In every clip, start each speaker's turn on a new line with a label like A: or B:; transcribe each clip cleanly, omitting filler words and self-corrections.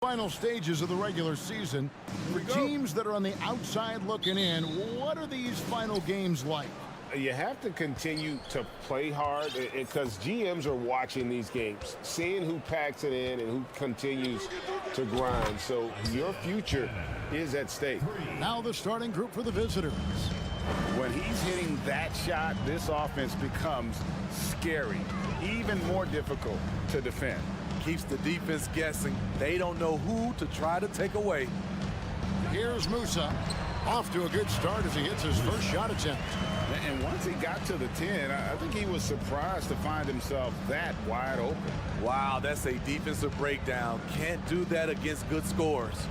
A: Final stages of the regular season. For teams that are on the outside looking in, what are these final games like?
B: You have to continue to play hard because GMs are watching these games, seeing who packs it in and who continues to grind. So your future is at stake.
A: Now the starting group for the visitors.
C: When he's hitting that shot, this offense becomes scary, even more difficult to defend.
D: Keeps the defense guessing. They don't know who to try to take away.
A: Here's Musa. Off to a good start as he hits his first shot attempt.
C: And once he got to the 10, I think he was surprised to find himself that wide open.
D: Wow, that's a defensive breakdown. Can't do that against good scores.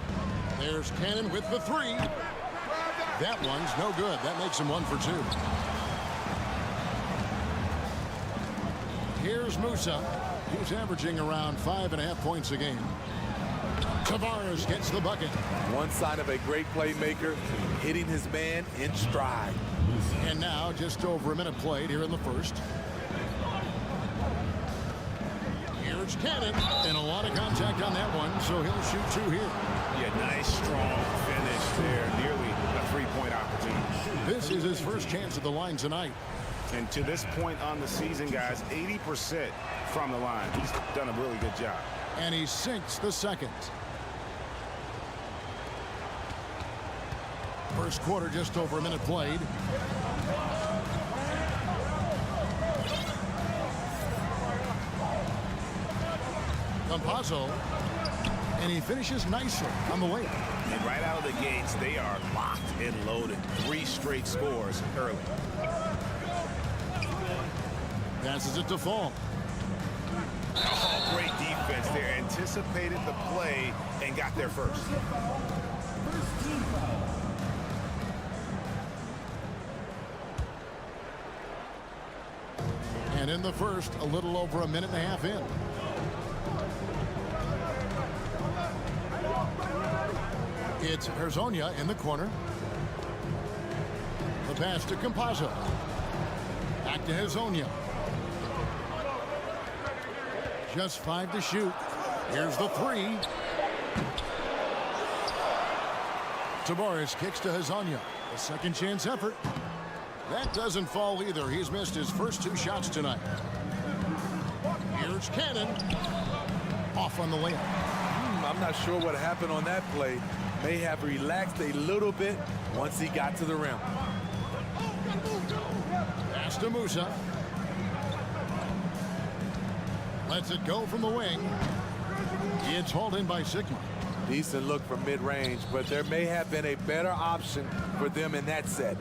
A: There's Cannon with the 3. That one's no good. That makes him 1 for 2. Here's Musa. He's averaging around 5.5 points a game. Tavares gets the bucket.
D: One sign of a great playmaker, hitting his man in stride.
A: And now just over a minute played here in the first. Here's Cannon. And a lot of contact on that one, so he'll shoot 2 here.
C: Yeah, nice, strong finish there. Nearly a three-point opportunity.
A: This is his first chance at the line tonight.
C: And to this point on the season, guys, 80% from the line. He's done a really good job.
A: And he sinks the second. First quarter, just over a minute played. Campazzo. And he finishes nicely on the way.
C: And right out of the gates, they are locked and loaded. 3 straight scores early.
A: Passes it to Fall.
C: Oh, great defense there. Anticipated the play and got there first.
A: And in the first, a little over a minute and a half in. It's Hezonja in the corner. The pass to Campazzo. Back to Hezonja. Just 5 to shoot. Here's the 3. Tavares kicks to Hezonja. A second chance effort. That doesn't fall either. He's missed his first 2 shots tonight. Here's Cannon. Off on the layup.
D: I'm not sure what happened on that play. May have relaxed a little bit once he got to the rim.
A: Pass to Musa. Lets it go from the wing. It's hauled in by Sigma.
D: Decent look from mid-range, but there may have been a better option for them in that set.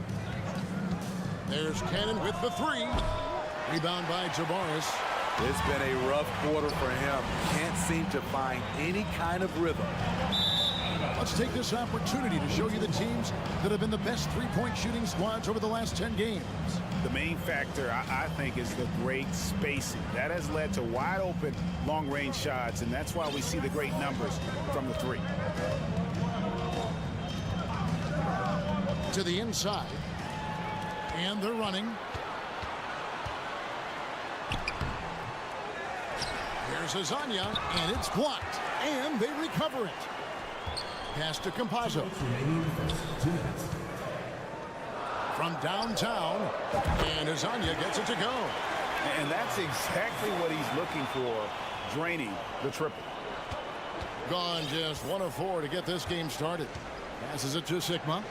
A: There's Cannon with the 3. Rebound by Tavares.
D: It's been a rough quarter for him. Can't seem to find any kind of rhythm.
A: Let's take this opportunity to show you the teams that have been the best three-point shooting squads over the last 10 games.
C: The main factor, I think, is the great spacing. That has led to wide-open, long-range shots, and that's why we see the great numbers from the 3.
A: To the inside. And they're running. Here's Hezonja, and it's blocked. And they recover it. Pass to Campazzo. From downtown, and Hezonja gets it to go.
C: And that's exactly what he's looking for, draining the triple.
A: Gone just 1 of 4 to get this game started. Passes it to Sigma.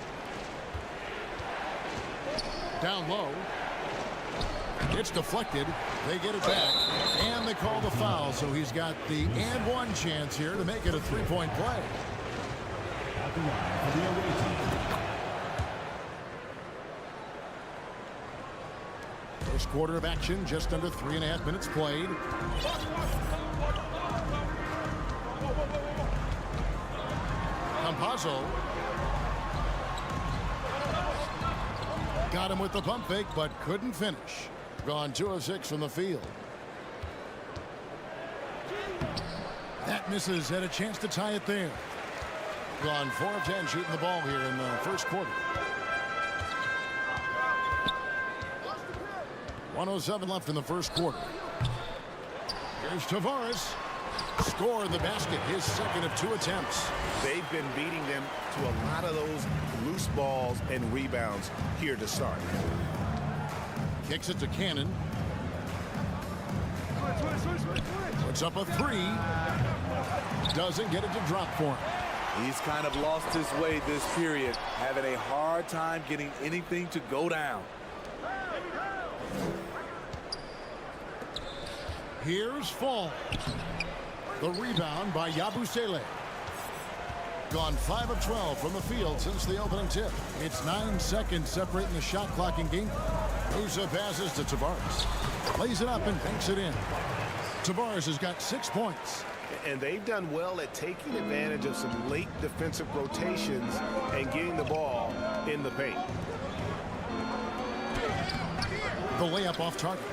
A: Down low. It's deflected. They get it back, and they call the foul, so he's got the and 1 chance here to make it a 3-point play. First quarter of action, just under 3.5 minutes played. Campazzo. Got him with the pump fake, but couldn't finish. Gone 2 of 6 from the field. That misses. Had a chance to tie it there. Gone 4 of 10 shooting the ball here in the first quarter. 1:07 left in the first quarter. Here's Tavares. Scored the basket, his second of 2 attempts.
C: They've been beating them to a lot of those loose balls and rebounds here to start.
A: Kicks it to Cannon. Puts up a 3. Doesn't get it to drop for him.
D: He's kind of lost his way this period, having a hard time getting anything to go down.
A: Here's Fall. The rebound by Yabusele. Gone 5 of 12 from the field since the opening tip. It's 9 seconds separating the shot clock in game. Musa passes to Tavares. Lays it up and banks it in. Tavares has got 6 points.
C: And they've done well at taking advantage of some late defensive rotations and getting the ball in the paint.
A: The layup off target.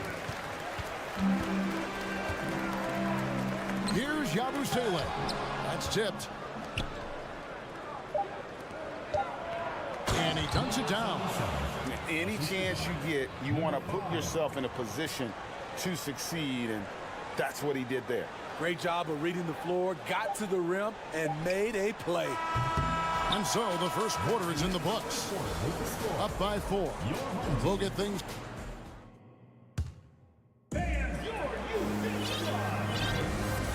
A: Here's Yabusele. That's tipped. And he dunks it down.
C: Any chance you get, you want to put yourself in a position to succeed, and that's what he did there.
D: Great job of reading the floor, got to the rim, and made a play.
A: And so the first quarter is in the books. Up by 4. We'll get things.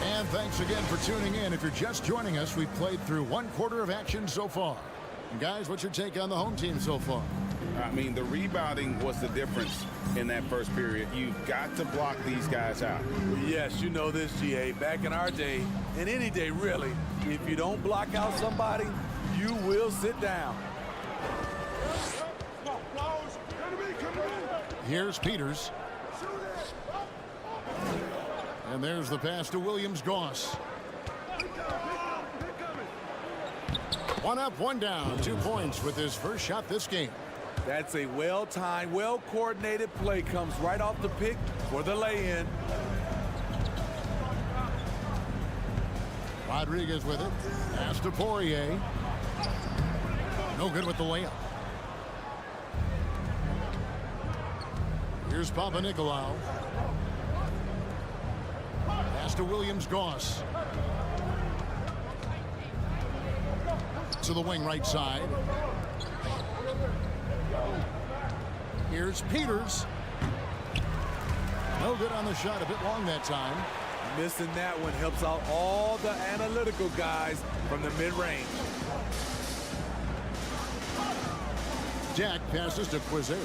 A: And thanks again for tuning in. If you're just joining us, we've played through 1 quarter of action so far. And guys, what's your take on the home team so far?
C: I mean, the rebounding was the difference in that first period. You've got to block these guys out.
D: Yes, you know this, GA. Back in our day, and any day really, if you don't block out somebody, you will sit down.
A: Here's Peters. And there's the pass to Williams-Goss. 1 up, 1 down. 2 points with his first shot this game.
D: That's a well-timed, well-coordinated play. Comes right off the pick for the lay-in.
A: Rodriguez with it. Pass to Poirier. No good with the layup. Here's Papanikolaou. Pass to Williams-Goss. To the wing right side. Here's Peters. No good on the shot. A bit long that time.
D: Missing that one helps out all the analytical guys from the mid-range.
A: Jack passes to Quizera.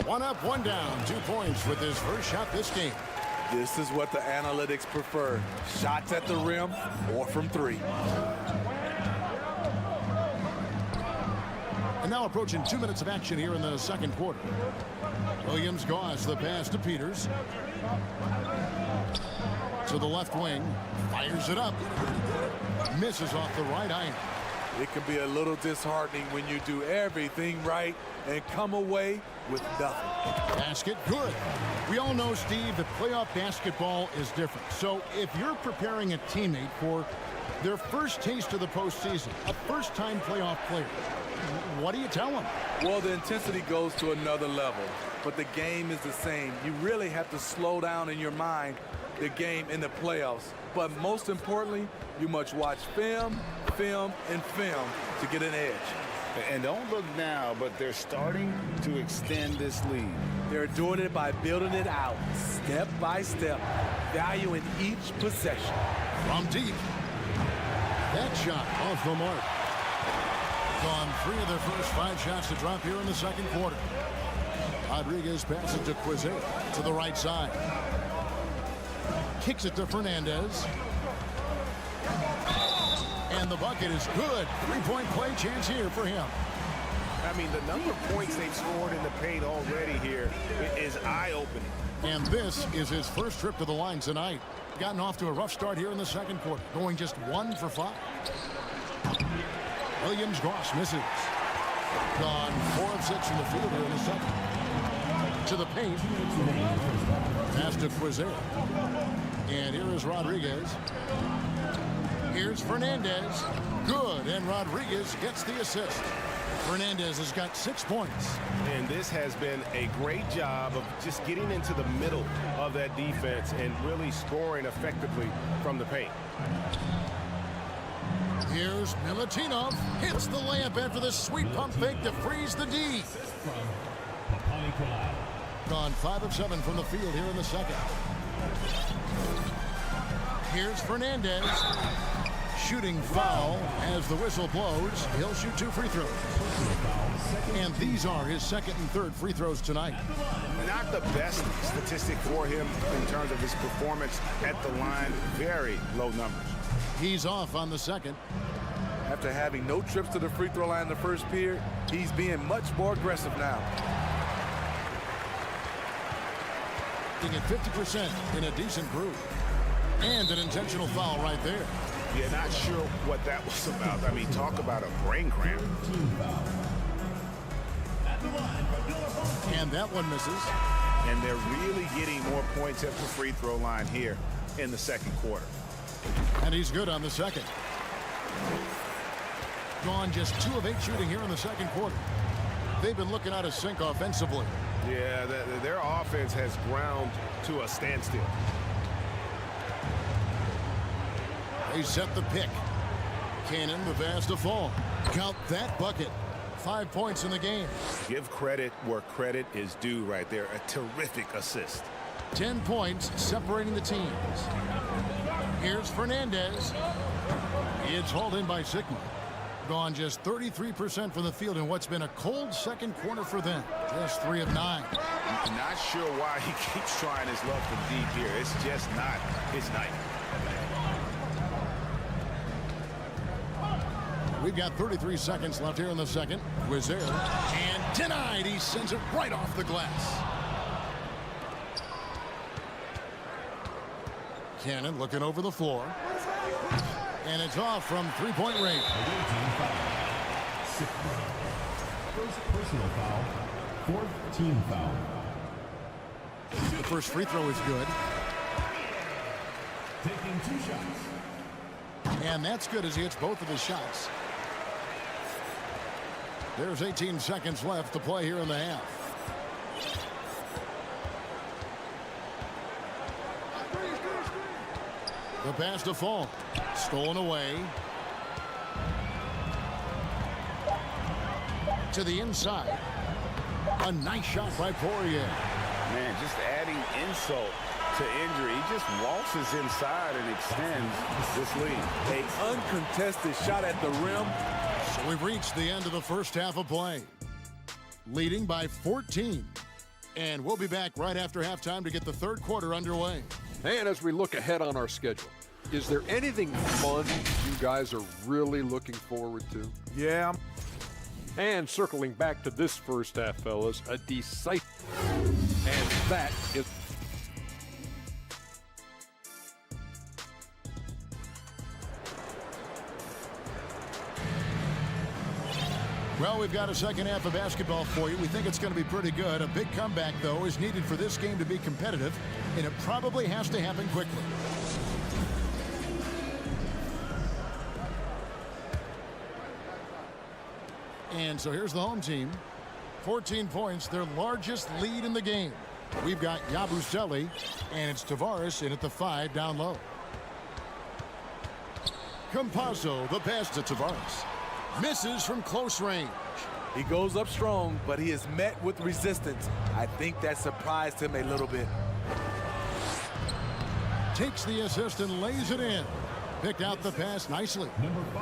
A: One up, 1 down. 2 points with his first shot this game.
D: This is what the analytics prefer. Shots at the rim or from 3.
A: And now approaching 2 minutes of action here in the second quarter. Williams-Goss, the pass to Peters. To the left wing. Fires it up. Misses off the right iron.
D: It can be a little disheartening when you do everything right and come away with nothing.
A: Basket good. We all know, Steve, that playoff basketball is different. So if you're preparing a teammate for their first taste of the postseason, a first-time playoff player, what do you tell them?
D: Well, the intensity goes to another level, but the game is the same. You really have to slow down in your mind the game in the playoffs. But most importantly, you must watch film, and film to get an edge.
C: And don't look now, but they're starting to extend this lead.
D: They're doing it by building it out, step by step, valuing each possession.
A: From deep. That shot off the mark. Gone 3 of their first 5 shots to drop here in the second quarter. Rodriguez passes to Quizera to the right side. Kicks it to Fernandez. And the bucket is good. 3-point play chance here for him.
C: I mean, the number of points they've scored in the paint already here is eye-opening.
A: And this is his first trip to the line tonight. Gotten off to a rough start here in the second quarter, going just 1 for 5. Williams-Goss misses. Gone 4 of 6 from the field here in the second. To the paint. Pass to Quizera. And here is Rodriguez. Here's Fernandez. Good, and Rodriguez gets the assist. Fernandez has got 6 points.
B: And this has been a great job of just getting into the middle of that defense and really scoring effectively from the paint.
A: Here's Milutinov. Hits the layup after the sweet pump fake to freeze the D. Gone 5 of 7 from the field here in the second. Here's Fernandez. Shooting foul as the whistle blows. He'll shoot 2 free throws. And these are his second and third free throws tonight.
C: Not the best statistic for him in terms of his performance at the line. Very low numbers.
A: He's off on the second.
D: After having no trips to the free throw line in the first period, he's being much more aggressive now.
A: At 50% in a decent groove. And an intentional foul right there.
C: Yeah, not sure what that was about. I mean, talk about a brain cramp.
A: And that one misses.
C: And they're really getting more points at the free throw line here in the second quarter.
A: And he's good on the second. Gone just 2 of 8 shooting here in the second quarter. They've been looking out of sync offensively.
B: Yeah, their offense has ground to a standstill.
A: They set the pick. Cannon, the pass to Fall. Count that bucket. 5 points in the game.
C: Give credit where credit is due right there. A terrific assist.
A: 10 points separating the teams. Here's Fernandez. It's hauled in by Sigma. Gone just 33% from the field in what's been a cold second quarter for them. Just 3 of 9.
C: Not sure why he keeps trying his luck from deep here. It's just not his night.
A: We've got 33 seconds left here in the second. Wizer. And denied. He sends it right off the glass. Cannon looking over the floor. And it's off from three-point range.
E: First personal foul. 4th team foul.
A: The first free throw is good.
E: Taking 2 shots.
A: And that's good as he hits both of his shots. There's 18 seconds left to play here in the half. The pass to Fall. Stolen away. To the inside. A nice shot by Poirier.
C: Man, just adding insult to injury. He just waltzes inside and extends this lead.
D: An uncontested shot at the rim.
A: So we've reached the end of the first half of play. Leading by 14. And we'll be back right after halftime to get the third quarter underway.
F: And as we look ahead on our schedule, is there anything fun you guys are really looking forward to?
D: Yeah.
F: And circling back to this first half, fellas, a decisive. And that is.
A: Well, we've got a second half of basketball for you. We think it's going to be pretty good. A big comeback, though, is needed for this game to be competitive, and it probably has to happen quickly. And so here's the home team. 14 points, their largest lead in the game. We've got Yabusele, and it's Tavares in at the 5 down low. Campazzo, the pass to Tavares. Misses from close range.
D: He goes up strong, but he is met with resistance. I think that surprised him a little bit.
A: Takes the assist and lays it in. Picked out the pass nicely.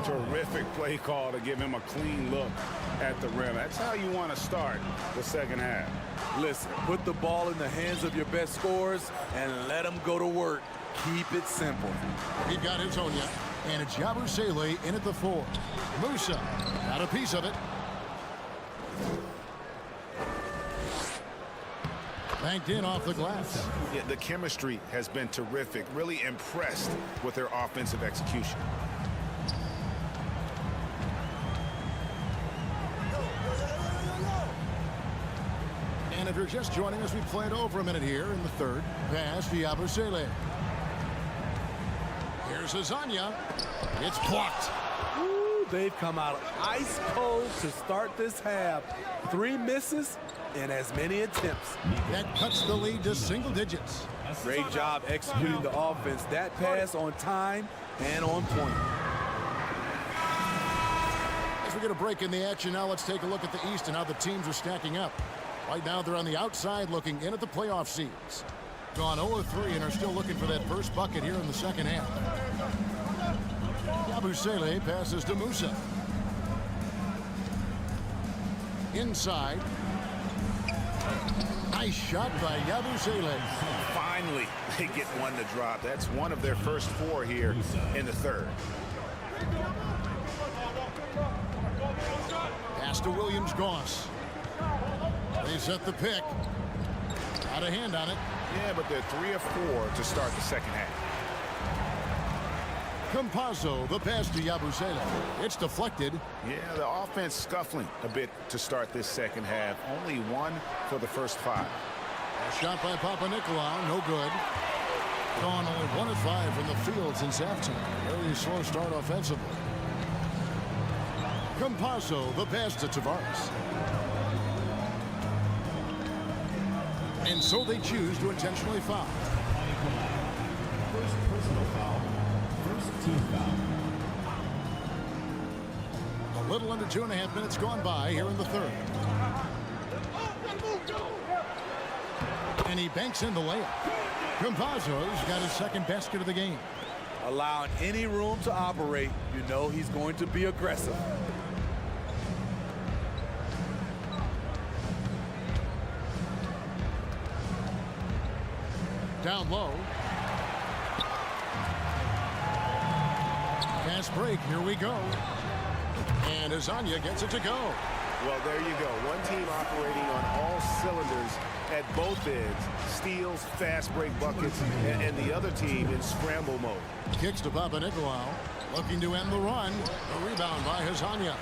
C: Terrific play call to give him a clean look at the rim. That's how you want to start the second half.
D: Listen, put the ball in the hands of your best scorers and let them go to work. Keep it simple.
A: He got his own yet. And it's Yabusele in at the 4. Musa got a piece of it. Banked in off the glass.
C: Yeah, the chemistry has been terrific. Really impressed with their offensive execution.
A: And if you're just joining us, we played over a minute here in the third. Pass to Yabusele. Here's Azania. It's blocked.
D: Ooh, they've come out ice cold to start this half. 3 misses in as many attempts.
A: That cuts the lead to single digits.
D: Great job executing the offense. That pass on time and on point.
A: As we get a break in the action now, let's take a look at the East and how the teams are stacking up. Right now, they're on the outside looking in at the playoff seeds. Gone 0-3 and are still looking for that first bucket here in the second half. Yabusele passes to Musa. Inside. Nice shot by Yabusele.
C: Finally, they get one to drop. That's one of their first 4 here in the third.
A: Pass to Williams-Goss. They set the pick. Out of hand on it.
C: Yeah, but they're 3 of 4 to start the second half.
A: Campazzo, the pass to Yabusele. It's deflected.
C: Yeah, the offense scuffling a bit to start this second half. Only 1 for the first 5.
A: A shot by Papanikolaou, no good. Gone only 1 of 5 from the field since halftime. Very slow start offensively. Campazzo, the pass to Tavares. And so they choose to intentionally foul.
E: First personal foul. First team foul.
A: A little under 2.5 minutes gone by here in the third. And he banks in the layup. Campazzo's got his second basket of the game.
D: Allowing any room to operate, you know he's going to be aggressive.
A: Down low. Fast break. Here we go. And Azania gets it to go.
B: Well, there you go. One team operating on all cylinders at both ends. Steals, fast break buckets, and the other team in scramble mode.
A: Kicks to Papanikolaou. Looking to end the run. A rebound by Azania.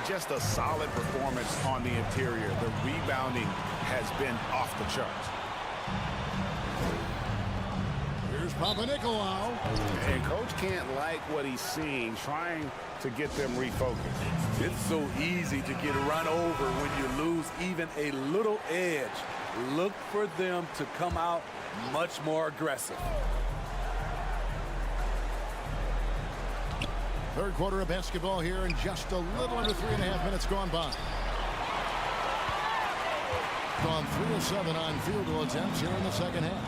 C: Just a solid performance on the interior. The rebounding has been off the charts.
A: Here's Papanikolaou.
B: And coach can't like what he's seeing, trying to get them refocused.
D: It's so easy to get run over when you lose even a little edge. Look for them to come out much more aggressive.
A: Third quarter of basketball here and just a little under 3.5 minutes gone by. Gone 3 of 7 on field goal attempts here in the second half.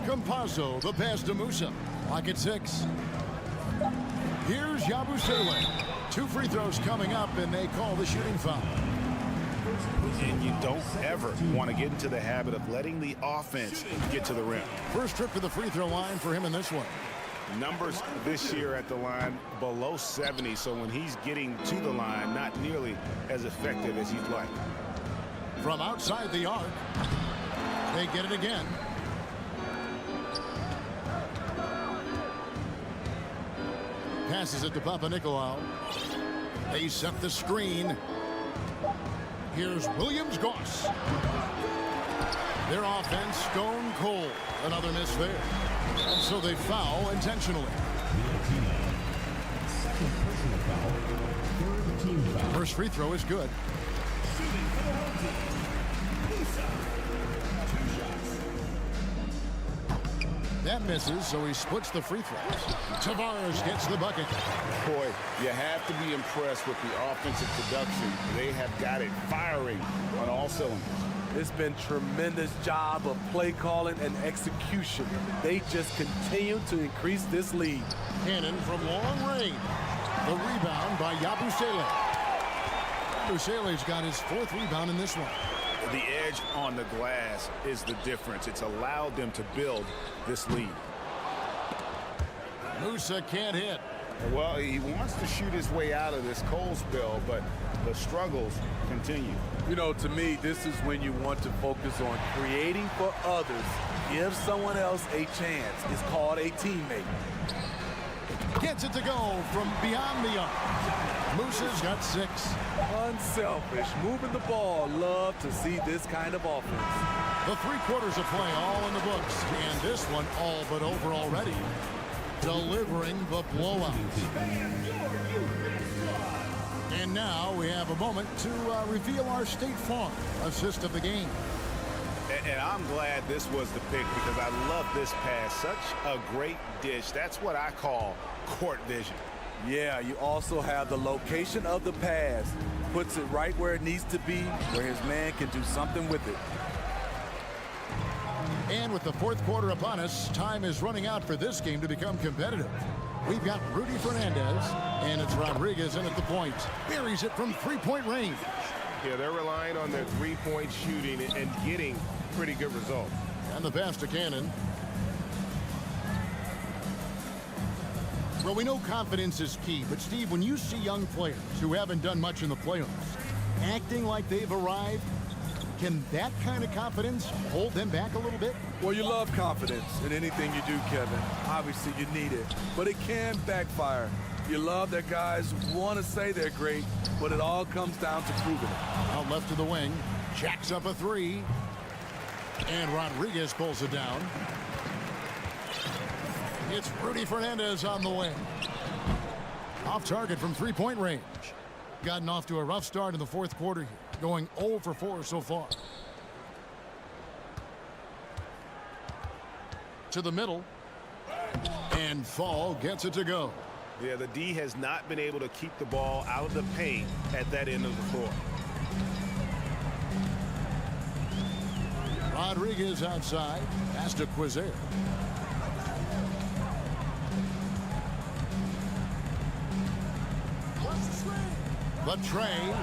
A: Campazzo, the pass to Musa. Lock at 6. Here's Yabusele. 2 free throws coming up, and they call the shooting foul.
C: And you don't ever want to get into the habit of letting the offense get to the rim.
A: First trip to the free throw line for him in this one.
C: Numbers this year at the line below 70, so when he's getting to the line, not nearly as effective as he'd like.
A: From outside the arc, they get it again. Passes it to Papanikolaou. They set the screen. Here's Williams-Goss. Their offense stone cold. Another miss there. And so they foul intentionally.
E: Second personal foul. Third team foul.
A: First free throw is good.
E: Shooting for the home team. Musa. 2 shots.
A: That misses, so he splits the free throws. Tavares gets the bucket.
B: Boy, you have to be impressed with the offensive production. They have got it firing on all cylinders.
D: It's been tremendous job of play calling and execution. They just continue to increase this lead.
A: Cannon from long range. The rebound by Yabusele. Yabusele's got his 4th rebound in this one.
C: The edge on the glass is the difference. It's allowed them to build this lead.
A: Musa can't hit.
B: Well, he wants to shoot his way out of this cold spell, but the struggles continue.
D: You know, to me, this is when you want to focus on creating for others. Give someone else a chance. It's called a teammate.
A: Gets it to go from beyond the arc. Moose's got 6.
D: Unselfish, moving the ball. Love to see this kind of offense.
A: The 3 quarters of play all in the books, and this one all but over already. Delivering the blowout. And now we have a moment to reveal our State Farm assist of the game.
C: And I'm glad this was the pick because I love this pass. Such a great dish. That's what I call court vision.
D: Yeah, you also have the location of the pass. Puts it right where it needs to be, where his man can do something with it.
A: And with the 4th quarter upon us, time is running out for this game to become competitive. We've got Rudy Fernandez, and it's Rodriguez in at the point. Buries it from 3-point range.
B: Yeah, they're relying on their 3-point shooting and getting pretty good results.
A: And the pass to Cannon. Well, we know confidence is key, but Steve, when you see young players who haven't done much in the playoffs acting like they've arrived, can that kind of confidence hold them back a little bit?
D: Well, you love confidence in anything you do, Kevin. Obviously, you need it, but it can backfire. You love that guys want to say they're great, but it all comes down to proving it.
A: Out left to the wing, jacks up a 3, and Rodriguez pulls it down. It's Rudy Fernandez on the wing. Off target from 3-point range. Gotten off to a rough start in the 4th quarter here, going 0 for 4 so far. To the middle, and Fall gets it to go.
C: Yeah, the D has not been able to keep the ball out of the paint at that end of the floor.
A: Rodriguez outside, pass to Quizer. The tray.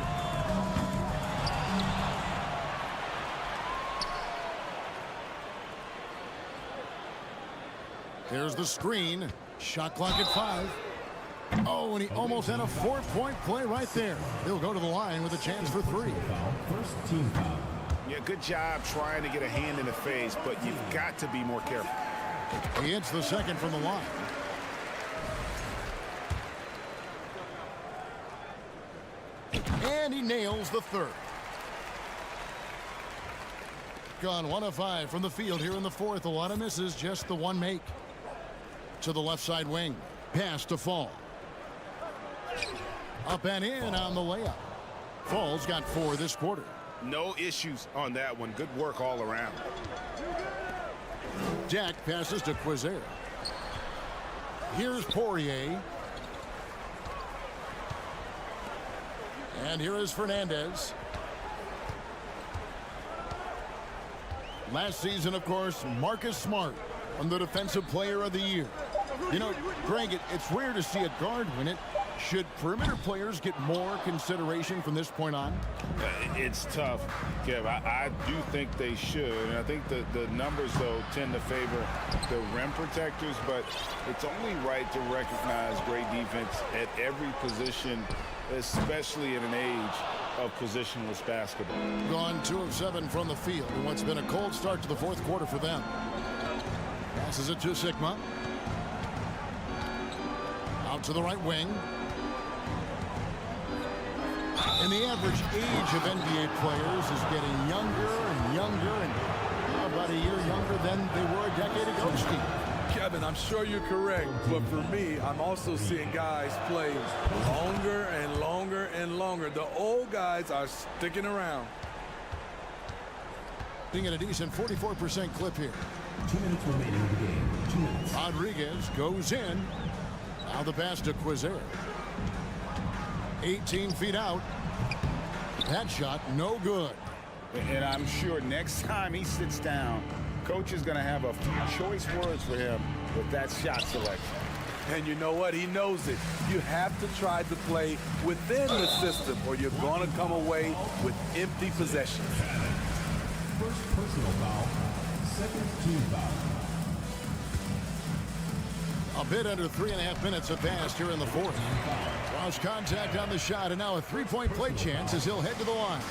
A: Here's the screen. Shot clock at 5. Oh, and he almost had a 4-point play right there. He'll go to the line with a chance for 3.
E: First team foul.
C: Yeah, good job trying to get a hand in the face, but you've got to be more careful.
A: He hits the second from the line. And he nails the 3rd. Gone 1 of 5 from the field here in the 4th. A lot of misses, just the 1 make. To the left side wing. Pass to Fall. Up and in on the layup. Fall's got 4 this quarter.
C: No issues on that one. Good work all around.
A: Jack passes to Quizer. Here's Poirier. And here is Fernandez. Last season, of course, Marcus Smart won the Defensive Player of the Year. You know, Greg, it's rare to see a guard win it. Should perimeter players get more consideration from this point on?
C: It's tough, Kev. I do think they should. And I think the numbers, though, tend to favor the rim protectors. But it's only right to recognize great defense at every position, especially in an age of positionless basketball.
A: Gone 2 of 7 from the field in what's been a cold start to the 4th quarter for them. Passes it to Sigma. Out to the right wing. And the average age of NBA players is getting younger and younger, and about a year younger than they were a decade ago, Steve.
D: Kevin, I'm sure you're correct, but for me, I'm also seeing guys play longer and longer and longer. The old guys are sticking around.
A: Being at a decent 44% clip here.
E: 2 minutes remaining in the game. 2 minutes.
A: Rodriguez goes in. Now the pass to Quizer. 18 feet out. That shot no good.
C: And I'm sure next time he sits down, coach is going to have a few choice words for him with that shot selection.
D: And you know what? He knows it. You have to try to play within the system or you're going to come away with empty possessions.
E: First personal foul. Second team foul.
A: A bit under 3.5 minutes have passed here in the 4th. Lost contact on the shot, and now a 3-point play chance as he'll head to the line.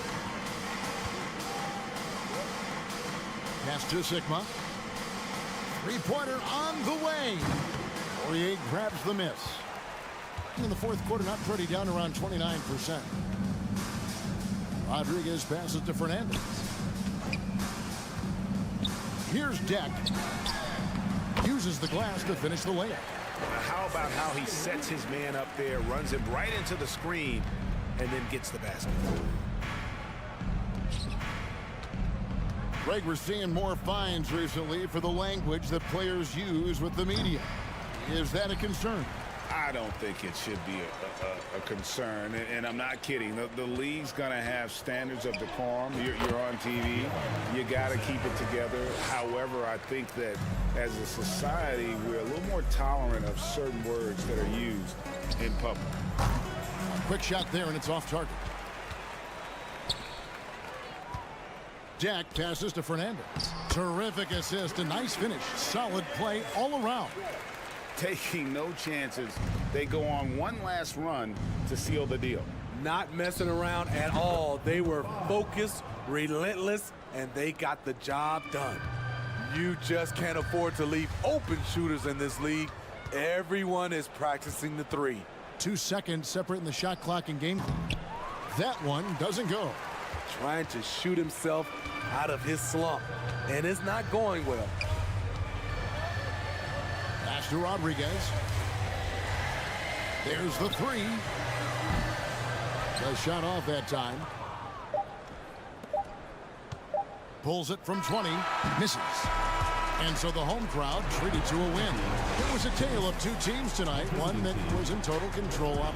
A: Pass to Sigma. 3-pointer on the way. Poirier grabs the miss. In the fourth quarter, not pretty, down around 29%. Rodriguez passes to Fernandez. Here's Deck. Uses the glass to finish the layup.
G: How about how he sets his man up there, runs him right into the screen, and then gets the basket.
A: Greg, we're seeing more fines recently for the language that players use with the media. Is that a concern?
C: I don't think it should be a concern, and I'm not kidding. The league's going to have standards of decorum. You're on TV. You got to keep it together. However, I think that as a society, we're a little more tolerant of certain words that are used in public.
A: Quick shot there, and it's off target. Jack passes to Fernandez. Terrific assist, a nice finish. Solid play all around.
C: Taking no chances. They go on one last run to seal the deal.
D: Not messing around at all. They were focused, relentless, and they got the job done. You just can't afford to leave open shooters in this league. Everyone is practicing the three.
A: 2 seconds separating the shot clock and game clock. That one doesn't go.
D: Trying to shoot himself out of his slump, and it's not going well.
A: Pass to Rodriguez. There's the three. The shot off that time. Pulls it from 20. Misses. And so the home crowd treated to a win. It was a tale of two teams tonight. One that was in total control of.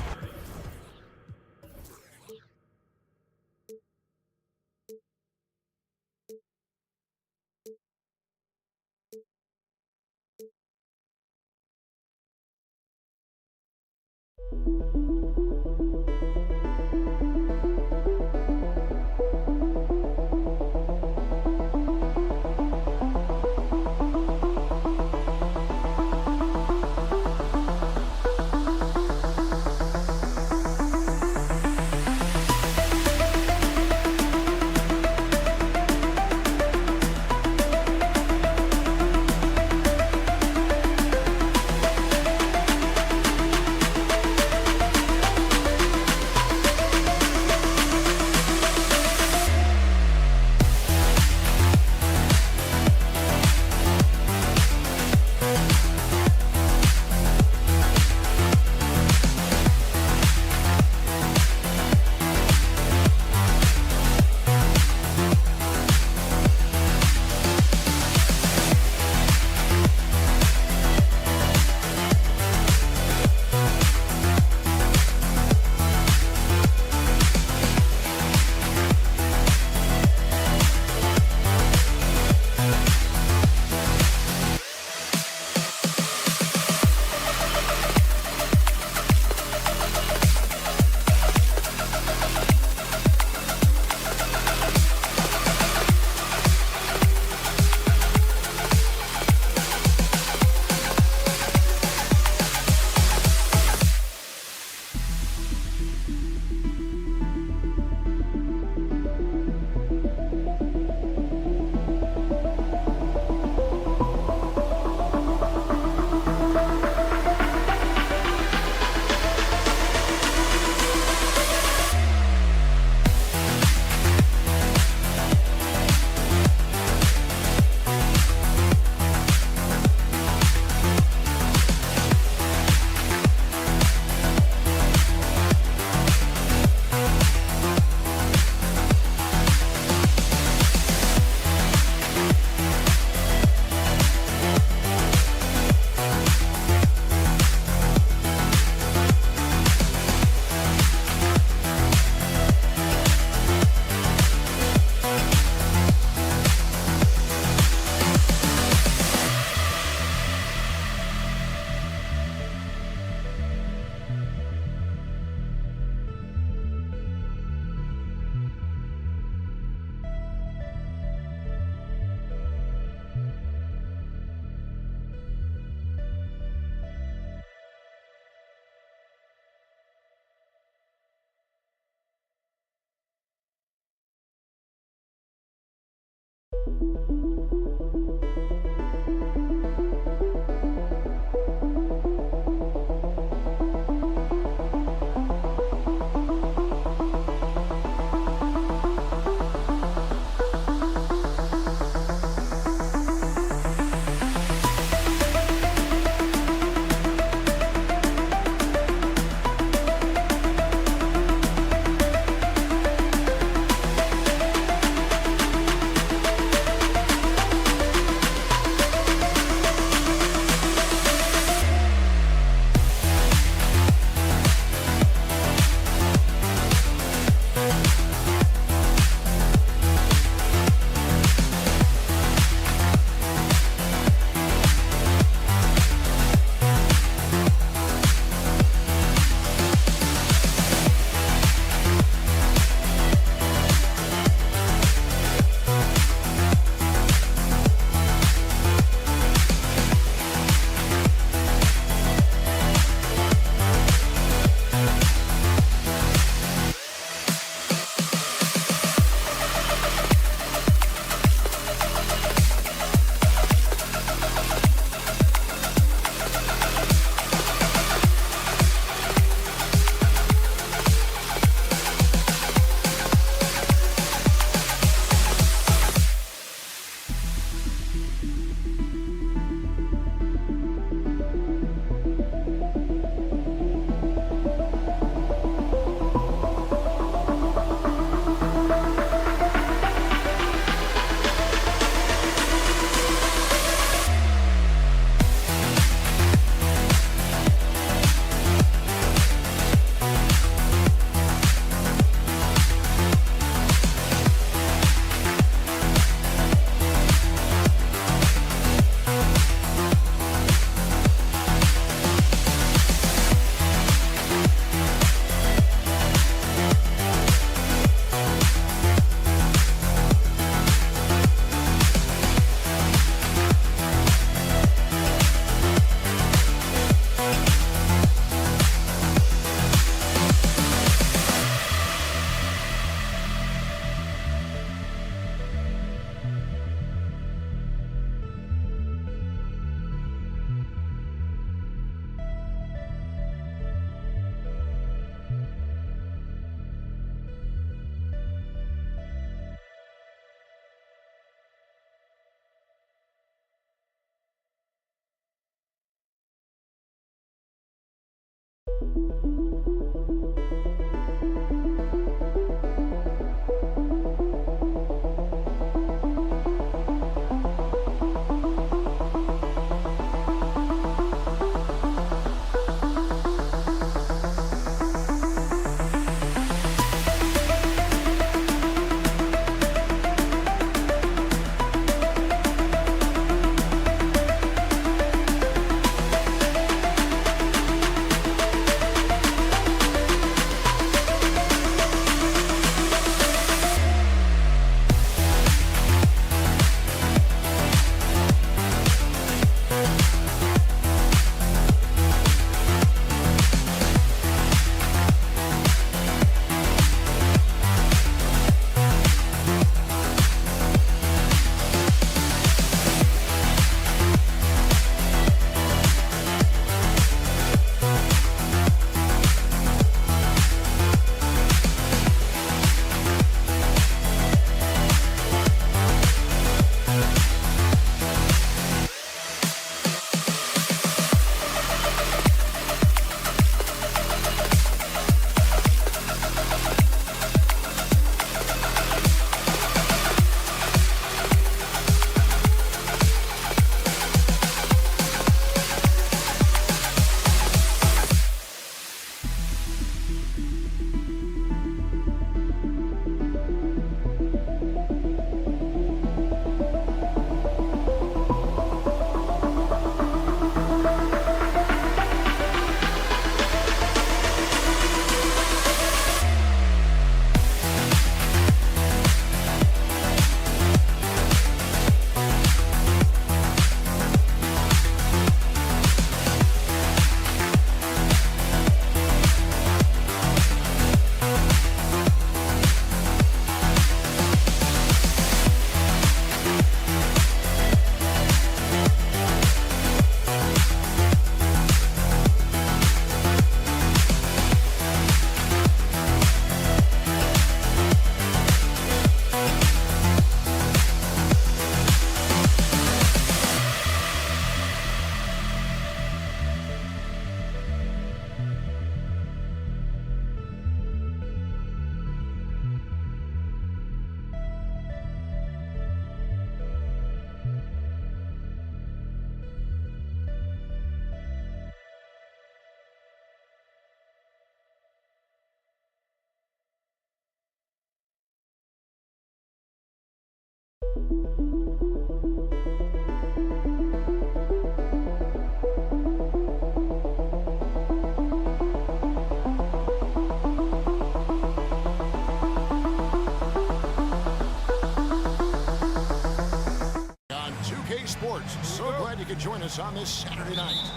A: So glad you could join us on this Saturday night.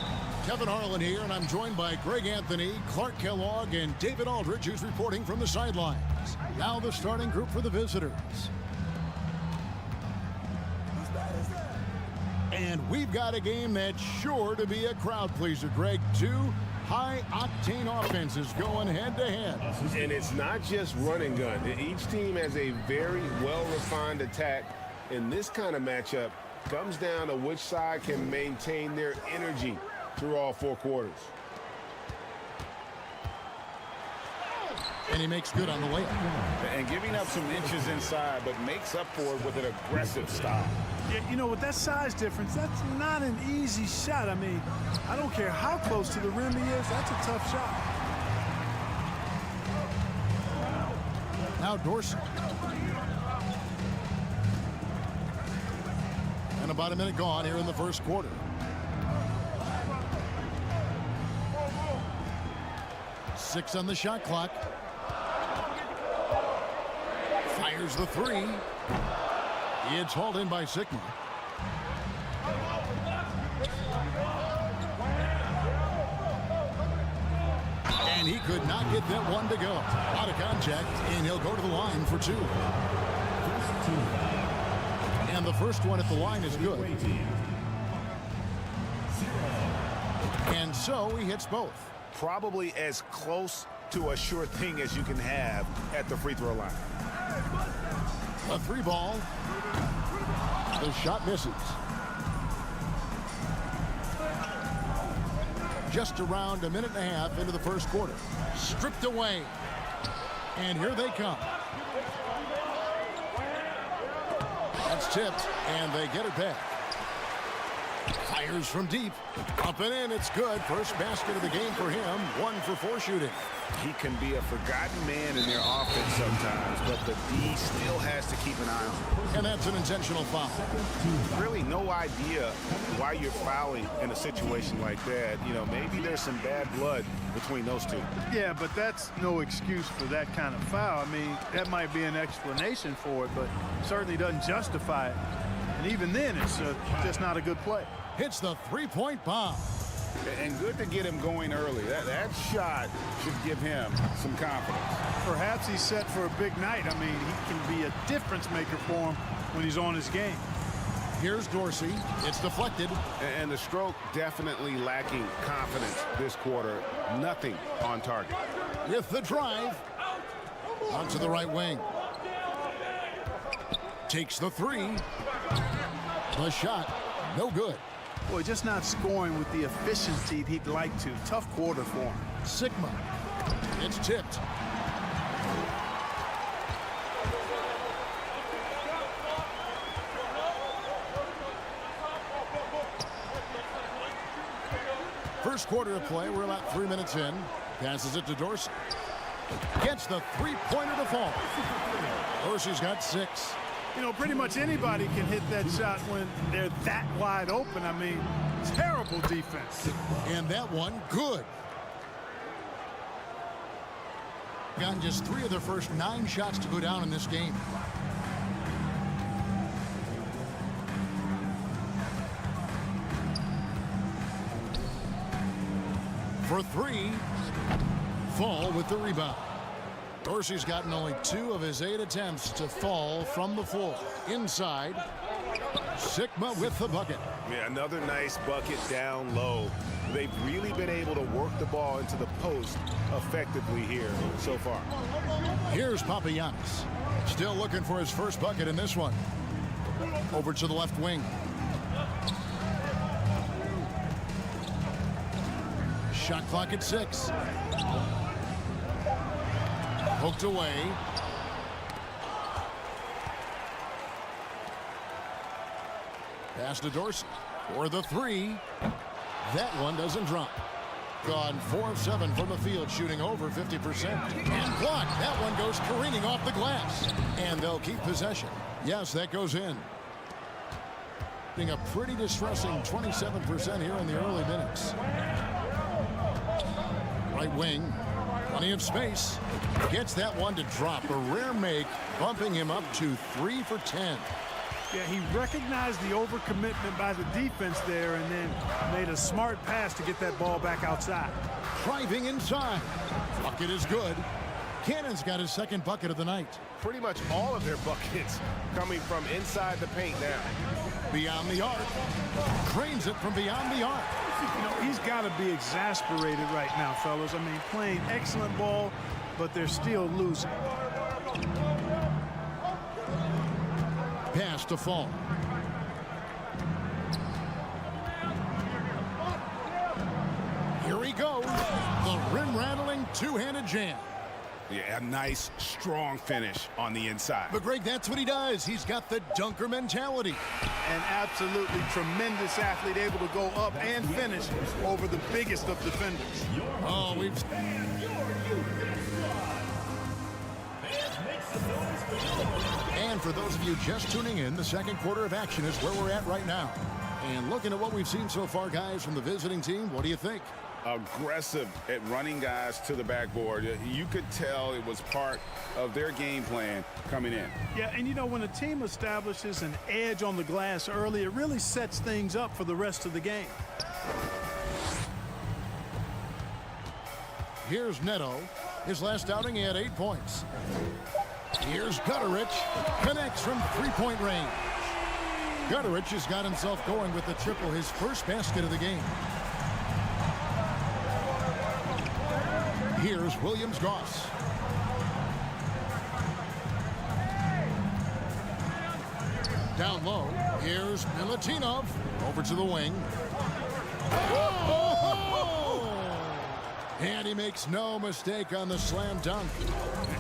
A: Kevin Harlan here, and I'm joined by Greg Anthony, Clark Kellogg, and David Aldridge, who's reporting from the sidelines. Now the starting group for the visitors. And we've got a game that's sure to be a crowd pleaser, Greg. Two high-octane offenses going head-to-head.
B: And it's not just run and gun. Each team has a very well-refined attack. In this kind of matchup, comes down to which side can maintain their energy through all four quarters.
A: And he makes good on the layup.
C: And giving up some inches inside, but makes up for it with an aggressive style.
E: Yeah, you know, with that size difference, that's not an easy shot. I mean, I don't care how close to the rim he is, that's a tough shot.
A: Now Dorsey. And about a minute gone here in the first quarter. Six on the shot clock. Fires the three. It's hauled in by Sigma. And he could not get that one to go. Out of contact, and he'll go to the line for two. And the first one at the line is good. And so he hits both.
G: Probably as close to a sure thing as you can have at the free throw line.
A: A three ball. The shot misses. Just around a minute and a half into the first quarter. Stripped away. And here they come. That's tipped, and they get it back. Fires from deep. Up and in, it's good. First basket of the game for him. 1 for 4 shooting.
G: He can be a forgotten man in their offense sometimes, but the D still has to keep an eye on him.
A: And that's an intentional foul.
G: Really no idea why you're fouling in a situation like that. You know, maybe there's some bad blood between those two.
E: Yeah, but that's no excuse for that kind of foul. I mean, that might be an explanation for it, but certainly doesn't justify it. And even then, it's just not a good play.
A: Hits the three-point bomb.
G: And good to get him going early. That shot should give him some confidence.
E: Perhaps he's set for a big night. I mean, he can be a difference maker for him when he's on his game.
A: Here's Dorsey. It's deflected.
B: And the stroke definitely lacking confidence this quarter. Nothing on target.
A: With the drive. Onto the right wing. Takes the three. The shot. No good.
E: Boy, just not scoring with the efficiency he'd like to. Tough quarter for him.
A: Sigma. It's tipped. First quarter of play. We're about 3 minutes in. Passes it to Dorsey. Gets the three-pointer to fall. Dorsey's got 6.
E: You know, pretty much anybody can hit that shot when they're that wide open. I mean, terrible defense.
A: And that one, good. Gotten just 3 of their first 9 shots to go down in this game. For 3, Fall with the rebound. Dorsey's gotten only 2 of his 8 attempts to fall from the floor. Inside, Sigma with the bucket.
B: Yeah, another nice bucket down low. They've really been able to work the ball into the post effectively here so far.
A: Here's Papagiannis. Still looking for his first bucket in this one. Over to the left wing. Shot clock at 6. Poked away. Pass to Dorsey for the 3. That one doesn't drop. Gone 4 of 7 from the field, shooting over 50%. And blocked. That one goes careening off the glass. And they'll keep possession. Yes, that goes in. Being a pretty distressing 27% here in the early minutes. Right wing. Plenty of space. Gets that one to drop. A rare make, bumping him up to 3 for 10.
E: Yeah, he recognized the overcommitment by the defense there and then made a smart pass to get that ball back outside.
A: Driving inside. Bucket is good. Cannon's got his second bucket of the night.
B: Pretty much all of their buckets coming from inside the paint now.
A: Beyond the arc. Cranes it from beyond the arc.
E: You know, he's got to be exasperated right now, fellas. I mean, playing excellent ball, but they're still losing.
A: Pass to Fall. Here he goes. The rim-rattling two-handed jam.
G: Yeah, a nice, strong finish on the inside.
A: But, Greg, that's what he does. He's got the dunker mentality.
E: An absolutely tremendous athlete, able to go up and finish over the biggest of defenders.
A: Oh, we've... And for those of you just tuning in, the second quarter of action is where we're at right now. And looking at what we've seen so far, guys, from the visiting team, what do you think?
C: Aggressive at running guys to the backboard. You could tell it was part of their game plan coming in.
E: Yeah, and you know, when a team establishes an edge on the glass early, it really sets things up for the rest of the game.
A: Here's Neto. His last outing, he had 8 points. Here's Gutterich. Connects from three-point range. Gutterich has got himself going with the triple, his first basket of the game. Here's Williams-Goss. Down low. Here's Milutinov. Over to the wing. And he makes no mistake on the slam dunk.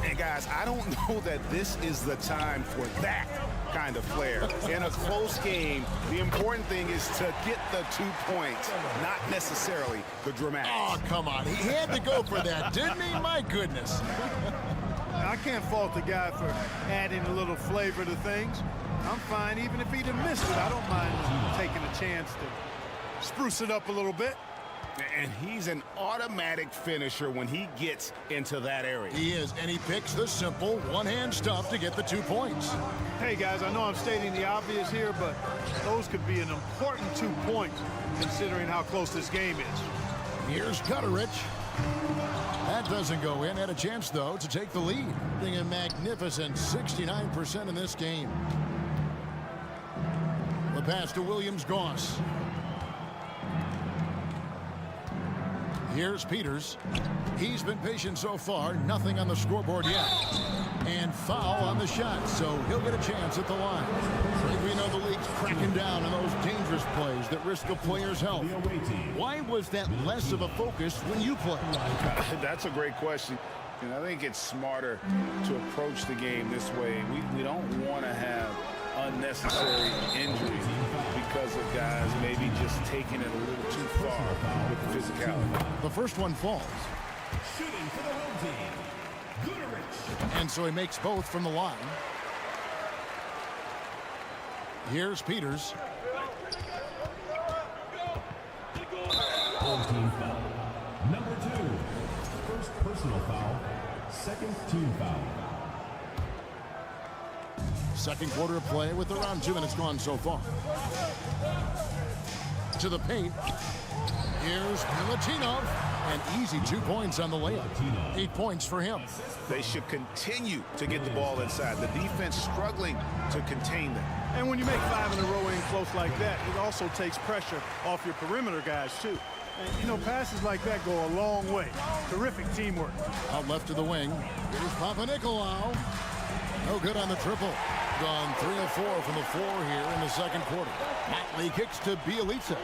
G: And guys, I don't know that this is the time for that kind of flair. In a close game, the important thing is to get the 2 points, not necessarily the dramatics.
A: Oh, come on. He had to go for that, didn't he? My goodness.
E: I can't fault the guy for adding a little flavor to things. I'm fine even if he'd have missed it. I don't mind taking a chance to spruce it up a little bit.
G: And he's an automatic finisher when he gets into that area.
A: He is, and he picks the simple one-hand stuff to get the 2 points.
E: Hey, guys, I know I'm stating the obvious here, but those could be an important 2 points considering how close this game is.
A: Here's Gutterich. That doesn't go in. Had a chance, though, to take the lead. Being a magnificent 69% in this game. The pass to Williams-Goss. Here's Peters. He's been patient so far. Nothing on the scoreboard yet. And foul on the shot, so he'll get a chance at the line. We know the league's cracking down on those dangerous plays that risk a player's health. Why was that less of a focus when you played?
C: That's a great question. And I think it's smarter to approach the game this way. We don't want to have unnecessary injuries because of guys maybe just taking it a little too far with the physicality.
A: The first one falls.
H: Shooting for the home team, Gutterich.
A: And so he makes both from the line. Here's Peters.
H: Home team foul. Number 2. First personal foul. Second team foul.
A: Second quarter of play with around 2 minutes gone so far. To the paint. Here's Bjelica. An easy 2 points on the layup. 8 points for him.
G: They should continue to get the ball inside. The defense struggling to contain them.
E: And when you make 5 in a row in close like that, it also takes pressure off your perimeter guys, too. And, you know, passes like that go a long way. Terrific teamwork.
A: Out left to the wing. Here's Papanikolaou. No good on the triple. Gone 3 of 4 from the floor here in the second quarter. Motley kicks to Bjelica.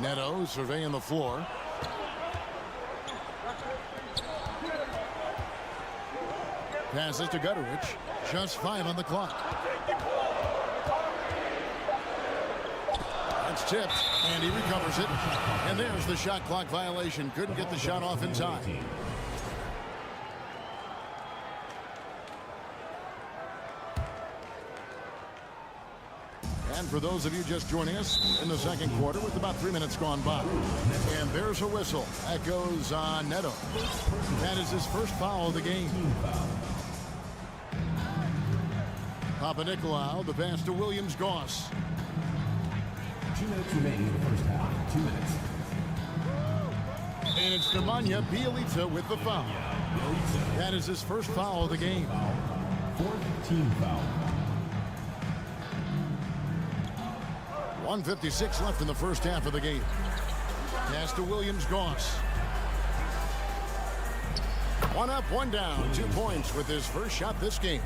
A: Neto surveying the floor. Passes to Gutterich. Just 5 on the clock. That's tipped, and he recovers it. And there's the shot clock violation. Couldn't get the shot off in time. And for those of you just joining us in the second quarter with about 3 minutes gone by. And there's a whistle. That goes on Neto. That is his first foul of the game. Papanikolaou, the pass to Williams-Goss.
H: 2 minutes remaining in the first half. 2 minutes.
A: And it's Nemanja Bjelica with the foul. That is his first foul of the game.
H: 4th team foul.
A: 1:56 left in the first half of the game. Pass to Williams-Goss. 1 up, 1 down. 2 points with his first shot this game.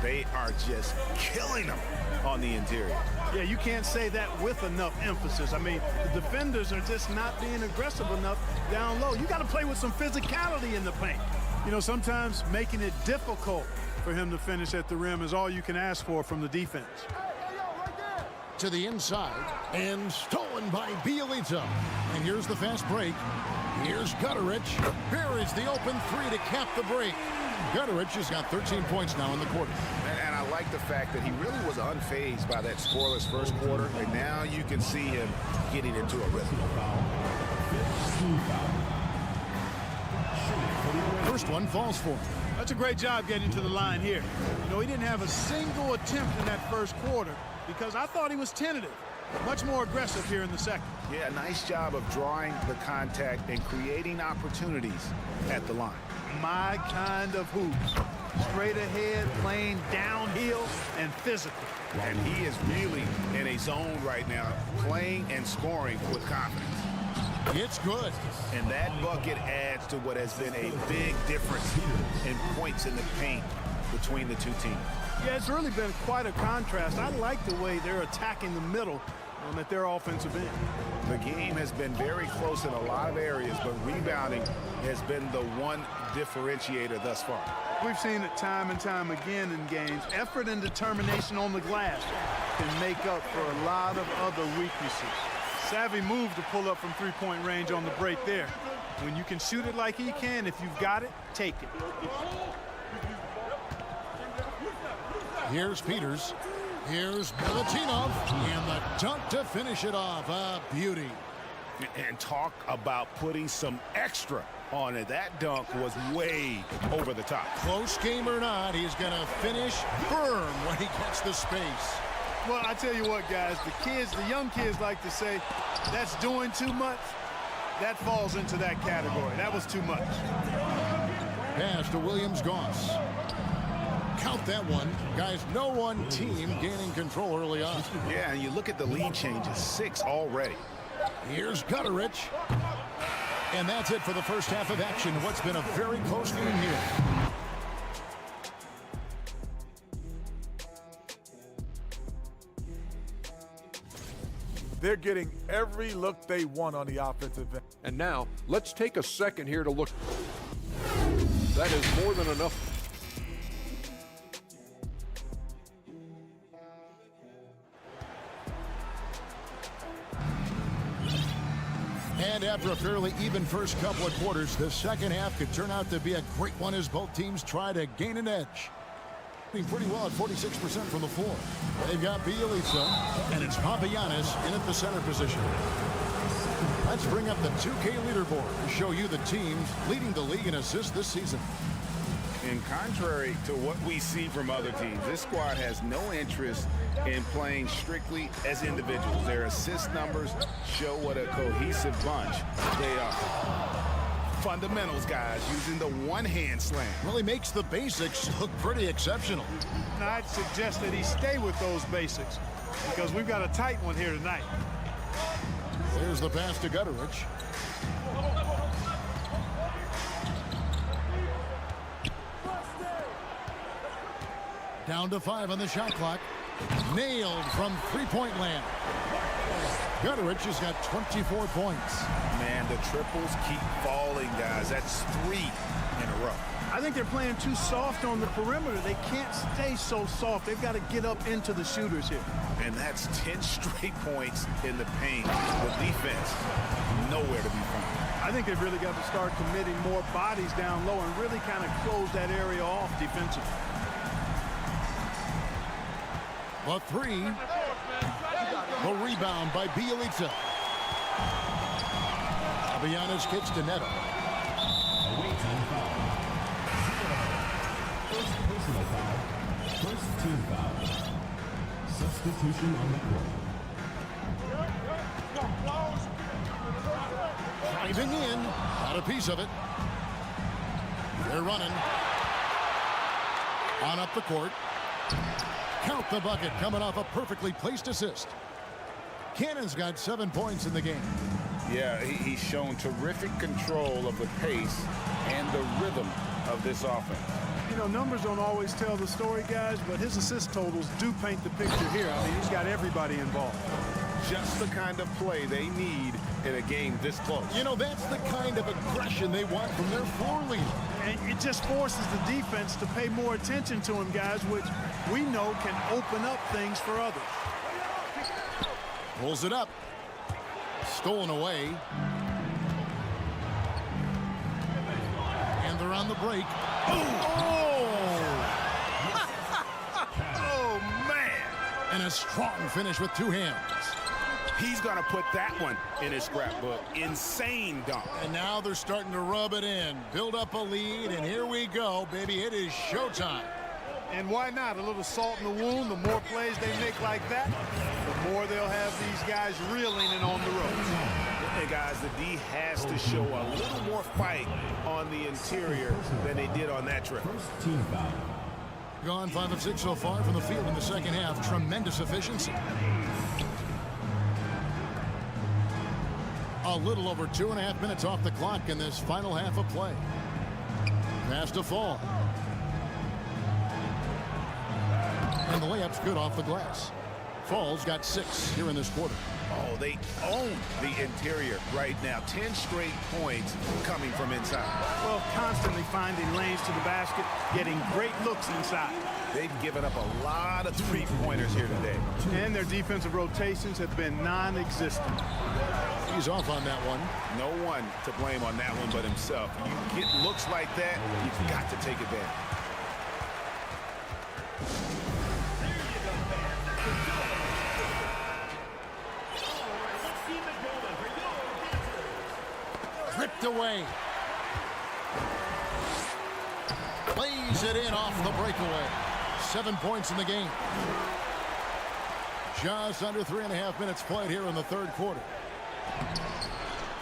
G: They are just killing them on the interior.
E: Yeah, you can't say that with enough emphasis. I mean, the defenders are just not being aggressive enough down low. You got to play with some physicality in the paint. You know, sometimes making it difficult for him to finish at the rim is all you can ask for from the defense.
A: To the inside, and stolen by Bjelica. And here's the fast break. Here's Gutterich. Here is the open 3 to cap the break. Gutterich has got 13 points now in the quarter.
G: And I like the fact that he really was unfazed by that scoreless first quarter, and now you can see him getting into a rhythm.
A: First one falls for him.
E: That's a great job getting to the line here. You know, he didn't have a single attempt in that first quarter because I thought he was tentative. Much more aggressive here in the second.
G: Yeah, nice job of drawing the contact and creating opportunities at the line.
E: My kind of hoops. Straight ahead, playing downhill, and physical.
G: And he is really in a zone right now, playing and scoring with confidence.
A: It's good.
G: And that bucket adds to what has been a big difference in points in the paint between the two teams.
E: Yeah, it's really been quite a contrast. I like the way they're attacking the middle at their offensive end.
G: The game has been very close in a lot of areas, but rebounding has been the one differentiator thus far.
E: We've seen it time and time again in games. Effort and determination on the glass can make up for a lot of other weaknesses. Savvy move to pull up from three-point range on the break there. When you can shoot it like he can, if you've got it, take it.
A: Here's Peters. Here's Bjelica, and the dunk to finish it off. A beauty.
G: And talk about putting some extra on it. That dunk was way over the top.
A: Close game or not, he's going to finish firm when he gets the space.
E: Well, I tell you what, guys, the young kids like to say, that's doing too much. That falls into that category. That was too much.
A: Pass to Williams-Goss. Count that one. Guys, no one team gaining control early on.
G: Yeah, and you look at the lead changes, 6 already.
A: Here's Gutterich. And that's it for the first half of action. What's been a very close game here.
I: They're getting every look they want on the offensive end.
F: And now, let's take a second here to look. That is more than enough.
A: And after a fairly even first couple of quarters, the second half could turn out to be a great one as both teams try to gain an edge. Pretty well at 46% from the floor. They've got Bjelica, and it's Papagiannis in at the center position. Let's bring up the 2K leaderboard to show you the teams leading the league in assists this season.
B: And contrary to what we see from other teams, this squad has no interest in playing strictly as individuals. Their assist numbers show what a cohesive bunch they are.
G: Fundamentals, guys, using the one-hand slam.
A: Really makes the basics look pretty exceptional.
E: Now, I'd suggest that he stay with those basics because we've got a tight one here tonight.
A: There's the pass to Gutterich. Down to 5 on the shot clock. Nailed from three-point land. Gutterich has got 24 points.
G: Man, the triples keep falling, guys. That's 3 in a row.
E: I think they're playing too soft on the perimeter. They can't stay so soft. They've got to get up into the shooters here.
G: And that's 10 straight points in the paint. The defense, nowhere to be found.
E: I think they've really got to start committing more bodies down low and really kind of close that area off defensively.
A: The 3. The rebound by Bjelica. Fabianis kicks to Neto.
H: Away team foul. First personal foul. First team foul. Substitution on the court.
A: Driving in. Got a piece of it. They're running. On up the court. Count the bucket coming off a perfectly placed assist. Cannon's got 7 points in the game.
C: Yeah, he's shown terrific control of the pace and the rhythm of this offense.
E: You know, numbers don't always tell the story, guys, but his assist totals do paint the picture here. I mean, he's got everybody involved.
B: Just the kind of play they need in a game this close.
A: You know, that's the kind of aggression they want from their floor leader.
E: And it just forces the defense to pay more attention to him, guys, which we know can open up things for others.
A: Pulls it up. Stolen away. And they're on the break. Oh!
G: Oh, man.
A: And a strong finish with 2 hands.
G: He's going to put that one in his scrapbook. Insane dunk.
A: And now they're starting to rub it in. Build up a lead, and here we go, baby. It is showtime.
E: And why not? A little salt in the wound. The more plays they make like that, the more they'll have these guys reeling and on the ropes.
B: And guys, the D has to show a little more fight on the interior than they did on that trip.
H: First team foul.
A: Gone 5 of 6 so far from the field in the second half. Tremendous efficiency. A little over 2.5 minutes off the clock in this final half of play. Pass to Fall. And the layup's good off the glass. Fall's got 6 here in this quarter.
G: Oh, they own the interior right now. 10 straight points coming from inside.
E: Well, constantly finding lanes to the basket, getting great looks inside.
G: They've given up a lot of three-pointers here today.
E: And their defensive rotations have been non-existent.
A: He's off on that one.
G: No one to blame on that one but himself. You get looks like that, you've got to take advantage.
A: Ripped away. Plays it in off the breakaway. 7 points in the game. Just under 3.5 minutes played here in the third quarter.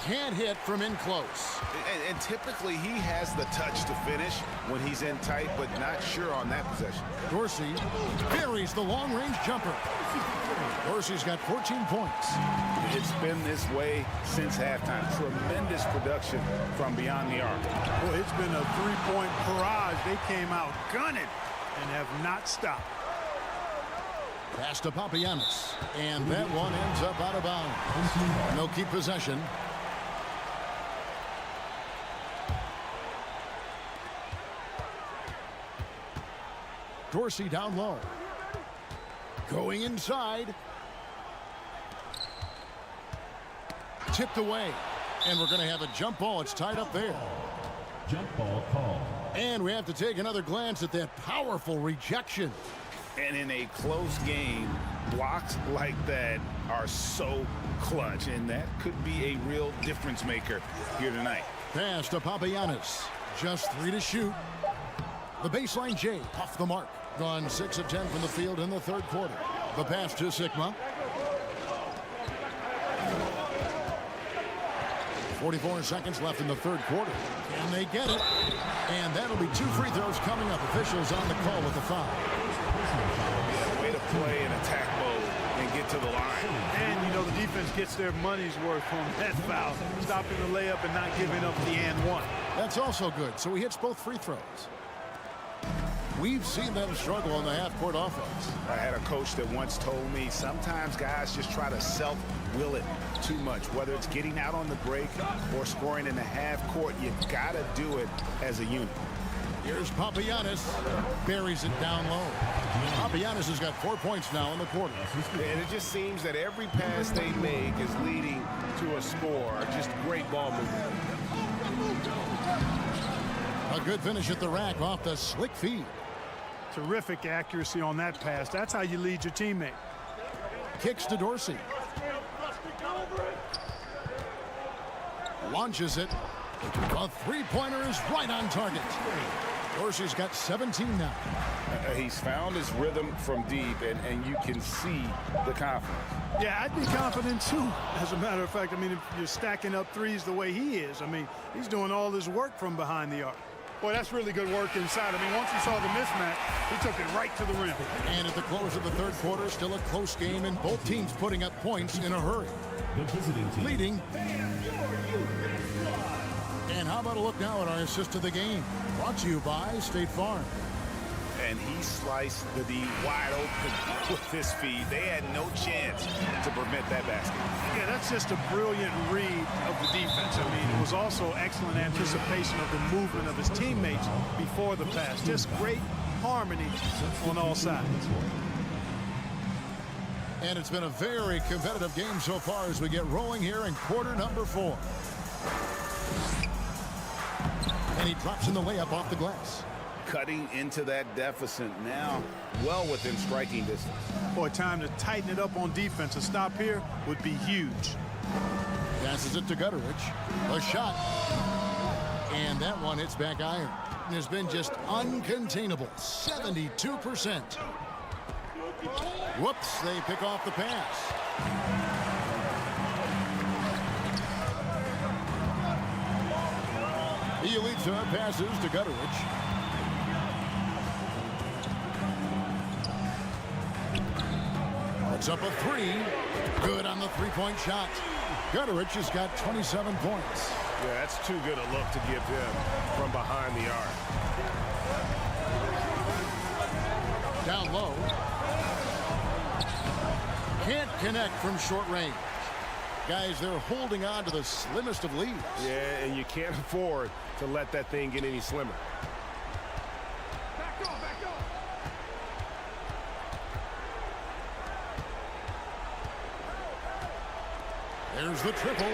A: Can't hit from in close.
G: And typically he has the touch to finish when he's in tight, but not sure on that possession.
A: Dorsey buries the long-range jumper. Dorsey's got 14 points.
C: It's been this way since halftime. Tremendous production from beyond the arc.
E: Boy, it's been a three-point barrage. They came out gunning and have not stopped.
A: Pass to Papagiannis. And that one ends up out of bounds. No keep possession. Dorsey down low. Going inside. Tipped away. And we're going to have a jump ball. It's tied up there.
H: Jump ball call.
A: And we have to take another glance at that powerful rejection.
B: And in a close game, blocks like that are so clutch, and that could be a real difference maker here tonight.
A: Pass to Papagiannis. Just 3 to shoot. The baseline J off the mark. Gone 6 of 10 from the field in the third quarter. The pass to Sigma. 44 seconds left in the third quarter. And they get it. And that'll be 2 free throws coming up. Officials on the call with the foul.
B: Way to play in attack mode and get to the line.
E: And, you know, the defense gets their money's worth on that foul. Stopping the layup and not giving up the and one.
A: That's also good. So he hits both free throws. We've seen them struggle on the half-court offense.
G: I had a coach that once told me sometimes guys just try to self-will it too much. Whether it's getting out on the break or scoring in the half-court, you got to do it as a unit.
A: Here's Papagiannis. Buries it down low. Papagiannis has got 4 points now in the quarter.
B: And it just seems that every pass they make is leading to a score. Just great ball movement.
A: A good finish at the rack off the slick feed.
E: Terrific accuracy on that pass. That's how you lead your teammate.
A: Kicks to Dorsey. Launches it. A three-pointer is right on target. Dorsey's got 17 now.
C: He's found his rhythm from deep, and you can see the confidence.
E: Yeah, I'd be confident too. As a matter of fact, I mean, if you're stacking up threes the way he is, I mean, he's doing all his work from behind the arc. Boy, that's really good work inside. I mean, once he saw the mismatch, he took it right to the rim.
A: And at the close of the third quarter, still a close game, and both teams putting up points in a hurry.
H: The visiting team.
A: Leading. And how about a look now at our assist to the game? Brought to you by State Farm.
G: And he sliced the D wide open with this feed. They had no chance to prevent that basket.
E: Yeah, that's just a brilliant read of the defense. I mean, it was also excellent anticipation of the movement of his teammates before the pass. Just great harmony on all sides.
A: And it's been a very competitive game so far as we get rolling here in quarter number 4. And he drops in the layup off the glass.
G: Cutting into that deficit now, well within striking distance.
E: Boy, time to tighten it up on defense. A stop here would be huge.
A: Passes it to Gutteridge. A shot. And that one hits back iron. It has been just uncontainable. 72%. Whoops, they pick off the pass. Bjelica passes to Gutteridge. Puts up a 3. Good on the three-point shot. Gutteridge has got 27 points.
B: Yeah, that's too good a look to give him from behind the arc.
A: Down low. Can't connect from short range. Guys, they're holding on to the slimmest of leads.
B: Yeah, and you can't afford to let that thing get any slimmer.
A: There's the triple.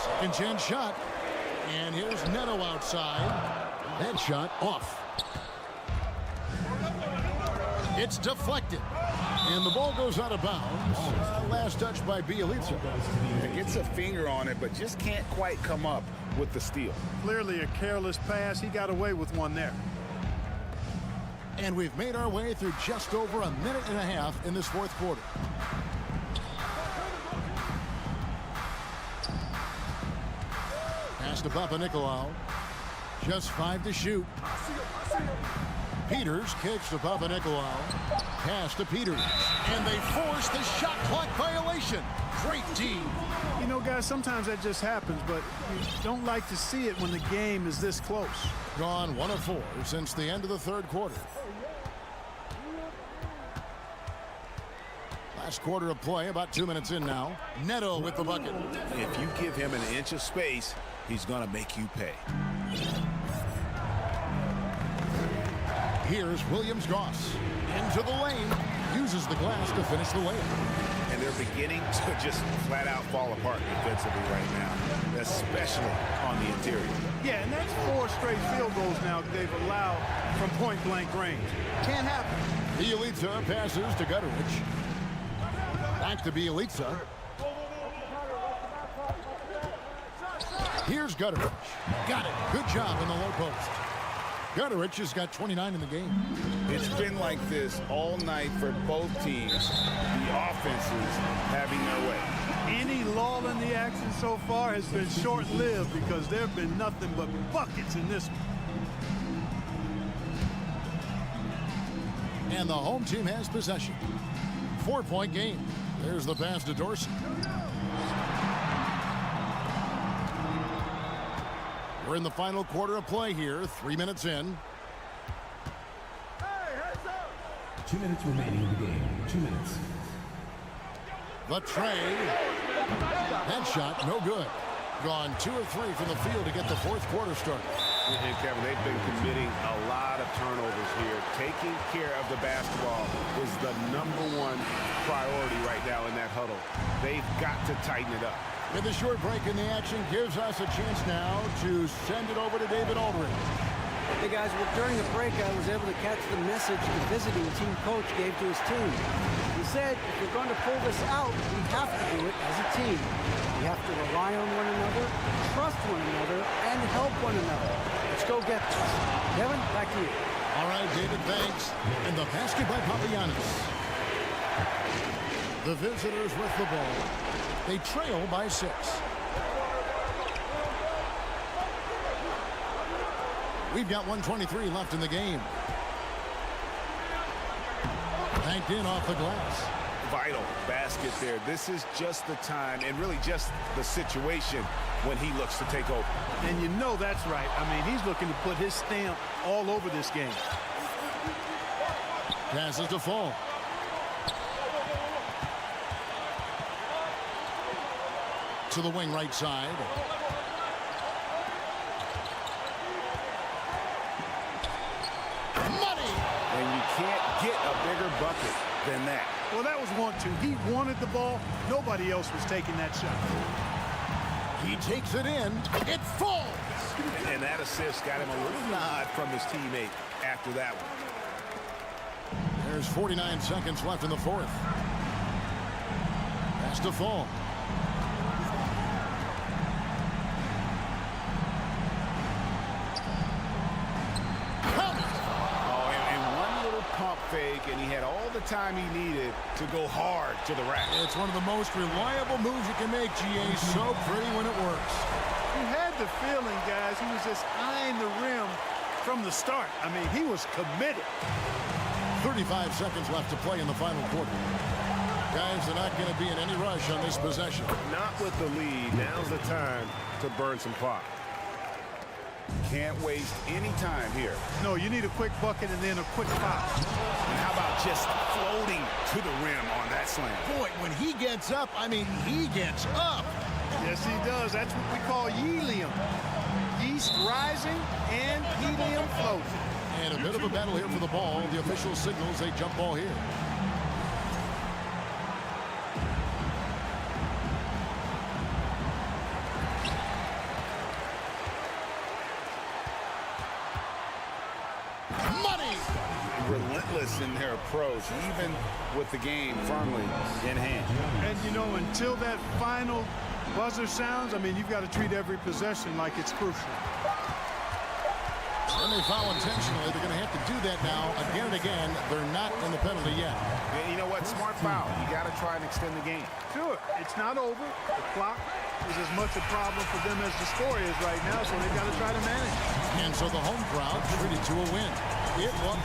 A: Second chance shot. And here's Neto outside. That shot off. It's deflected. And the ball goes out of bounds. Last touch by Bjelica.
G: He gets a finger on it, but just can't quite come up with the steal.
E: Clearly a careless pass. He got away with one there.
A: And we've made our way through just over a minute and a half in this fourth quarter. Pass to Papanikolaou. Just 5 to shoot. Peters kicks to Papanikolaou. Pass to Peters. And they force the shot clock violation. Great D.
E: You know, guys, sometimes that just happens, but you don't like to see it when the game is this close.
A: Gone 1 of 4 since the end of the third quarter. Last quarter of play, about 2 minutes in now. Neto with the bucket.
G: If you give him an inch of space, he's going to make you pay.
A: Here's Williams-Goss. Into the lane. Uses the glass to finish the layup.
G: And they're beginning to just flat out fall apart defensively right now, especially on the interior.
E: Yeah, and that's 4 straight field goals now they've allowed from point-blank range. Can't happen.
A: Bjelica passes to Gutteridge. Back to Bjelica. Here's Gutteridge. Got it. Good job in the low post. Goodrich has got 29 in the game.
B: It's been like this all night for both teams. The offenses having their way.
E: Any lull in the action so far has been short-lived because there have been nothing but buckets in this one.
A: And the home team has possession. 4-point game. There's the pass to Dorsey. We're in the final quarter of play here. 3 minutes in.
H: 2 minutes remaining in the game. 2 minutes.
A: The tray. Headshot, no good. Gone 2 of 3 from the field to get the fourth quarter started.
B: And Kevin, they've been committing a lot of turnovers here. Taking care of the basketball is the #1 priority right now in that huddle. They've got to tighten it up.
A: And the short break in the action gives us a chance now to send it over to David Aldridge.
J: Hey guys, well, during the break I was able to catch the message the visiting team coach gave to his team. He said, if we're going to pull this out, we have to do it as a team. We have to rely on one another, trust one another, and help one another. Let's go get this. Kevin, back to you.
A: All right, David, thanks. And the basket by Papagiannis. The visitors with the ball. They trail by 6. We've got 1:23 left in the game. Banked in off the glass.
B: Vital basket there. This is just the time and really just the situation when he looks to take over.
E: And you know that's right. I mean, he's looking to put his stamp all over this game.
A: Passes to Fall. To the wing right side. Money!
B: And you can't get a bigger bucket than that.
E: Well, that was 1-2. He wanted the ball. Nobody else was taking that shot.
A: He takes it in. It falls!
G: And that assist got him a little nod from his teammate after that one.
A: There's 49 seconds left in the fourth. Pass to Fall.
B: Fake, and he had all the time he needed to go hard to the rack.
A: It's one of the most reliable moves you can make, GA. So pretty when it works.
E: You had the feeling, guys, he was just eyeing the rim from the start. I mean, he was committed.
A: 35 seconds left to play in the final quarter. Guys, they're not going to be in any rush on this possession.
B: Not with the lead. Now's the time to burn some clock. Can't waste any time here.
E: No, you need a quick bucket and then a quick foul.
G: And how about just floating to the rim on that slam?
A: Boy, when he gets up, I mean, he gets up.
E: Yes, he does. That's what we call helium. Yeast rising and helium floating.
A: And a bit of a battle here for the ball. The official signals a jump ball here.
B: Relentless in their approach, even with the game firmly in hand.
E: And, you know, until that final buzzer sounds, I mean, you've got to treat every possession like it's crucial.
A: When they foul intentionally, they're going to have to do that now again and again. They're not in the penalty yet.
B: And you know what? Smart foul. You got to try and extend the game.
E: Sure. It's not over. The clock is as much a problem for them as the score is right now, so they've got to try to manage it.
A: And so the home crowd treated to a win. It was.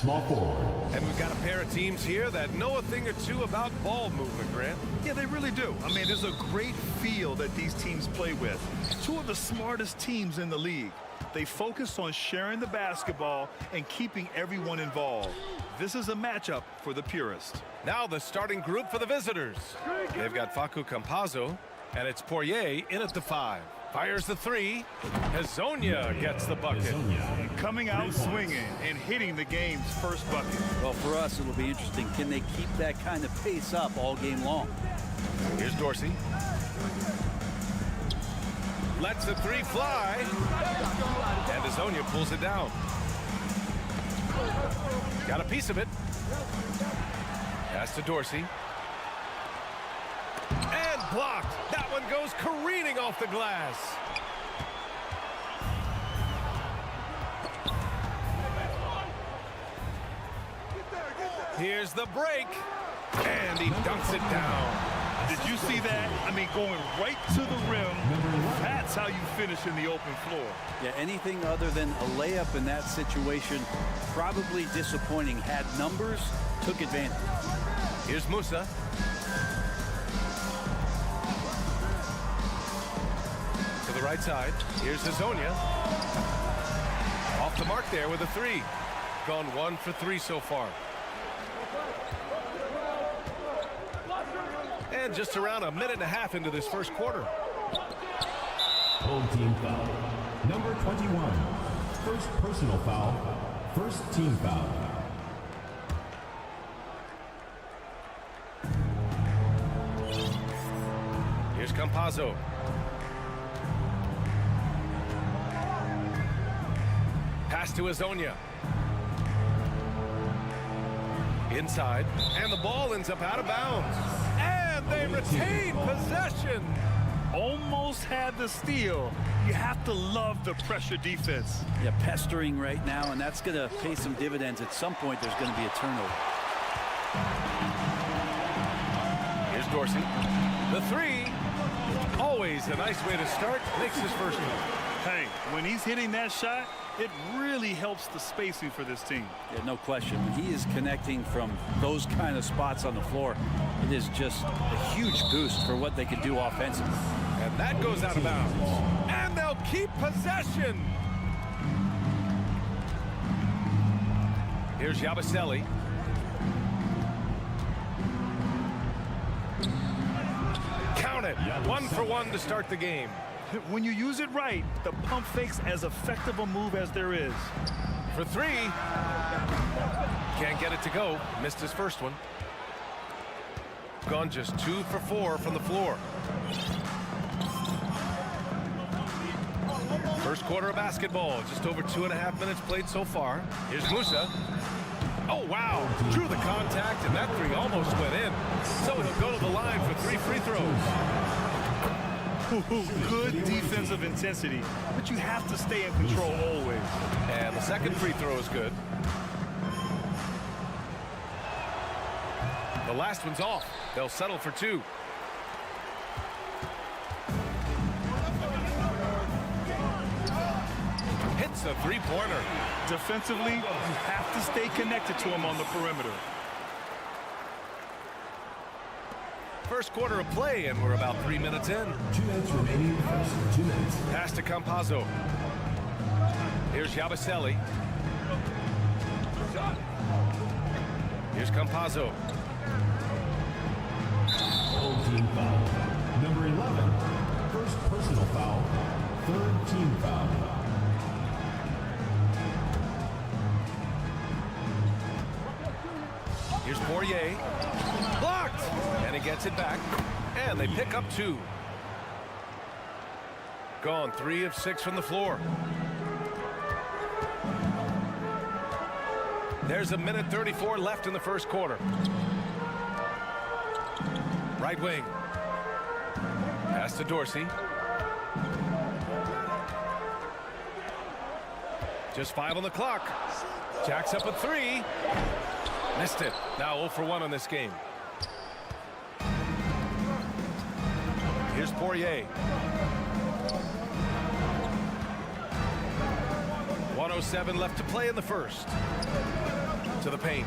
H: small forward.
K: And we've got a pair of teams here that know a thing or two about ball movement, Grant.
L: Yeah, they really do. I mean, there's a great feel that these teams play with. Two of the smartest teams in the league. They focus on sharing the basketball and keeping everyone involved. This is a matchup for the purist.
K: Now the starting group for the visitors. They've got Facu Campazzo, and it's Poirier in at the 5. Fires the 3. Hazonia gets the bucket.
L: Coming out swinging and hitting the game's first bucket.
M: Well, for us, it'll be interesting. Can they keep that kind of pace up all game long?
K: Here's Dorsey. Lets the 3 fly. And Hazonia pulls it down. Got a piece of it. Pass to Dorsey. And blocked. That one goes careening off the glass. Here's the break. And he dunks it down.
L: Did you see that? I mean, going right to the rim. That's how you finish in the open floor.
M: Yeah, anything other than a layup in that situation, probably disappointing. Had numbers, took advantage.
K: Here's Musa. To the right side. Here's Hazonia. Off the mark there with a 3. Gone 1 for 3 so far. And just around a minute and a half into this first quarter.
H: Home team foul. Number 21. First personal foul. First team foul.
K: Here's Campazzo. Pass to Hazonia. Inside. And the ball ends up out of bounds. And they retain possession.
L: Almost had the steal. You have to love the pressure defense.
M: Yeah, pestering right now, and that's going to pay some dividends. At some point, there's going to be a turnover.
K: Here's Dorsey. The 3. Always a nice way to start. Makes his first one.
L: Hey, when he's hitting that shot, it really helps the spacing for this team.
M: Yeah, no question. When he is connecting from those kind of spots on the floor, it is just a huge boost for what they can do offensively.
K: And that goes out of bounds. And they'll keep possession. Here's Yabusele. Count it. 1 for 1 to start the game.
L: When you use it right, the pump fake's as effective a move as there is.
K: For 3. Can't get it to go. Missed his first one. Gone just 2 for 4 from the floor. First quarter of basketball. Just over 2.5 minutes played so far. Here's Musa. Oh, wow. Drew the contact, and that 3 almost went in. So he'll go to the line for 3 free throws.
L: Good defensive intensity, but you have to stay in control always.
K: And the second free throw is good. The last one's off. They'll settle for 2. Hits a 3-pointer.
L: Defensively, you have to stay connected to him on the perimeter.
K: First quarter of play, and we're about 3 minutes in.
H: 2 minutes remaining. First 2 minutes.
K: Pass to Campazzo. Here's Yabusele. Here's Campazzo.
H: Home team foul. Number 11. First personal foul. Third team foul.
K: Here's Poirier. Blocked! And he gets it back. And they pick up 2. Gone 3 of 6 from the floor. There's a minute 34 left in the first quarter. Right wing. Pass to Dorsey. Just 5 on the clock. Jacks up a 3. Missed it. Now 0 for 1 on this game. Here's Poirier. 1:07 left to play in the first. To the paint.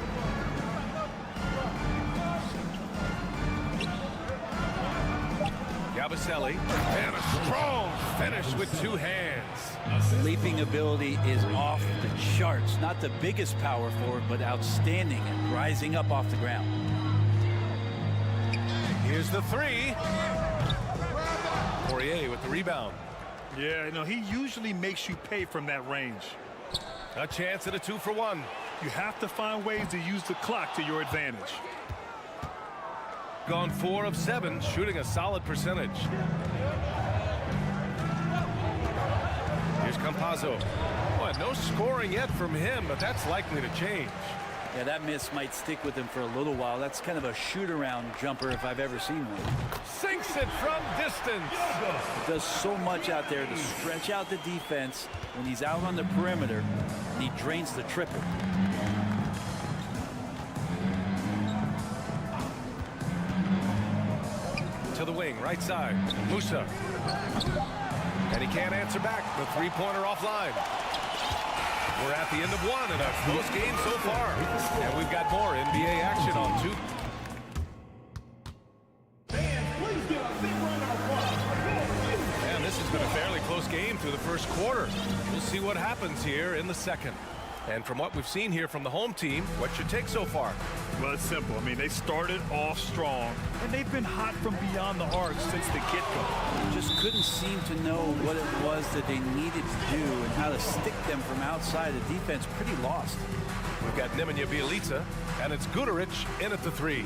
K: Yabusele, and a strong finish with two hands.
M: Leaping ability is off the charts. Not the biggest power forward, but outstanding and rising up off the ground.
K: Here's the three. Poirier with the rebound.
L: Yeah, he usually makes you pay from that range.
K: A chance at a 2-for-1.
L: You have to find ways to use the clock to your advantage.
K: Gone 4 of 7, shooting a solid percentage. Here's Campazzo. Boy, no scoring yet from him, but that's likely to change.
M: Yeah, that miss might stick with him for a little while. That's kind of a shoot-around jumper if I've ever seen one.
K: Sinks it from distance.
M: He does so much out there to stretch out the defense when he's out on the perimeter, and he drains the triple.
K: To the wing, right side. Musa. And he can't answer back. The three-pointer offline. We're at the end of one in a close game so far. And we've got more NBA action on 2. And this has been a fairly close game through the first quarter. We'll see what happens here in the second. And from what we've seen here from the home team, what's your take so far?
L: Well, it's simple. They started off strong, and they've been hot from beyond the arc since the get-go.
M: Just couldn't seem to know what it was that they needed to do and how to stick them from outside. The defense pretty lost.
K: We've got Nemanja Bjelica, and it's Guduric in at the 3.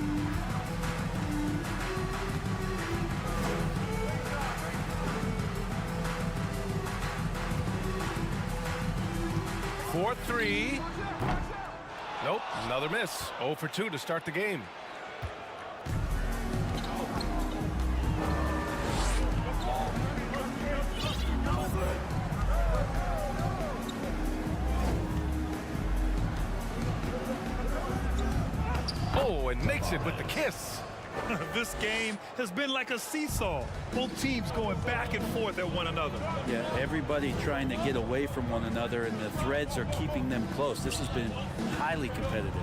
K: For 3. Nope, another miss. 0 for 2 to start the game. Oh, and makes it with the kiss.
L: This game has been like a seesaw. Both teams going back and forth at one another.
M: Yeah, everybody trying to get away from one another, and the threads are keeping them close. This has been highly competitive.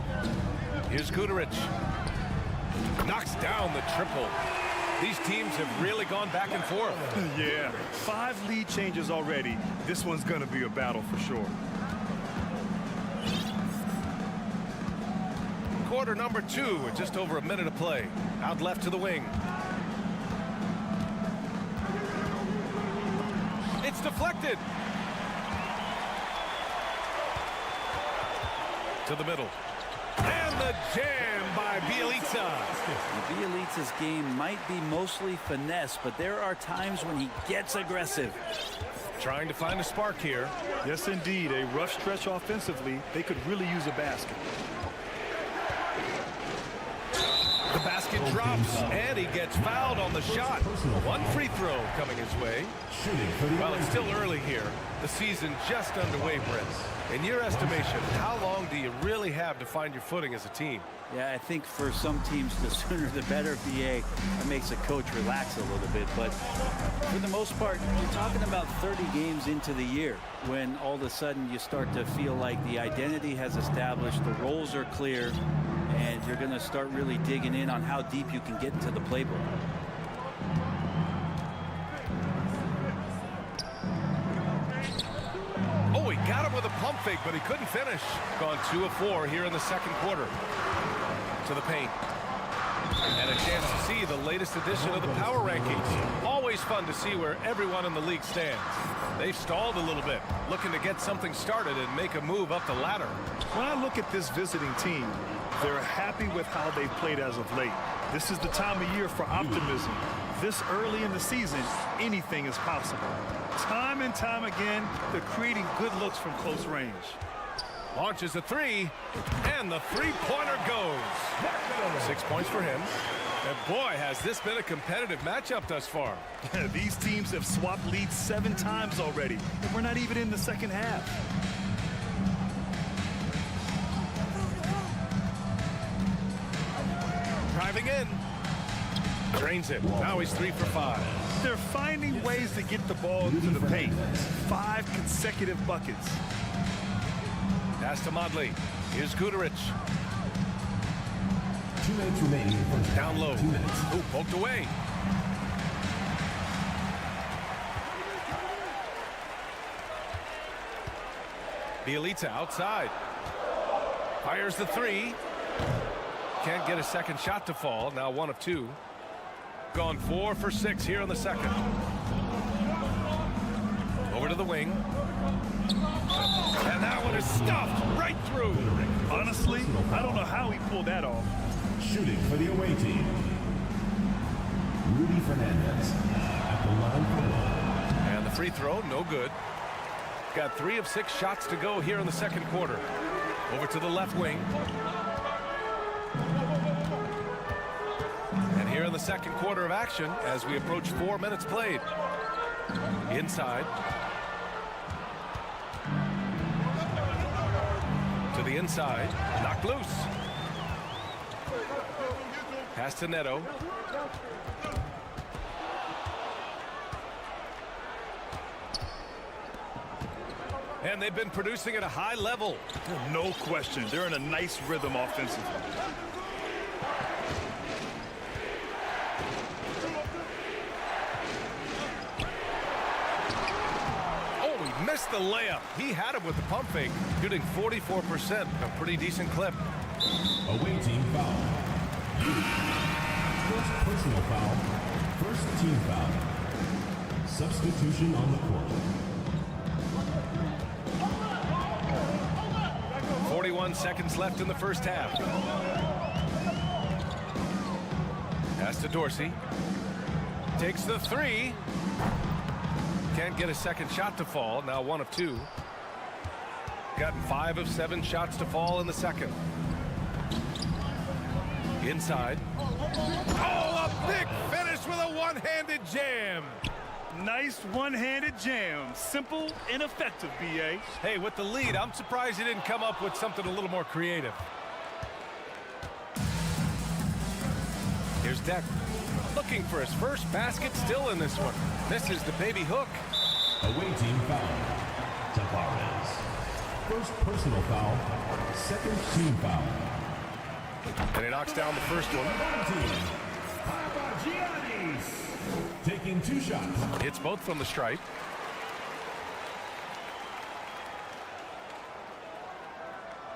K: Here's Guduric. Knocks down the triple. These teams have really gone back and forth.
L: Yeah, 5 lead changes already. This one's going to be a battle for sure.
K: Quarter number 2 with just over a minute of play. Out left to the wing. It's deflected. To the middle. And the jam by Bjelica.
M: Bjelica's game might be mostly finesse, but there are times when he gets aggressive.
K: Trying to find a spark here.
L: Yes, indeed. A rough stretch offensively. They could really use a basket.
K: The basket drops, and he gets fouled on the shot. 1 free throw coming his way. Well, it's still early here. The season just underway, Brent. In your estimation, how long do you really have to find your footing as a team?
M: Yeah, I think for some teams, the sooner the better, BA. It makes a coach relax a little bit. But for the most part, you're talking about 30 games into the year when all of a sudden you start to feel like the identity has established, the roles are clear, and you're going to start really digging in on how deep you can get into the playbook.
K: Oh, he got him with a pump fake, but he couldn't finish. Gone 2 of 4 here in the second quarter. To the paint. And a chance to see the latest edition of the power rankings. Always fun to see where everyone in the league stands. They've stalled a little bit, looking to get something started and make a move up the ladder.
L: When I look at this visiting team, they're happy with how they've played as of late. This is the time of year for optimism. This early in the season, anything is possible. Time and time again, they're creating good looks from close range.
K: Launches a 3, and the three-pointer goes. 6 points for him. And boy, has this been a competitive matchup thus far.
L: These teams have swapped leads 7 times already, and we're not even in the second half.
K: Driving in. Drains it. Now he's 3 for 5.
L: They're finding ways to get the ball into the paint. 5 consecutive buckets.
K: Pass to Modley. Here's Guterich.
H: 2 minutes remaining in the first
K: Down
H: half.
K: low.
H: 2 minutes.
K: Ooh, poked away. Bjelica outside. Fires the three. Can't get a second shot to fall. Now 1 of 2. Gone 4 for 6 here in the second. Over to the wing. And that one is stuffed right through.
L: Honestly, I don't know how he pulled that off.
H: Shooting for the away team, Rudy Fernandez at the line for one.
K: And the free throw, no good. Got 3 of 6 shots to go here in the second quarter. Over to the left wing. And here in the second quarter of action as we approach 4 minutes played. Inside. To the inside. Knocked loose. Pass to Neto. And they've been producing at a high level.
L: No question. They're in a nice rhythm offensively.
K: Oh, he missed the layup. He had him with the pump fake, shooting 44%, a pretty decent clip.
H: Away team foul. First personal foul. First team foul. Substitution on the court.
K: 41 seconds left in the first half. Pass to Dorsey. Takes the three. Can't get a second shot to fall. Now 1 of 2. Gotten 5 of 7 shots to fall in the second. Inside. Oh, a big finish with a one-handed jam.
L: Nice one-handed jam. Simple and effective, B.A.
K: Hey, with the lead, I'm surprised he didn't come up with something a little more creative. Here's Deck. Looking for his first basket, still in this one. Misses the baby hook.
H: Away team foul. Tavares. First personal foul. Second team foul.
K: And he knocks down the first one.
H: Taking 2 shots.
K: Hits both from the stripe.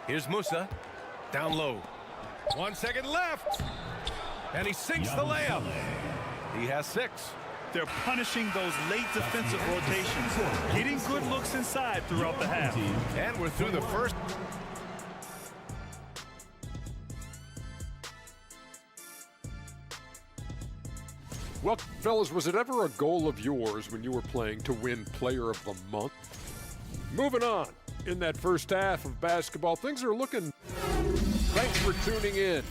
K: Here's Musa. Down low. 1 second left. And he sinks the layup. He has 6.
L: They're punishing those late defensive rotations, getting good looks inside throughout the half.
K: And we're through the first.
F: Well, fellas, was it ever a goal of yours when you were playing to win Player of the Month? Moving on. In that first half of basketball, things are looking. Thanks for tuning in.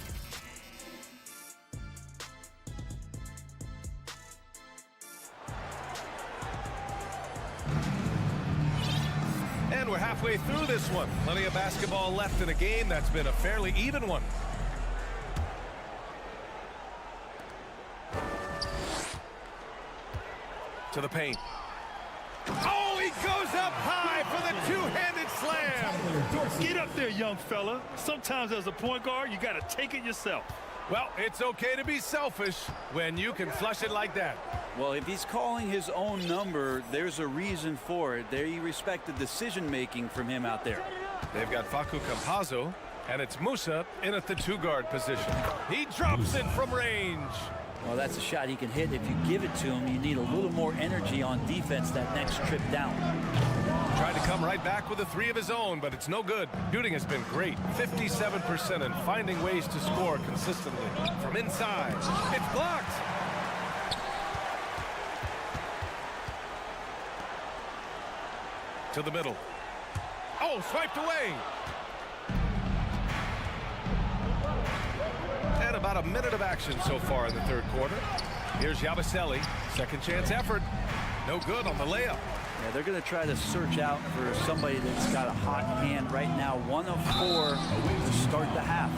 K: And we're halfway through this one. Plenty of basketball left in a game that's been a fairly even one. To the paint. Oh, he goes up high for the two-handed slam.
L: Get up there, young fella. Sometimes as a point guard, you got to take it yourself.
K: Well, it's okay to be selfish when you can flush it like that.
M: Well, if he's calling his own number, there's a reason for it. They respect the decision-making from him out there.
K: They've got Facu Campazzo, and it's Musa in at the 2-guard position. He drops it from range.
M: Well, that's a shot he can hit. If you give it to him, you need a little more energy on defense that next trip down.
K: Tried to come right back with a 3 of his own, but it's no good. Shooting has been great, 57%, and finding ways to score consistently. From inside, it's blocked. To the middle. Oh, swiped away. And about a minute of action so far in the third quarter. Here's Yabusele. Second chance effort. No good on the layup.
M: Yeah, they're going to try to search out for somebody that's got a hot hand right now. 1 of 4 to start the half.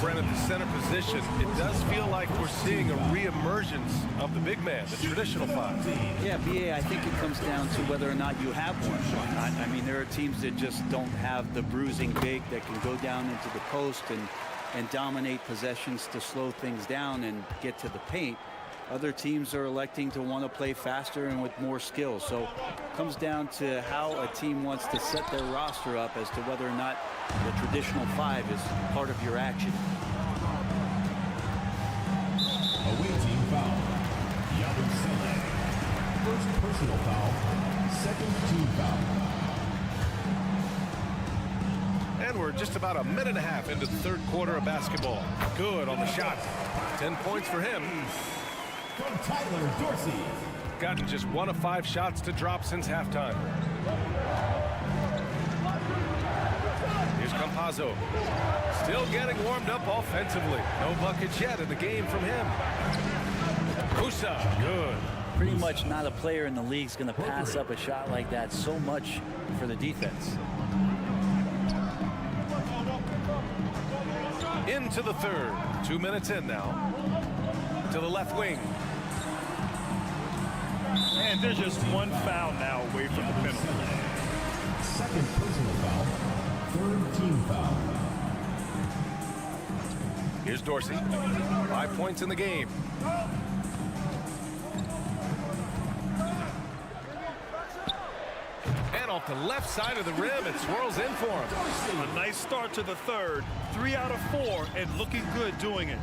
K: Brent, at the center position, it does feel like we're seeing a reemergence of the big man, the traditional five.
M: Yeah, BA, I think it comes down to whether or not you have one. I mean, there are teams that just don't have the bruising big that can go down into the post and dominate possessions to slow things down and get to the paint. Other teams are electing to want to play faster and with more skill. So it comes down to how a team wants to set their roster up as to whether or not the traditional five is part of your action.
H: Away team foul. Yabusele. First personal foul. Second team foul.
K: And we're just about a minute and a half into the third quarter of basketball. Good on the shot. 10 points for him.
H: From Tyler Dorsey.
K: Gotten just 1 of 5 shots to drop since halftime. Here's Campazzo. Still getting warmed up offensively. No buckets yet in the game from him. Musa, good.
M: Pretty much not a player in the league is going to pass up a shot like that so much for the defense.
K: Into the third. 2 minutes in now. To the left wing.
L: And there's just one foul now away from the penalty.
H: Second personal foul. Third team foul.
K: Here's Dorsey. 5 points in the game. And off the left side of the rim, it swirls in for him.
L: A nice start to the third. 3 out of 4 and looking good doing it.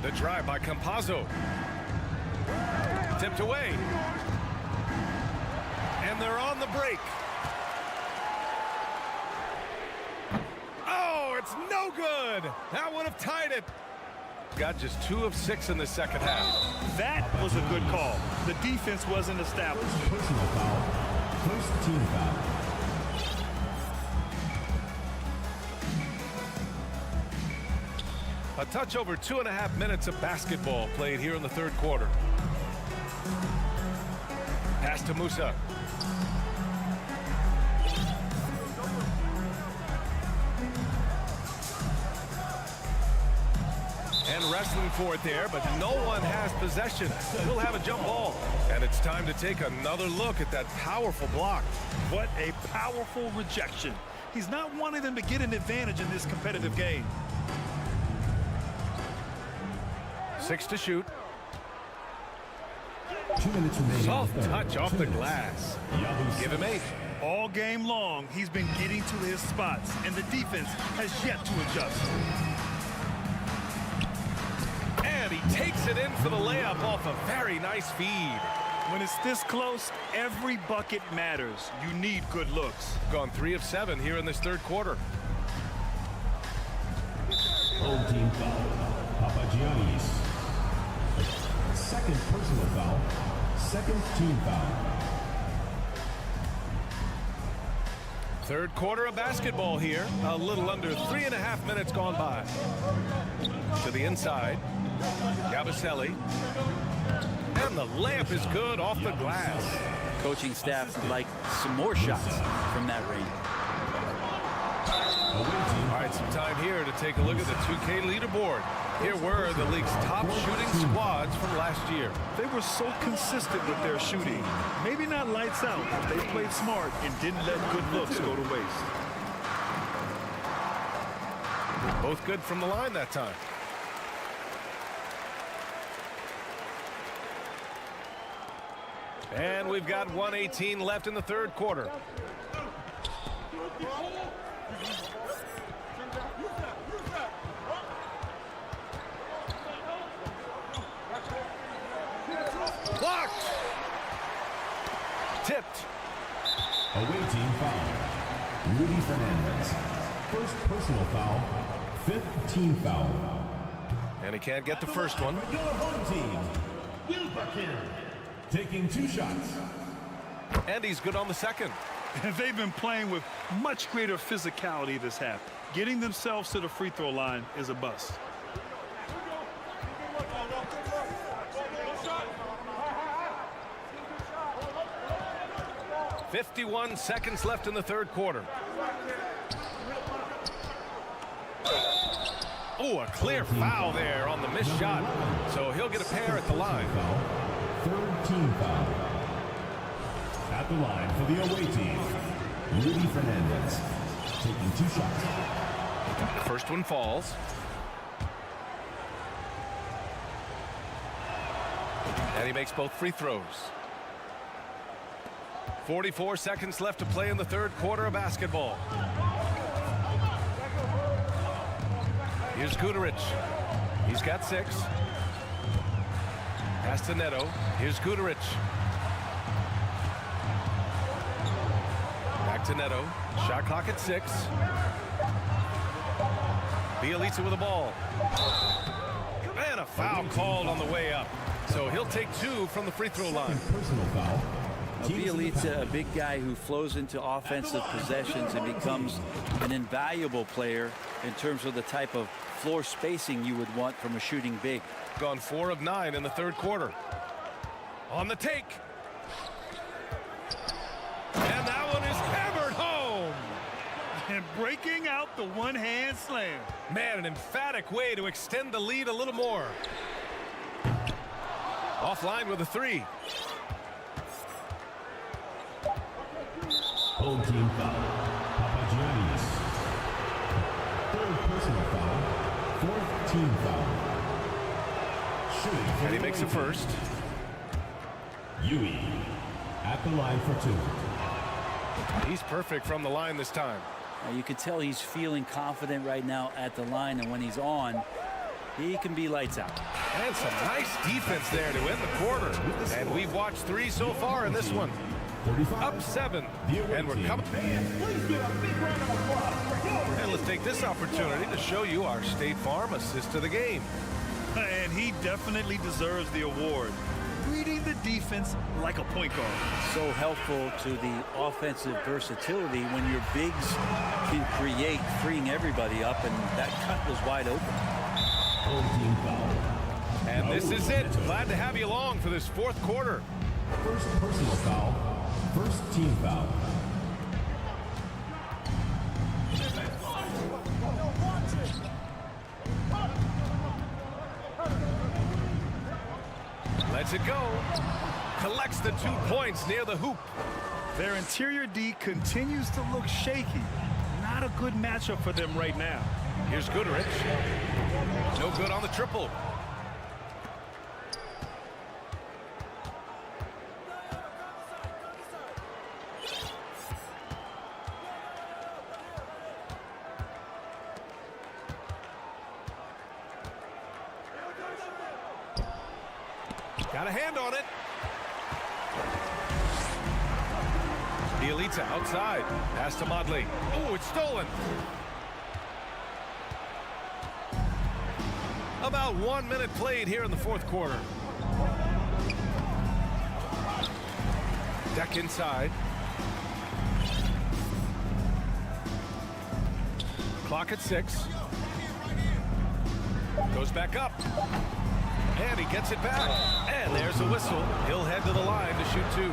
K: The drive by Campazzo. Tipped away. And they're on the break. Oh, it's no good. That would have tied it. Got just 2 of 6 in the second half.
L: That was a good call. The defense wasn't established.
H: Personal foul. First team foul.
K: A touch over 2.5 minutes of basketball played here in the third quarter. Pass to Musa. And wrestling for it there, but no one has possession. We'll have a jump ball. And it's time to take another look at that powerful block.
L: What a powerful rejection. He's not wanting them to get an advantage in this competitive game.
K: 6 to shoot.
H: 2 minutes remaining.
K: Soft touch off the glass. Give him 8.
L: All game long, he's been getting to his spots, and the defense has yet to adjust.
K: And he takes it in for the layup off a very nice feed.
L: When it's this close, every bucket matters. You need good looks.
K: Gone 3 of 7 here in this third quarter.
H: Home team foul. Papagiannis. Second personal foul. Second team foul.
K: Third quarter of basketball here. A little under 3.5 minutes gone by. To the inside. Yabusele. And the layup is good off the glass.
M: Coaching staff would like some more shots from that range.
K: All right, some time here to take a look at the 2K leaderboard. Here were the league's top shooting squads from last year.
L: They were so consistent with their shooting. Maybe not lights out, but they played smart and didn't let good looks go to waste.
K: Both good from the line that time. And we've got 1:18 left in the third quarter. Blocked. Tipped.
H: Away team foul. Rudy Fernandez. First personal foul. Fifth team foul.
K: And he can't get the first one.
H: Your home team. Wilbekin. Taking 2 shots.
K: And he's good on the second.
L: They've been playing with much greater physicality this half. Getting themselves to the free throw line is a bust. "51 seconds left in the third quarter.
K: Oh, a clear foul there on the missed shot. So he'll get a pair at the line.
H: Third team foul. At the line for the away team, Rudy Fernandez, taking 2 shots.
K: The first one falls. And he makes both free throws. 44 seconds left to play in the third quarter of basketball. Here's Guduric. He's got 6. Pass to Neto. Here's Guduric. Back to Neto. Shot clock at 6. Bjelica with the ball. And a foul called on the way up. So he'll take 2 from the free throw line.
H: Personal foul.
M: Bjelica, a big guy who flows into offensive possessions and becomes an invaluable player in terms of the type of floor spacing you would want from a shooting big.
K: Gone 4 of 9 in the third quarter. On the take. And that one is hammered home.
L: And breaking out the one-hand slam.
K: Man, an emphatic way to extend the lead a little more. Offline with a 3.
H: Home team foul. Papagiannis. Third personal foul. Fourth team foul. Shooting for
K: And he makes the first.
H: Yui at the line for 2.
K: He's perfect from the line this time.
M: You can tell he's feeling confident right now at the line, and when he's on, he can be lights out.
K: And some nice defense there to end the quarter. And we've watched 3 so far in this one. Up 7. And we're coming. And let's take this opportunity to show you our State Farm assist of the game.
L: And he definitely deserves the award. Reading the defense like a point guard.
M: So helpful to the offensive versatility when your bigs can create, freeing everybody up, and that cut was wide open.
H: Home team foul.
K: And this is it. Glad to have you along for this fourth quarter.
H: First personal foul. First team foul.
K: Lets it go. Collects the 2 points near the hoop.
L: Their interior D continues to look shaky. Not a good matchup for them right now.
K: Here's Guduric. No good on the triple. Got a hand on it. Bjelica outside. Pass to Motley. Oh, it's stolen. About 1 minute played here in the fourth quarter. Deck inside. Clock at 6. Goes back up. And he gets it back. And there's a whistle. He'll head to the line to shoot 2.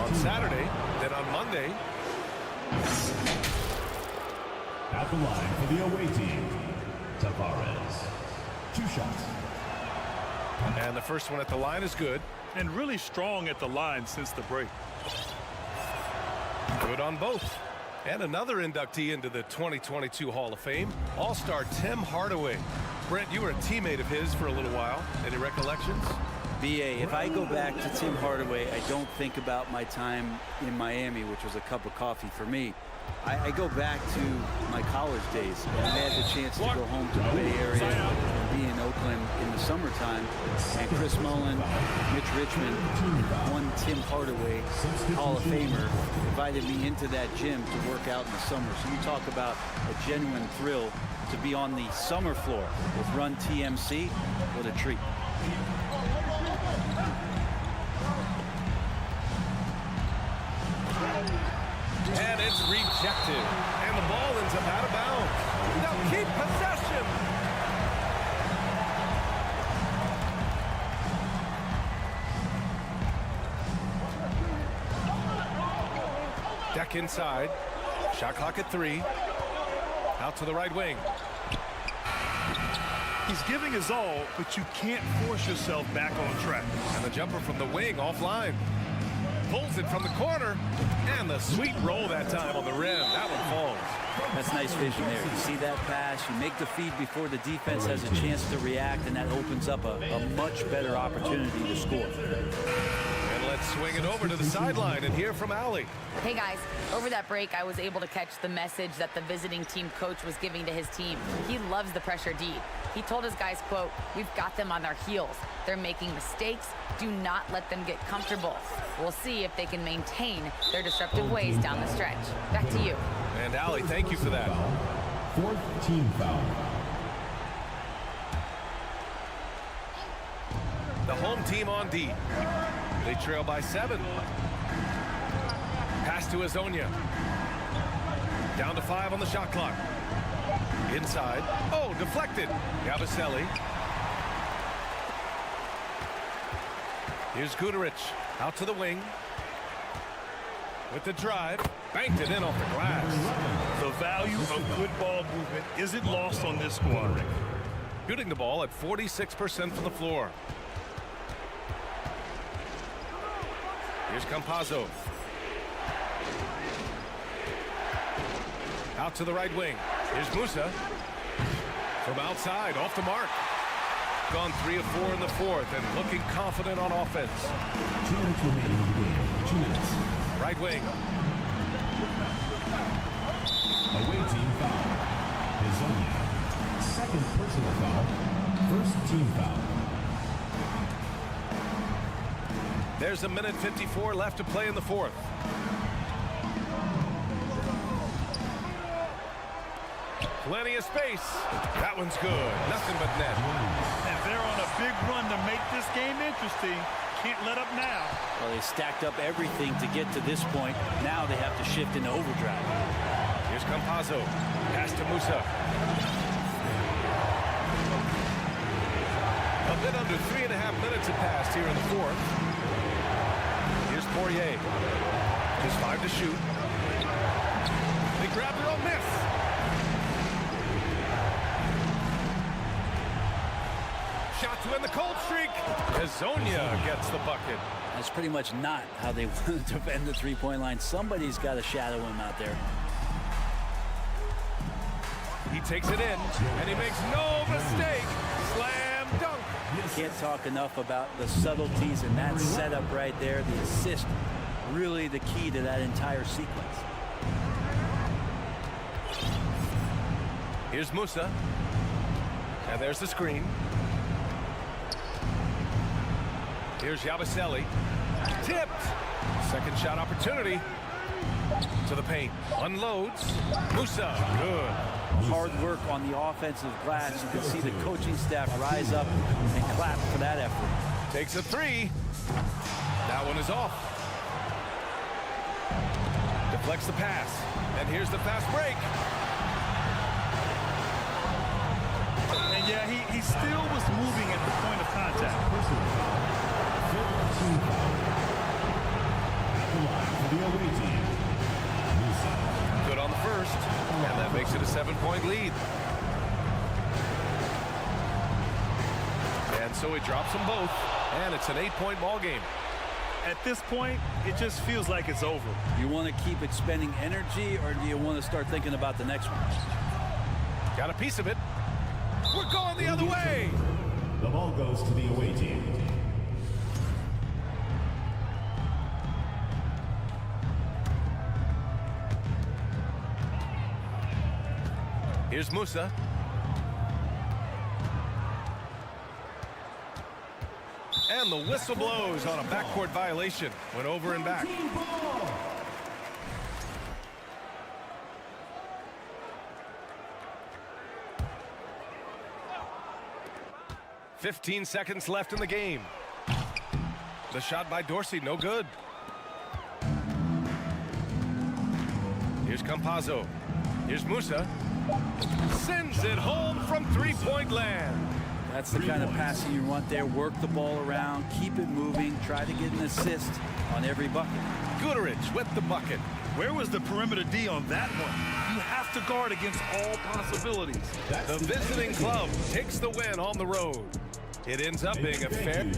K: On Saturday, then on Monday.
H: At the line for the away team, Tavares. 2 shots.
K: And the first one at the line is good.
L: And really strong at the line since the break.
K: Good on both. And another inductee into the 2022 Hall of Fame, All-Star Tim Hardaway. Brent, you were a teammate of his for a little while. Any recollections?
M: BA, if I go back to Tim Hardaway, I don't think about my time in Miami, which was a cup of coffee for me. I go back to my college days. I had the chance to go home to the Bay Area and be in Oakland in the summertime. And Chris Mullin, Mitch Richmond, one Tim Hardaway Hall of Famer invited me into that gym to work out in the summer. So you talk about a genuine thrill to be on the summer floor with Run TMC. What a treat.
K: And it's rejected. And the ball ends up out of bounds. Now keep possession. Deck inside. Shot clock at 3. Out to the right wing.
L: He's giving his all, but you can't force yourself back on track.
K: And the jumper from the wing offline. Pulls it from the corner. And the sweet roll that time on the rim. That one falls.
M: That's nice vision there. You see that pass, you make the feed before the defense has a chance to react, and that opens up a much better opportunity to score.
K: And let's swing it over to the sideline and hear from Allie.
N: Hey guys, over that break, I was able to catch the message that the visiting team coach was giving to his team. He loves the pressure D. He told his guys, quote, "We've got them on their heels. They're making mistakes. Do not let them get comfortable." We'll see if they can maintain their disruptive ways down the stretch. Back to you.
K: And Allie, thank you for that.
H: Fourth team foul.
K: The home team on D. They trail by 7. Pass to Azonia. Down to 5 on the shot clock. Inside. Oh, deflected. Yabusele. Here's Guterich. Out to the wing. With the drive. Banked it in off the glass.
L: The value of good ball movement isn't lost on this squad.
K: Shooting the ball at 46% from the floor. Here's Campazzo. Out to the right wing. Here's Musa. From outside, off the mark. Gone 3 of 4 in the fourth and looking confident on offense.
H: 2 minutes remaining in the game. 2 minutes.
K: Right wing.
H: Away team foul. Azonia. Second personal foul. First team foul.
K: There's 1:54 left to play in the fourth. Plenty of space. That one's good. Nothing but net.
L: And they're on a big run to make this game interesting. Can't let up now.
M: Well, they stacked up everything to get to this point. Now they have to shift into overdrive.
K: Here's Campazzo. Pass to Musa. A bit under 3.5 minutes have passed here in the fourth. Here's Poirier. Just 5 to shoot. They grab their own miss. Shot to end the cold streak. Azonia gets the bucket.
M: That's pretty much not how they want to defend the three-point line. Somebody's got to shadow him out there.
K: He takes it in, and he makes no mistake. Slam dunk.
M: Can't talk enough about the subtleties in that setup right there. The assist, really the key to that entire sequence.
K: Here's Musa. And there's the screen. Here's Yabusele. Tipped. Second shot opportunity. To the paint. Unloads. Musa. Good.
M: Hard work on the offensive glass. You can see the coaching staff rise up and clap for that effort.
K: Takes a 3. That one is off. Deflects the pass. And here's the fast break.
L: And yeah, he still was moving at the point of contact.
K: Good on the first, and that makes it a 7-point lead. And so he drops them both, and it's an 8-point ball game.
L: At this point, it just feels like it's over.
M: You want to keep expending energy, or do you want to start thinking about the next one?
K: Got a piece of it. We're going the other way.
H: The ball goes to the away team.
K: Here's Musa. And the whistle blows on a backcourt violation. Went over and back. "15 seconds left in the game. The shot by Dorsey, no good. Here's Campazzo. Here's Musa. Sends it home from three-point land.
M: That's the kind of passing you want there. Work the ball around, keep it moving, try to get an assist on every bucket.
K: Guterich with the bucket.
L: Where was the perimeter D on that one? You have to guard against all possibilities.
K: The visiting club takes the win on the road. It ends up being a fair...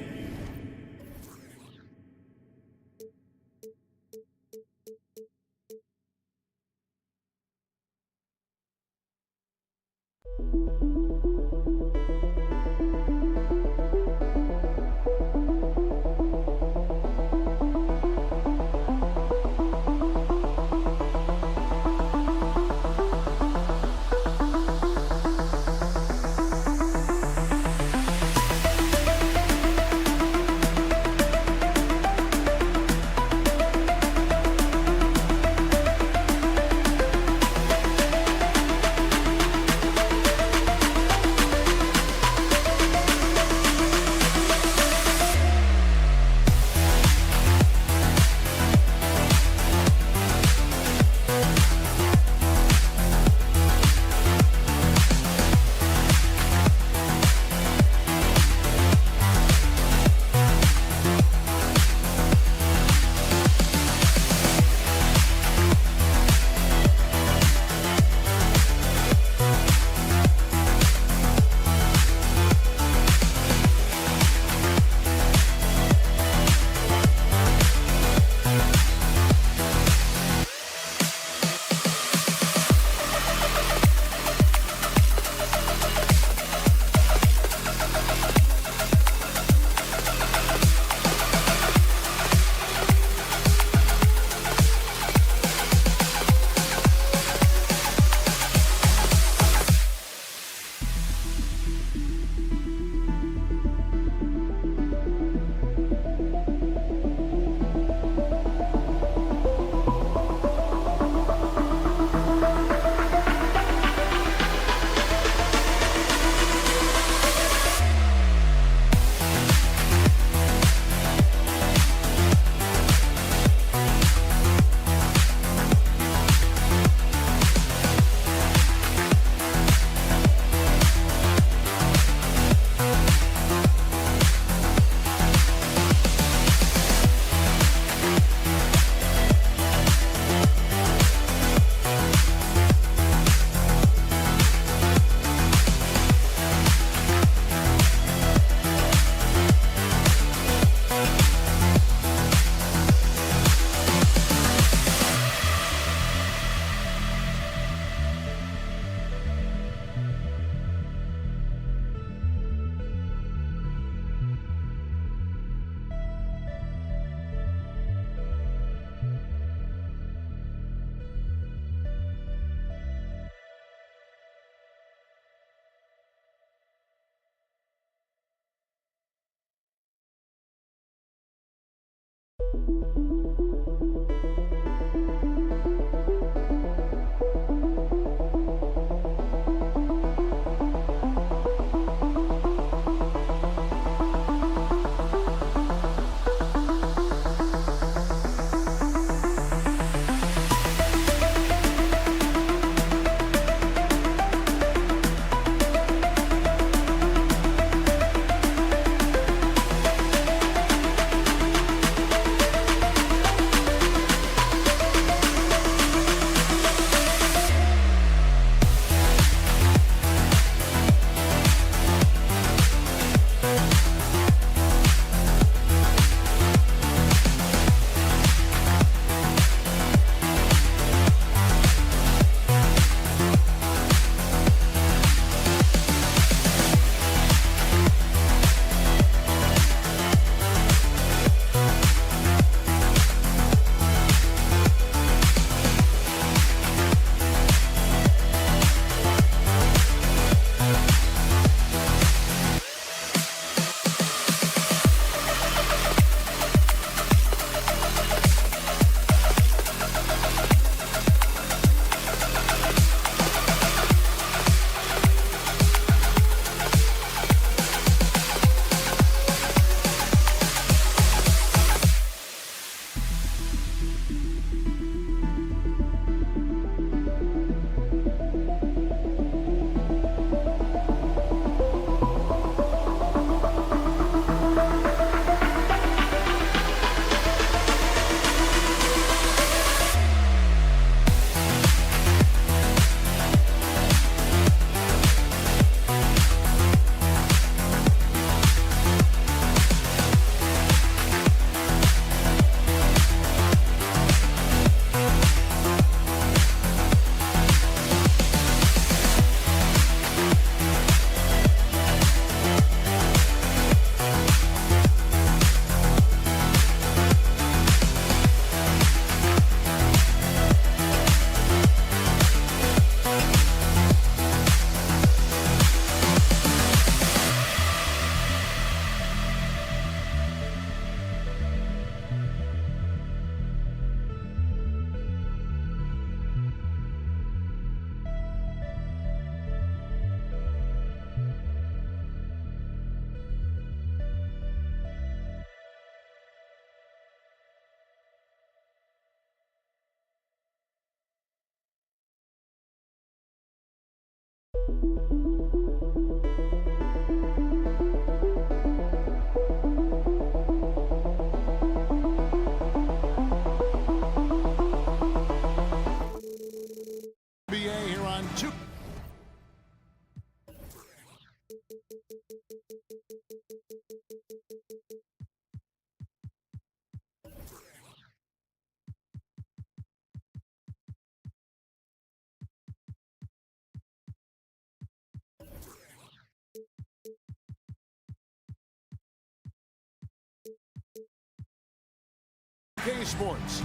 A: K Sports.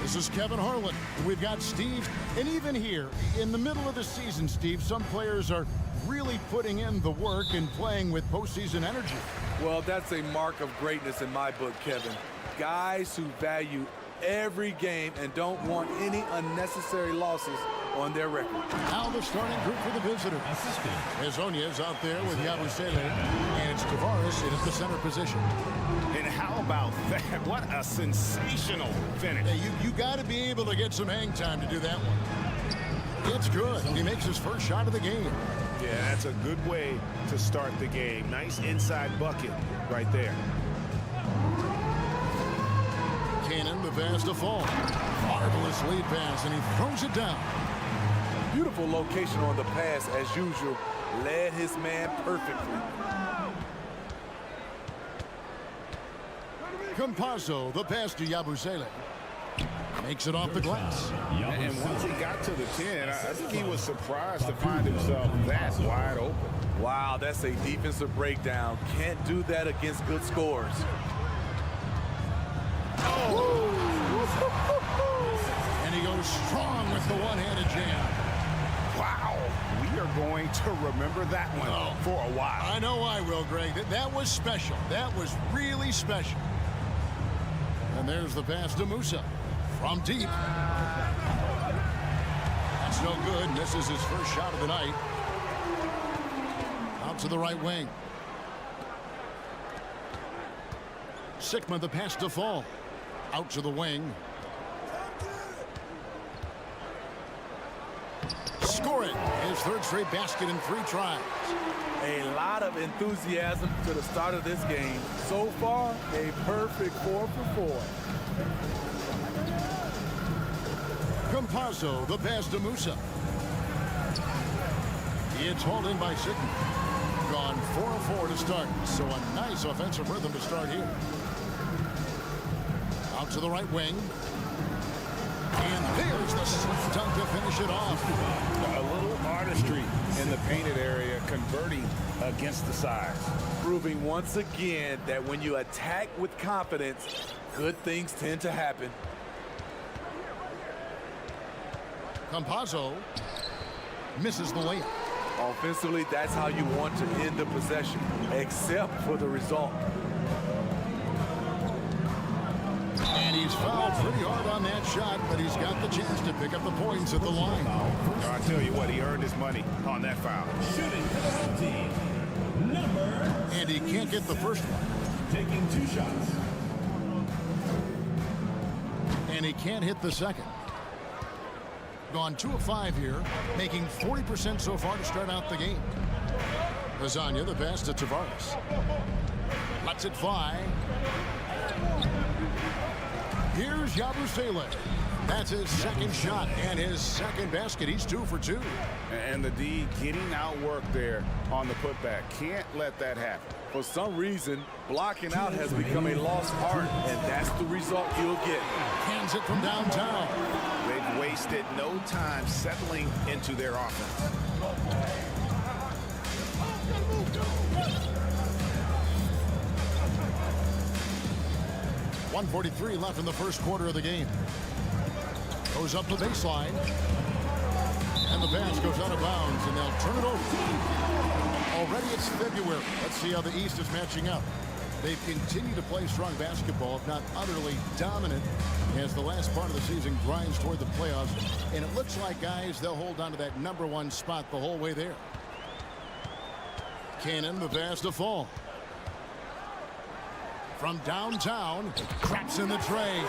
A: This is Kevin Harlan. We've got Steve. And even here, in the middle of the season, Steve, some players are really putting in the work and playing with postseason energy.
D: Well, that's a mark of greatness in my book, Kevin. Guys who value every game and don't want any unnecessary losses on their record.
A: Now the starting group for the visitors. Hezonya's out there with Yabusele, and it's Tavares in at the center position.
G: And how about that? What a sensational finish.
A: Hey, you got to be able to get some hang time to do that one. It's good. He makes his first shot of the game.
B: Yeah, that's a good way to start the game. Nice inside bucket right there.
A: Cannon, the pass to Fall. Marvelous lead pass, and he throws it down.
D: Beautiful location on the pass, as usual. Led his man perfectly.
A: Campazzo, the pass to Yabusele. Makes it off the glass.
B: And once he got to the 10, I think he was surprised to find himself that wide open.
D: Wow, that's a defensive breakdown. Can't do that against good scores.
A: Oh! And he goes strong with the one-handed jam.
G: Wow, we are going to remember that one for a while.
A: I know I will, Greg. That was special. That was really special. And there's the pass to Musa from deep. That's no good. Misses his first shot of the night. Out to the right wing. Sigma, the pass to Fall. Out to the wing. Score it. His third straight basket in 3 tries.
D: A lot of enthusiasm to the start of this game. So far, a perfect 4 for 4.
A: Campazzo, the pass to Musa. It's hauled in by Sigma. Gone 4 of 4 to start. So a nice offensive rhythm to start here. Out to the right wing. And there's the slam dunk to finish it off.
B: A little artistry in the painted area, converting against the size.
D: Proving once again that when you attack with confidence, good things tend to happen.
A: Campazzo misses the layup.
D: Offensively, that's how you want to end the possession, except for the result.
A: And he's fouled pretty hard on that shot, but he's got the chance to pick up the points at the line.
B: I tell you what, he earned his money on that foul.
H: Shooting for the team, number.
A: And he can't get the first one.
H: Taking 2 shots.
A: And he can't hit the second. Gone 2 of 5 here, making 40% so far to start out the game. Lasagna, the pass to Tavares. Lets it fly. Here's Yabusele. That's his second shot and his second basket. He's 2 for 2.
B: And the D getting outworked there on the putback. Can't let that happen.
D: For some reason, blocking out has become a lost art, and that's the result you'll get.
A: Hands it from downtown.
G: They've wasted no time settling into their offense.
A: .143 left in the first quarter of the game. Goes up the baseline. And the pass goes out of bounds, and they'll turn it over. Already it's February. Let's see how the East is matching up. They've continued to play strong basketball, if not utterly dominant, as the last part of the season grinds toward the playoffs. And it looks like, guys, they'll hold on to that #1 spot the whole way there. Cannon, the pass to Fall. From downtown, traps in the tray.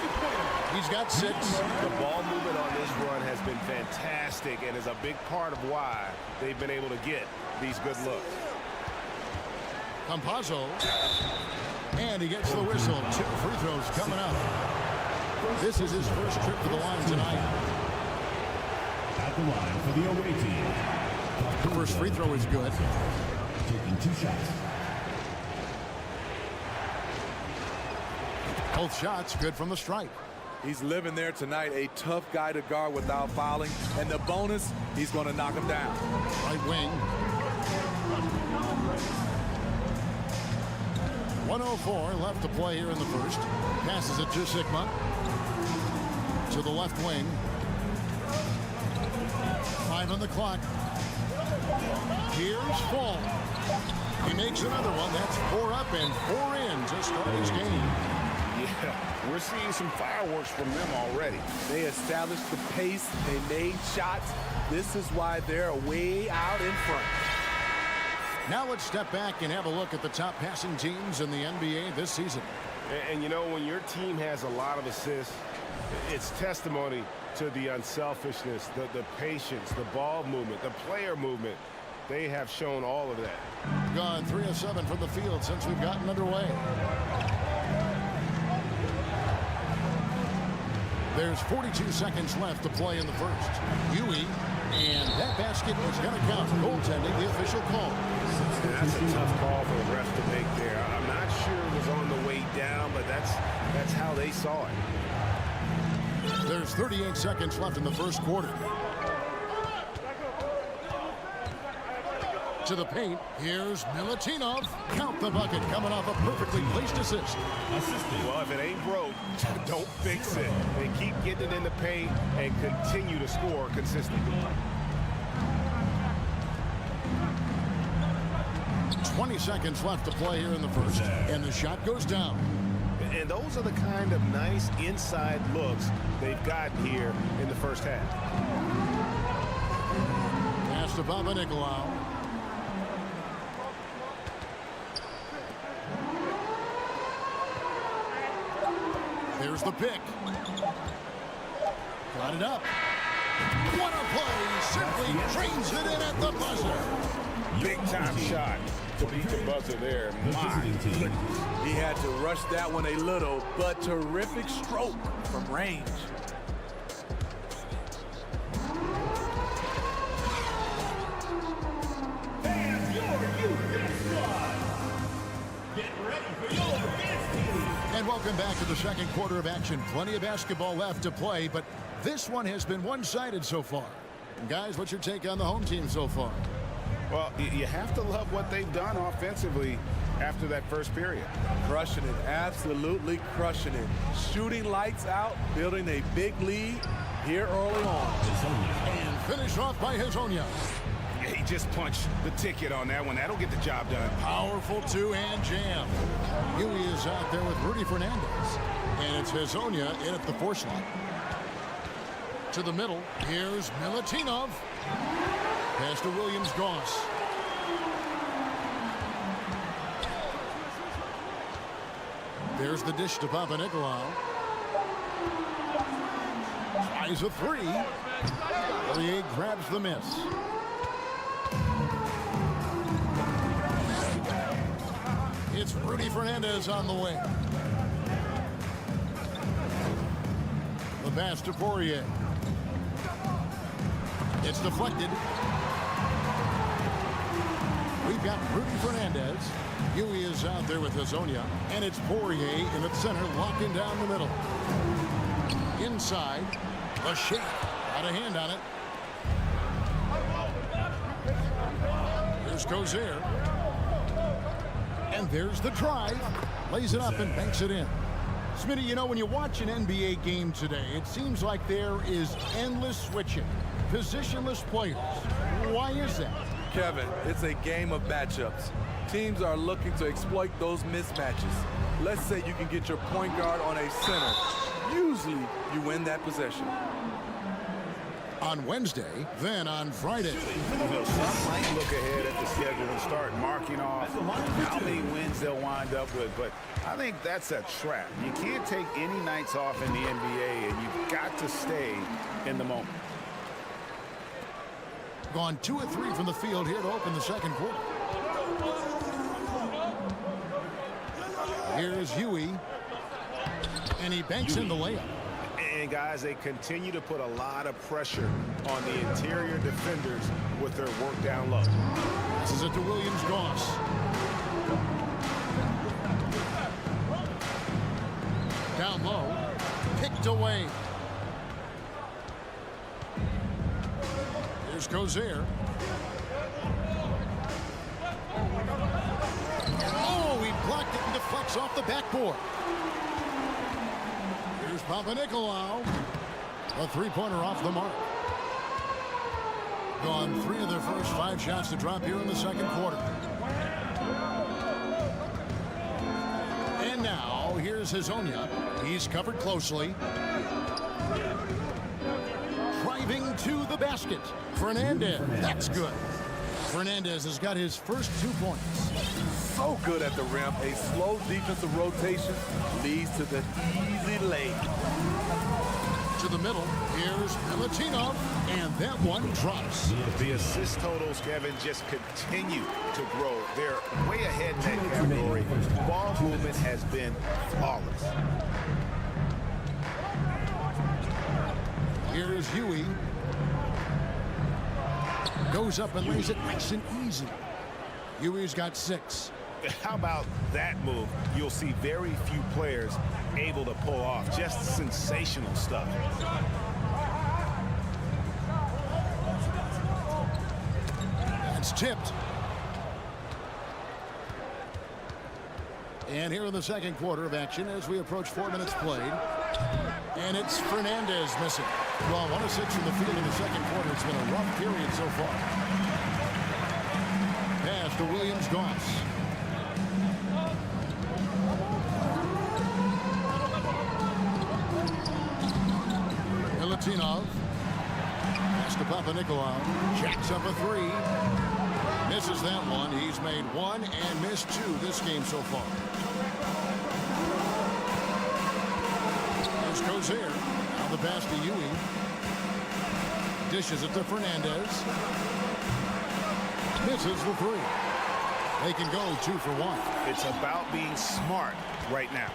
A: He's got 6.
B: The ball movement on this run has been fantastic and is a big part of why they've been able to get these good looks.
A: Campazzo. And he gets the whistle. 2 free throws coming up. This is his first trip to the line tonight.
H: At the line for the away team.
A: The first free throw is good.
H: Taking 2 shots.
A: Both shots good from the stripe.
D: He's living there tonight, a tough guy to guard without fouling. And the bonus, he's going to knock him down.
A: Right wing. 1:04 left to play here in the first. Passes it to Sigma. To the left wing. 5 on the clock. Here's Fall. He makes another one. That's 4 up and 4 in to start his game.
B: Yeah, we're seeing some fireworks from them already.
D: They established the pace. They made shots. This is why they're way out in front.
A: Now let's step back and have a look at the top passing teams in the NBA this season.
B: And you know, when your team has a lot of assists, it's testimony to the unselfishness, the patience, the ball movement, the player movement. They have shown all of that.
A: Gone 3 of 7 from the field since we've gotten underway. There's 42 seconds left to play in the first. Huey, and that basket is going to count. Goaltending, the official call.
B: That's a tough call for the ref to make there. I'm not sure it was on the way down, but that's how they saw it.
A: There's 38 seconds left in the first quarter. To the paint, here's Milutinov. Count the bucket, coming off a perfectly placed assist.
B: Well, if it ain't broke, don't fix it. They keep getting it in the paint and continue to score consistently.
A: 20 seconds left to play here in the first, and the shot goes down.
B: And those are the kind of nice inside looks they've gotten here in the first half.
A: Pass to Papanikolaou. There's the pick. Got it up. What a play! Simply trains it in at the buzzer.
B: Big time shot to beat the buzzer there. My goodness.
D: He had to rush that one a little, but terrific stroke from range.
A: And welcome back to the second quarter of action. Plenty of basketball left to play, but this one has been one-sided so far. And guys, what's your take on the home team so far?
B: Well, you have to love what they've done offensively after that first period.
D: Crushing it, absolutely crushing it. Shooting lights out, building a big lead here early on.
A: And finished off by Hezonja.
B: Yeah, he just punched the ticket on that one. That'll get the job done.
A: Powerful two-hand jam. Huey is out there with Rudy Fernandez. And it's Hezonja in at the 4 slot. To the middle, here's Milutinov. Pass to Williams-Goss. There's the dish to Papanikolaou. Tries a 3. Poirier grabs the miss. It's Rudy Fernandez on the wing. The pass to Poirier. It's deflected. We've got Rudy Fernandez. Huey is out there with Hezonja. And it's Poirier in the center, locking down the middle. Inside, a shake. Got a hand on it. Here's Cozier. And there's the drive. Lays it up and banks it in. Smitty, you know, when you watch an NBA game today, it seems like there is endless switching. Positionless players. Why is that?
D: Kevin, it's a game of matchups. Teams are looking to exploit those mismatches. Let's say you can get your point guard on a center. Usually, you win that possession.
A: On Wednesday, then on Friday.
C: Some might look ahead at the schedule and start marking off how many wins they'll wind up with, but I think that's a trap. You can't take any nights off in the NBA, and you've got to stay in the moment.
A: Gone 2 of 3 from the field here to open the second quarter. Here's Huey. And he banks in the layup.
B: And guys, they continue to put a lot of pressure on the interior defenders with their work down low.
A: This is it to Williams-Goss. Down low. Picked away. Here's Gozer. Oh, he blocked it and deflects off the backboard. Here's Papanikolaou. A three-pointer off the mark. Gone 3 of their first 5 shots to drop here in the second quarter. And now, here's Hazonia. He's covered closely. Driving to the basket. Fernandez. That's good. Fernandez has got his first 2 points.
D: So good at the rim. A slow defensive rotation leads to the easy lay.
A: To the middle. Here's Bjelica, and that one drops.
G: The assist totals, Kevin, just continue to grow. They're way ahead in that category. Ball movement has been flawless.
A: Here's Huey. Goes up and lays it nice and easy. Huey's got 6.
G: How about that move? You'll see very few players able to pull off. Just sensational stuff.
A: It's tipped. And here in the second quarter of action as we approach 4 minutes played. And it's Fernandez missing. Well, 1 of 6 from the field in the second quarter. It's been a rough period so far. Pass to Williams-Goss. Milutinov. Pass to Papanikolaou. Jacks up a 3. Misses that one. He's made 1 and missed 2 this game so far. Here's Gozer. Now the pass to Huey. Dishes it to Fernandez. Misses the 3. They can go 2 for 1.
G: It's about being smart right now.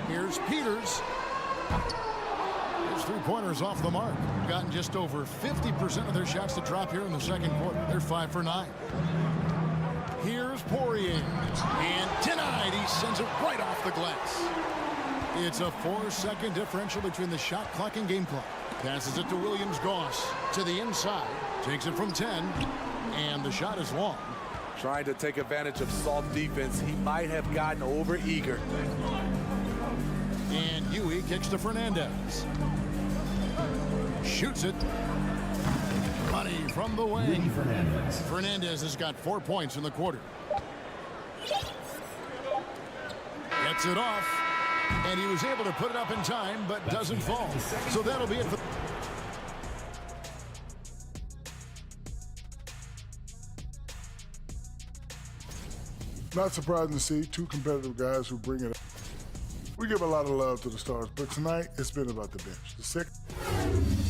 A: Here's Peters. His 3-pointers off the mark. Gotten just over 50% of their shots to drop here in the second quarter. They're 5 for 9. Here's Poirier. And denied. He sends it right off the glass. It's a 4-second differential between the shot clock and game clock. Passes it to Williams-Goss. To the inside. Takes it from 10. And the shot is long.
D: Trying to take advantage of soft defense. He might have gotten over eager.
A: And Huey kicks to Fernandez. Shoots it. Money from the wing. Fernandez has got 4 points in the quarter. Gets it off. And he was able to put it up in time, but doesn't fall. So that'll be it for...
O: Not surprising to see 2 competitive guys who bring it up. We give a lot of love to the stars, but tonight it's been about the bench.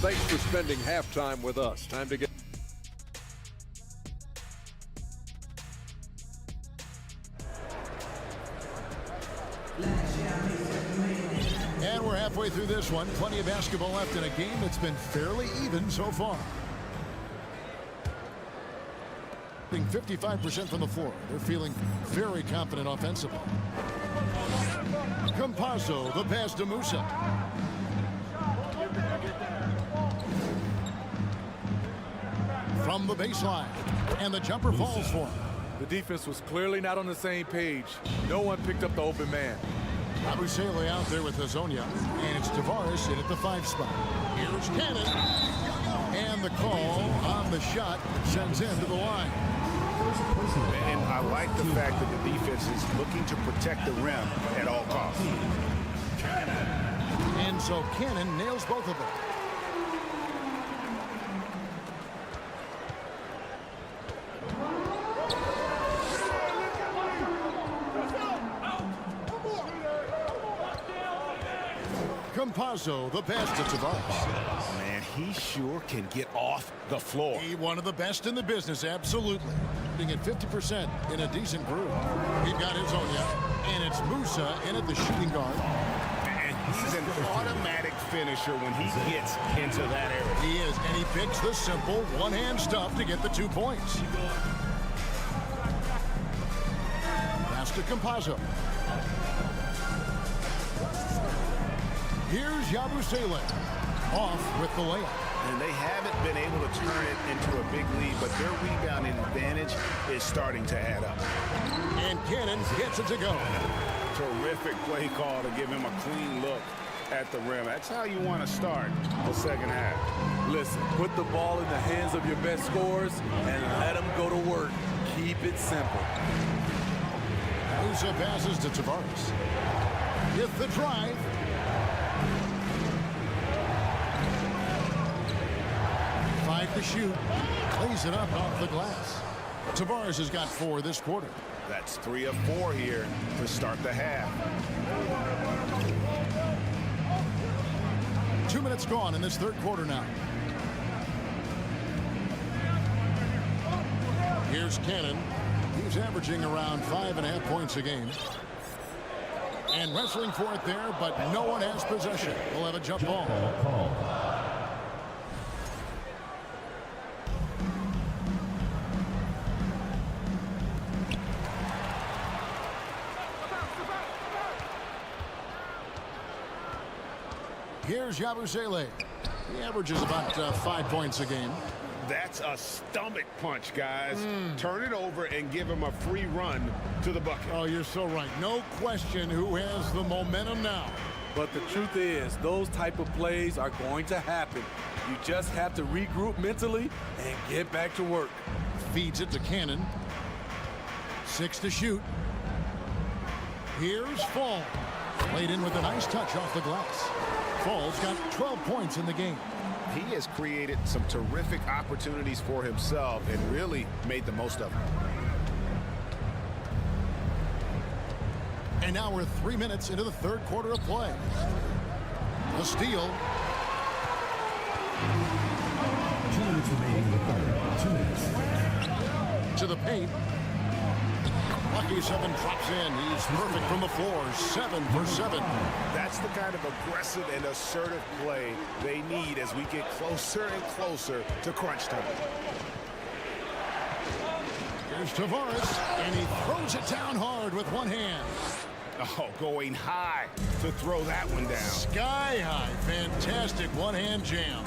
F: Thanks for spending halftime with us. Time to get...
A: And we're halfway through this one. Plenty of basketball left in a game that's been fairly even so far. 55% from the floor. They're feeling very confident offensively. Campazzo, the pass to Musa. From the baseline. And the jumper falls for him.
D: The defense was clearly not on the same page. No one picked up the open man.
A: Yabusele out there with Hazonia. And it's Tavares in at the 5 spot. Here's Cannon. And the call on the shot sends him to the line.
G: And I like the fact that the defense is looking to protect the rim at all costs.
A: And so Cannon nails both of them. Campazzo, the pass to Tavares.
G: Man, he sure can get off the floor.
A: He one of the best in the business, absolutely. Being at 50% in a decent groove. We've got Hazonia, and it's Musa in at the shooting guard.
G: And he's an automatic finisher when he gets into that area.
A: He is, and he picks the simple one-hand stuff to get the 2 points. Pass to Campazzo. Here's Yabusele off with the layup.
G: And they haven't been able to turn it into a big lead, but their rebounding advantage is starting to add up.
A: And Cannon gets it to go.
B: Terrific play call to give him a clean look at the rim. That's how you want to start the second half.
D: Listen, put the ball in the hands of your best scorers and let them go to work. Keep it simple.
A: Musa passes to Tavares. With the drive. To shoot, plays it up off the glass. Tavares has got 4 this quarter.
B: That's 3 of 4 here to start the half.
A: 2 minutes gone in this third quarter now. Here's Cannon. He's averaging around 5.5 points a game. And wrestling for it there, but no one has possession. We'll have a jump ball. Here's Yabusele. He averages about 5 points a game.
B: That's a stomach punch, guys. Turn it over and give him a free run to the bucket.
A: Oh, you're so right. No question who has the momentum now.
D: But the truth is, those type of plays are going to happen. You just have to regroup mentally and get back to work.
A: Feeds it to Cannon. 6 to shoot. Here's Fall. Played in with a nice touch off the glass. Fall's got 12 points in the game.
G: He has created some terrific opportunities for himself and really made the most of them.
A: And now we're 3 minutes into the third quarter of play. The steal.
H: 2 minutes remaining in the third. 2 minutes.
A: To the paint. Lucky 7 drops in. He's perfect from the floor. 7 for 7.
B: That's the kind of aggressive and assertive play they need as we get closer and closer to crunch time.
A: Here's Tavares, and he throws it down hard with one hand.
B: Oh, going high to throw that one down.
A: Sky high. Fantastic one-hand jam.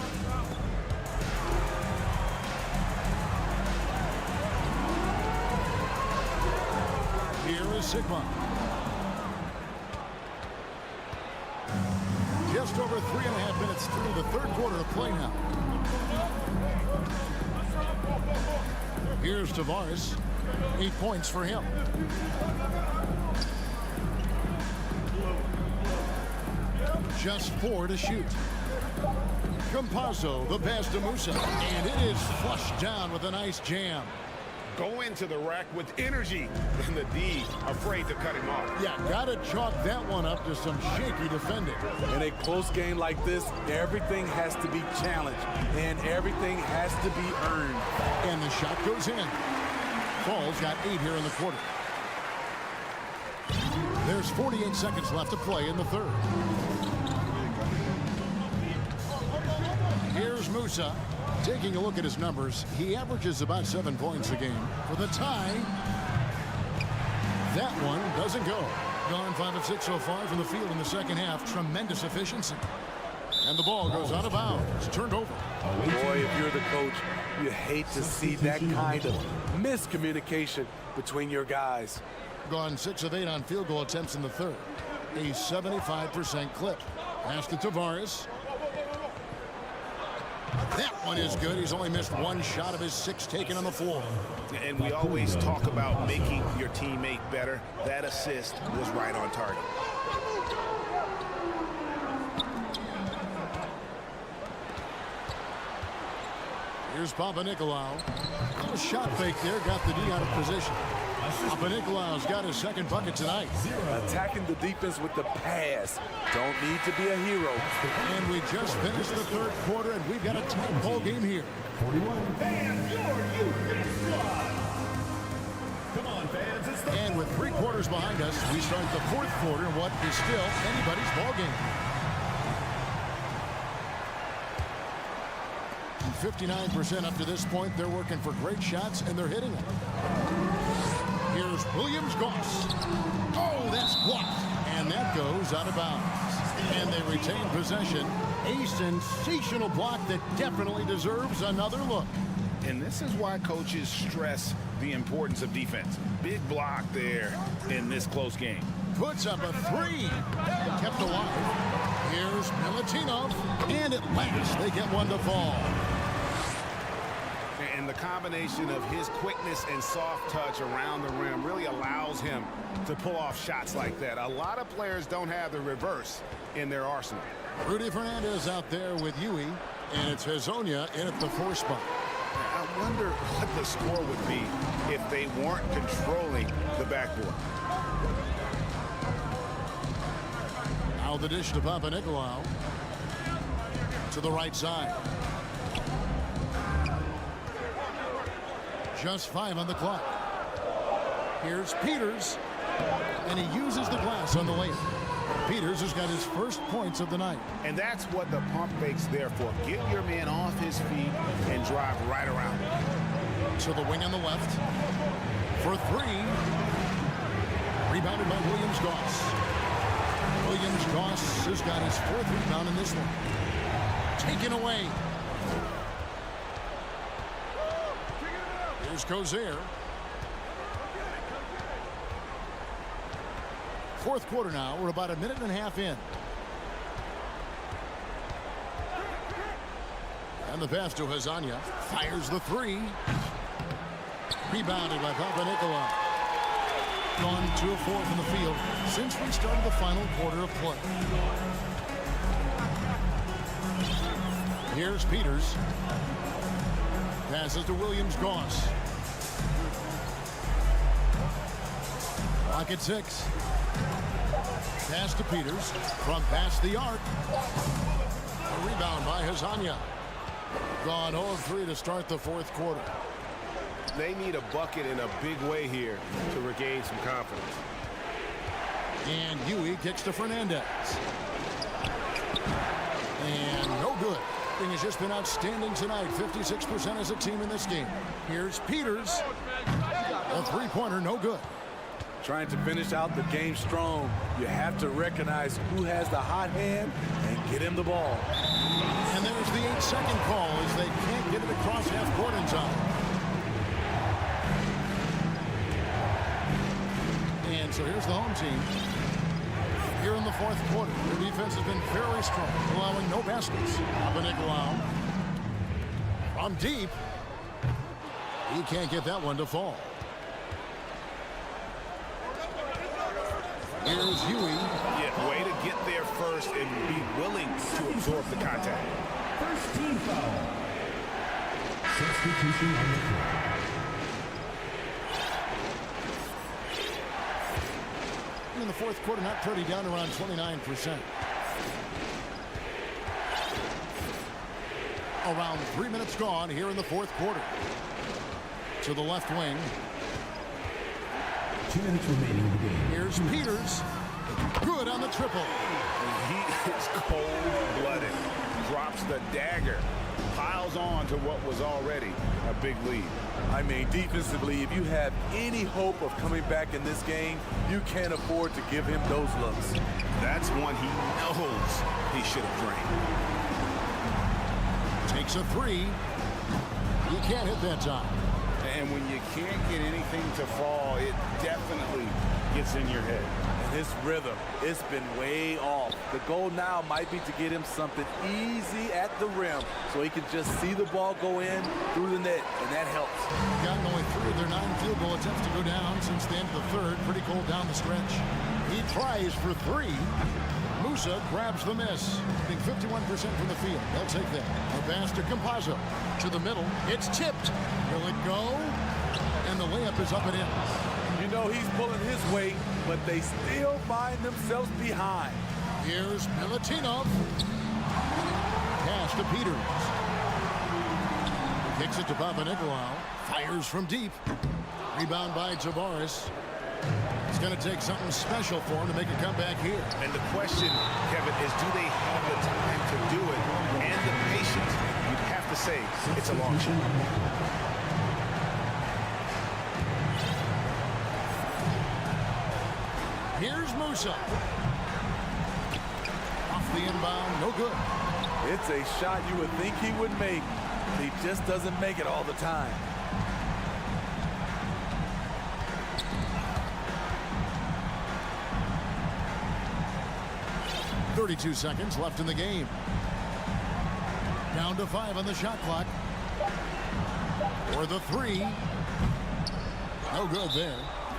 A: Here is Sigma. Just over 3.5 minutes through the third quarter of play now. Here's Tavares. 8 points for him. Just 4 to shoot. Campazzo, the pass to Musa, and it is flushed down with a nice jam.
B: Go into the rack with energy, and the D afraid to cut him off.
A: Yeah, gotta chalk that one up to some shaky defending.
D: In a close game like this, everything has to be challenged, and everything has to be earned.
A: And the shot goes in. Fall's got 8 here in the quarter. There's 48 seconds left to play in the third. Here's Musa. Taking a look at his numbers, he averages about 7 points a game. For the tie, that one doesn't go. Gone 5 of 6 so far from the field in the second half. Tremendous efficiency. And the ball goes out of bounds. It's turned over.
D: Boy, if you're the coach, you hate to see that kind of miscommunication between your guys.
A: Gone 6 of 8 on field goal attempts in the third. A 75% clip. Pass to Tavares. That one is good. He's only missed 1 shot of his 6 taken on the floor.
G: And we always talk about making your teammate better. That assist was right on target.
A: Here's Papanikolaou. A little shot fake there. Got the D out of position. Papanikolaou's got his second bucket tonight.
D: Attacking the defense with the pass. Don't need to be a hero.
A: And we just finished the third quarter, and we've got a tight ball game here.
H: 41. Fans, come on, fans.
A: And with 3 quarters behind us, we start the fourth quarter in what is still anybody's ball game. 59% up to this point. They're working for great shots, and they're hitting them. Here's Williams-Goss. Oh, that's blocked. And that goes out of bounds. And they retain possession. A sensational block that definitely deserves another look.
B: And this is why coaches stress the importance of defense. Big block there in this close game.
A: Puts up a three. Kept alive. Here's Milutinov. And at last, they get one to fall.
B: And the combination of his quickness and soft touch around the rim really allows him to pull off shots like that. A lot of players don't have the reverse in their arsenal.
A: Rudy Fernandez out there with Yui. And it's Hazonia in at the 4 spot.
B: I wonder what the score would be if they weren't controlling the backboard.
A: Now the dish to Papanikolaou. To the right side. Just 5 on the clock. Here's Peters. And he uses the glass on the layup. Peters has got his first points of the night.
B: And that's what the pump fake's there for. Get your man off his feet and drive right around him.
A: To the wing on the left. For 3. Rebounded by Williams-Goss. Williams-Goss has got his 4th rebound in this one. Taken away. Here's Cozier. 4th quarter now. We're about a minute and a half in. And the pass to Hazonia. Fires the 3. Rebounded by Papanikolaou. Gone 2 of 4 from the field since we started the final quarter of play. Here's Peters. Passes to Williams-Goss. Clock at 6. Pass to Peters from past the arc. A rebound by Hazonia. Gone 0 of 3 to start the 4th quarter.
B: They need a bucket in a big way here to regain some confidence.
A: And Yui kicks to Fernandez. And no good. Thing has just been outstanding tonight. 56% as a team in this game. Here's Peters. A 3-pointer, no good.
D: Trying to finish out the game strong, you have to recognize who has the hot hand and get him the ball.
A: And there's the 8-second call as they can't get it across half court in time. And so here's the home team. Here in the 4th quarter, their defense has been very strong, allowing no baskets. Papanikolaou from deep. He can't get that one to fall. Here's Yui.
B: Yeah, way to get there first and be willing to absorb the contact.
H: First team foul. Substitution on the floor.
A: In the 4th quarter, not pretty, down around 29%. Around 3 minutes gone here in the 4th quarter. To the left wing.
H: 2 minutes remaining in the game.
A: Here's Peters. Good on the triple.
B: He is cold-blooded. Drops the dagger. Piles on to what was already a big lead.
D: I mean, defensively, if you have any hope of coming back in this game, you can't afford to give him those looks.
B: That's one he knows he should have drained.
A: Takes a 3. He can't hit that time.
B: And when you can't get anything to fall, it definitely gets in your head.
D: And his rhythm, it's been way off. The goal now might be to get him something easy at the rim so he can just see the ball go in through the net, and that helps.
A: Gotten only 3 of their 9 field goal attempts to go down since the end of the 3rd. Pretty cold down the stretch. He tries for 3. Musa grabs the miss. Being 51% from the field. They'll take that. A pass to Campazzo. To the middle. It's tipped. Will it go? And the layup is up and in.
D: You know he's pulling his weight, but they still find themselves behind.
A: Here's Milutinov. Pass to Peters. Kicks it to Papanikolaou. Fires from deep. Rebound by Tavares. It's going to take something special for him to make a comeback here.
B: And the question, Kevin, is do they have the time to do it and the patience? You'd have to say it's a long shot.
A: Here's Musa. Off Off the inbound, no good.
D: It's a shot you would think he would make. He just doesn't make it all the time.
A: .32 seconds left in the game. Down to 5 on the shot clock. For the three. No good there.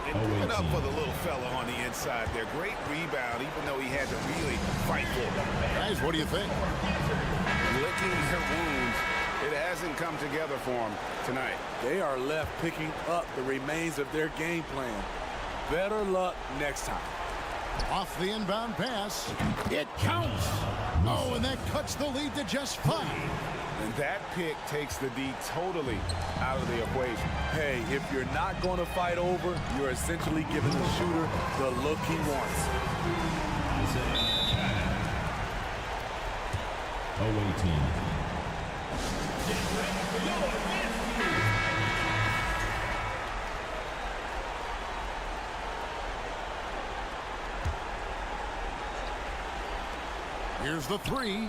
B: And give it up for the little fella on the inside there. Great rebound, even though he had to really fight for it.
A: Guys, what do you think?
B: Licking their wounds. It hasn't come together for him tonight.
D: They are left picking up the remains of their game plan. Better luck next time.
A: Off the inbound pass. It counts. Oh, and that cuts the lead to just 5.
B: And that pick takes the D totally out of the equation.
D: Hey, if you're not going to fight over, you're essentially giving the shooter the look he wants.
H: Away team.
A: Here's the three.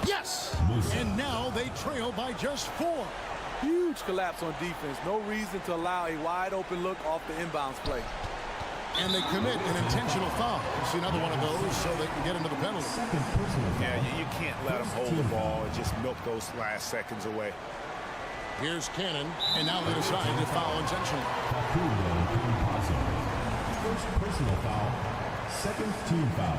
A: Yes! And now they trail by just 4.
D: Huge collapse on defense. No reason to allow a wide open look off the inbounds play.
A: And they commit an intentional foul. You see another one of those so they can get into the penalty.
B: Yeah, you can't let them hold the ball and just milk those last seconds away.
A: Here's Cannon, and now they decide to foul intentionally.
H: First personal foul, second team foul.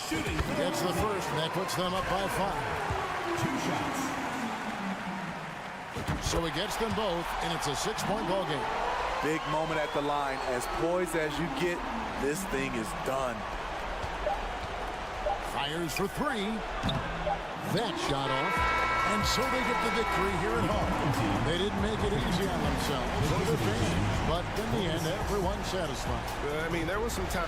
A: Shooting. Gets the first, and that puts them up by 5.
H: 2 shots.
A: So he gets them both, and it's a 6-point ball game.
D: Big moment at the line. As poised as you get, this thing is done.
A: Fires for 3. That shot off. And so they get the victory here at home. They didn't make it easy on themselves or their fans, but in the end, everyone's satisfied.
B: I mean, there was some time.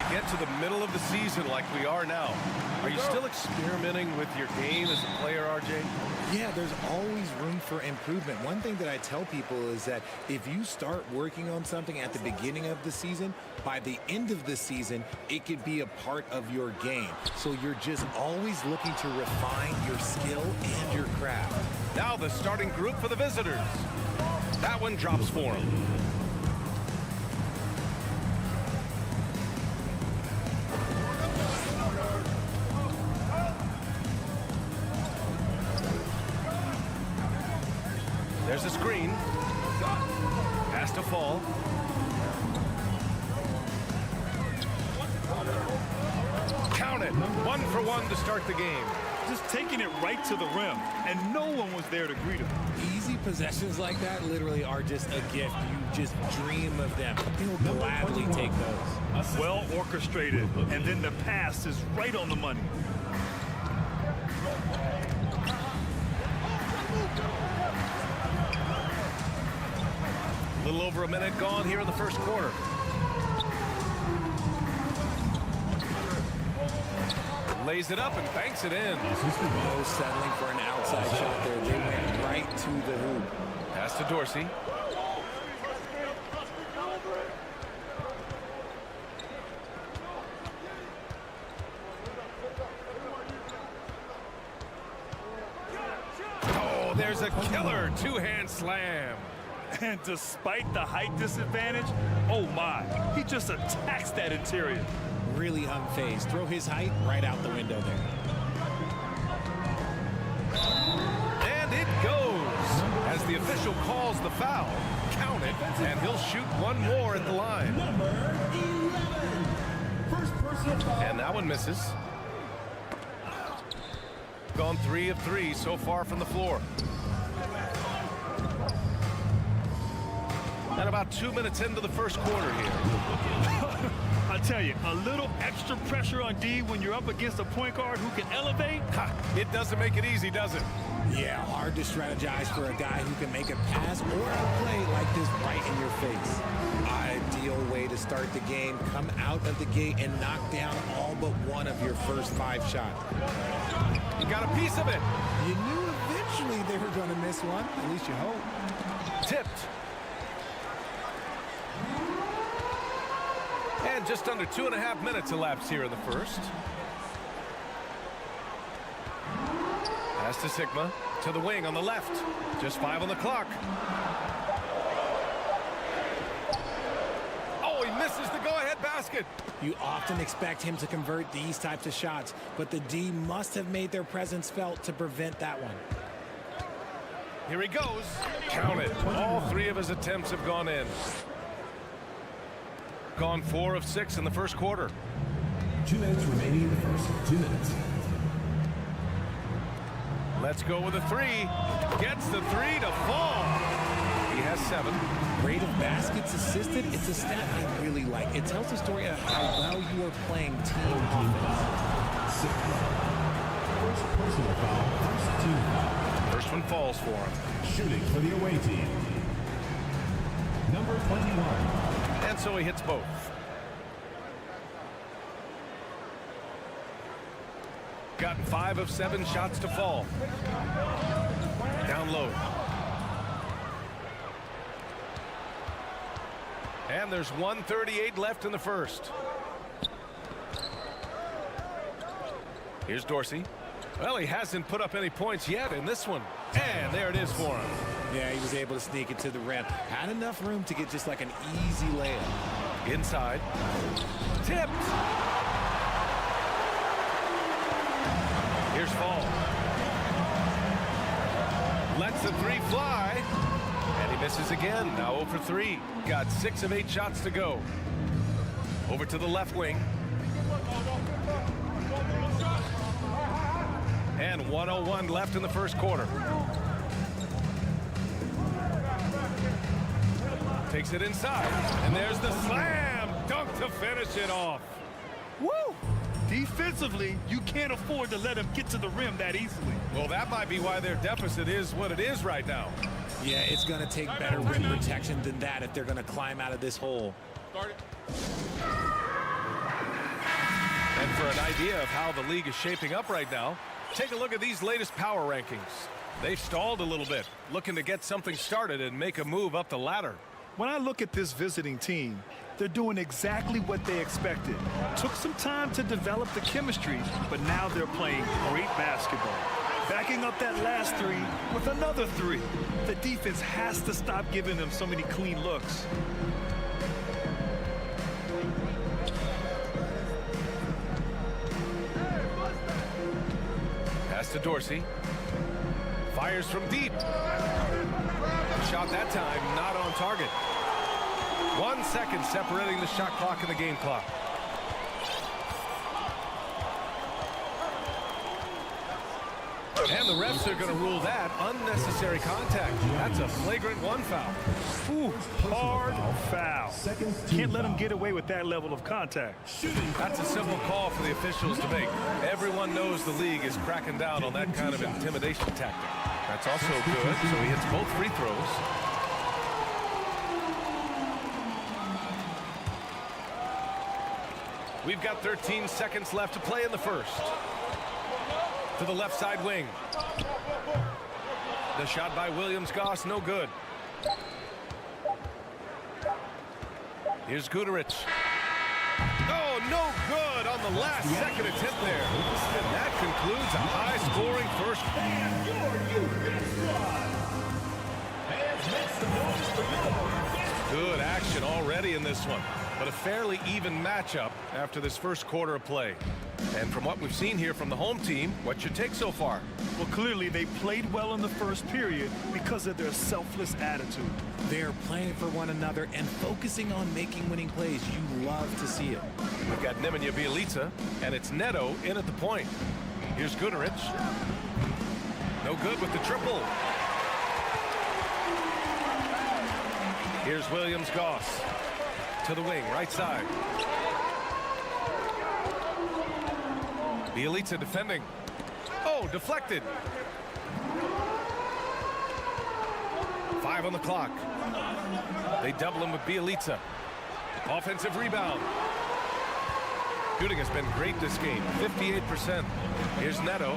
K: Get to the middle of the season like we are now. Are you still experimenting with your game as a player, RJ?
P: Yeah, there's always room for improvement. One thing that I tell people is that if you start working on something at the beginning of the season, by the end of the season, it could be a part of your game. So you're just always looking to refine your skill and your craft.
K: Now the starting group for the visitors. That one drops for him. There's a screen. Has to fall. Count it. 1 for 1 to start the game.
L: Just taking it right to the rim, and no one was there to greet him.
P: Easy possessions like that literally are just a gift. You just dream of them. He'll gladly take those.
L: Well orchestrated, and then the pass is right on the money.
K: A little over a minute gone here in the first quarter. Lays it up and banks it in.
P: No settling for an outside shot there. They went right to the hoop.
K: Pass to Dorsey. Oh, there's a killer two-hand slam.
L: And despite the height disadvantage, oh my, he just attacks that interior.
P: Really unfazed. Throw his height right out the window there.
K: And it goes. As the official calls the foul, count it, and he'll shoot one more at the line. And that one misses. Gone 3 of 3 so far from the floor. And about 2 minutes into the first quarter here.
L: I tell you, a little extra pressure on D when you're up against a point guard who can elevate.
K: It doesn't make it easy, does it?
P: Yeah, hard to strategize for a guy who can make a pass or a play like this right in your face. Ideal way to start the game. Come out of the gate and knock down all but one of your first 5 shots.
K: You got a piece of it.
P: You knew eventually they were going to miss one. At least you hope.
K: Tipped. And just under 2.5 minutes elapsed here in the first. Pass to Sigma, to the wing on the left. Just 5 on the clock. Oh, he misses the go-ahead basket.
P: You often expect him to convert these types of shots, but the D must have made their presence felt to prevent that one.
K: Here he goes. Count it. All 3 of his attempts have gone in. Gone 4 of 6 in the first quarter.
H: 2 minutes remaining in the first. 2 minutes.
K: Let's go with a 3. Gets the 3 to fall. He has 7.
P: Rate of baskets assisted, it's a stat I really like. It tells the story of how well you are playing team offense.
H: First personal foul, first team foul.
K: First one falls for him.
H: Shooting for the away team. Number 21.
K: And so he hits both. Got 5 of 7 shots to fall. Down low. And there's 1:38 left in the first. Here's Dorsey. Well, he hasn't put up any points yet in this one. And there it is for him.
P: Yeah, he was able to sneak it to the rim. Had enough room to get just like an easy layup.
K: Inside. Tipped. Here's Fall. Lets the 3 fly. And he misses again. Now 0 for 3. Got 6 of 8 shots to go. Over to the left wing. And 1:01 left in the first quarter. Takes it inside. And there's the slam dunk to finish it off.
L: Woo! Defensively, you can't afford to let him get to the rim that easily.
K: Well, that might be why their deficit is what it is right now.
P: Yeah, it's going to take better rim protection than that if they're going to climb out of this hole.
K: And for an idea of how the league is shaping up right now, take a look at these latest power rankings. They've stalled a little bit, looking to get something started and make a move up the ladder.
L: When I look at this visiting team, they're doing exactly what they expected. Took some time to develop the chemistry, but now they're playing great basketball. Backing up that last 3 with another 3. The defense has to stop giving them so many clean looks.
K: Pass to Dorsey. Fires from deep. Shot that time, not on target. 1 second separating the shot clock and the game clock. And the refs are going to rule that unnecessary contact. That's a flagrant 1 foul.
L: Ooh, hard foul. Can't let him get away with that level of contact.
K: That's a simple call for the officials to make. Everyone knows the league is cracking down on that kind of intimidation tactic. That's also good, so he hits both free throws. We've got 13 seconds left to play in the first. To the left side wing. The shot by Williams-Goss, no good. Here's Guterich. Oh, no good on the last second attempt there. And that concludes a high-scoring first. Good action already in this one, but a fairly even matchup after this first quarter of play. And from what we've seen here from the home team, what's your take so far?
L: Well, clearly they played well in the first period because of their selfless attitude.
P: They're playing for one another and focusing on making winning plays. You love to see it.
K: We've got Nemanja Bjelica, and it's Neto in at the point. Here's Guterich. No good with the triple. Here's Williams-Goss to the wing, right side. Bjelica defending. Oh, deflected. 5 on the clock. They double him with Bjelica. Offensive rebound. Shooting has been great this game, 58%. Here's Neto.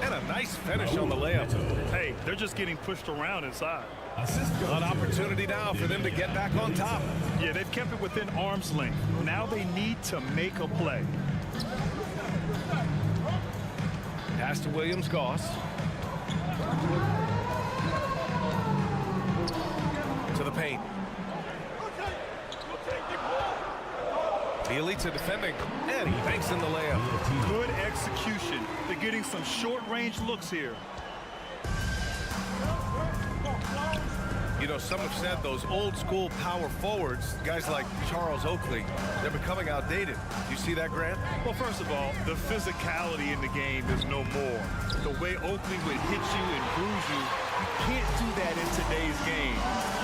K: And a nice finish on the layup.
L: Hey, they're just getting pushed around inside.
K: An opportunity now for them to get back on top.
L: Yeah, they've kept it within arm's length. Now they need to make a play.
K: Pass to Williams-Goss. To the paint. Bjelica defending, and he banks in the layup.
L: Good execution. They're getting some short-range looks here.
K: You know, some have said those old-school power forwards, guys like Charles Oakley, they're becoming outdated. Do you see that, Grant?
L: Well, first of all, the physicality in the game is no more. The way Oakley would hit you and bruise you, you can't do that in today's game.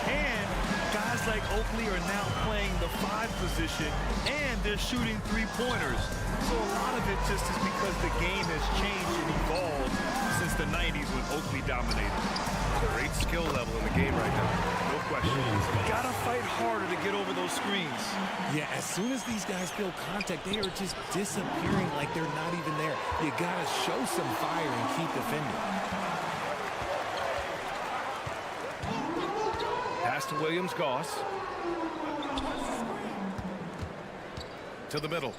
L: And guys like Oakley are now playing the 5 position, and they're shooting 3-pointers. So a lot of it just is because the game has changed and evolved since the 90s when Oakley dominated.
K: Great skill level in the game right now.
L: No question. Gotta fight harder to get over those screens.
P: Yeah, as soon as these guys feel contact, they are just disappearing like they're not even there. You gotta show some fire and keep defending.
K: Pass to Williams-Goss. To the middle.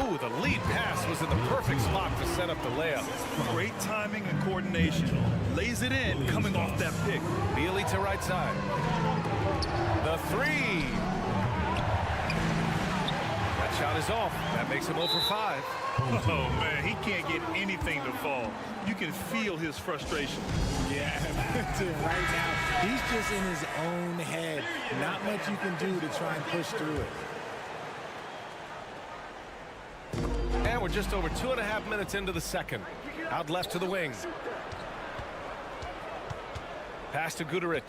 K: Ooh, the lead pass was in the perfect spot to set up the layup.
L: Great timing and coordination. Lays it in, coming off that pick.
K: Bjelica right side. The 3. That shot is off. That makes him 0 for 5.
L: Oh, man, he can't get anything to fall. You can feel his frustration.
P: Yeah, right now, he's just in his own head. Not much you can do to try and push through it.
K: And we're just over 2.5 minutes into the second. Out left to the wing. Pass to Guduric.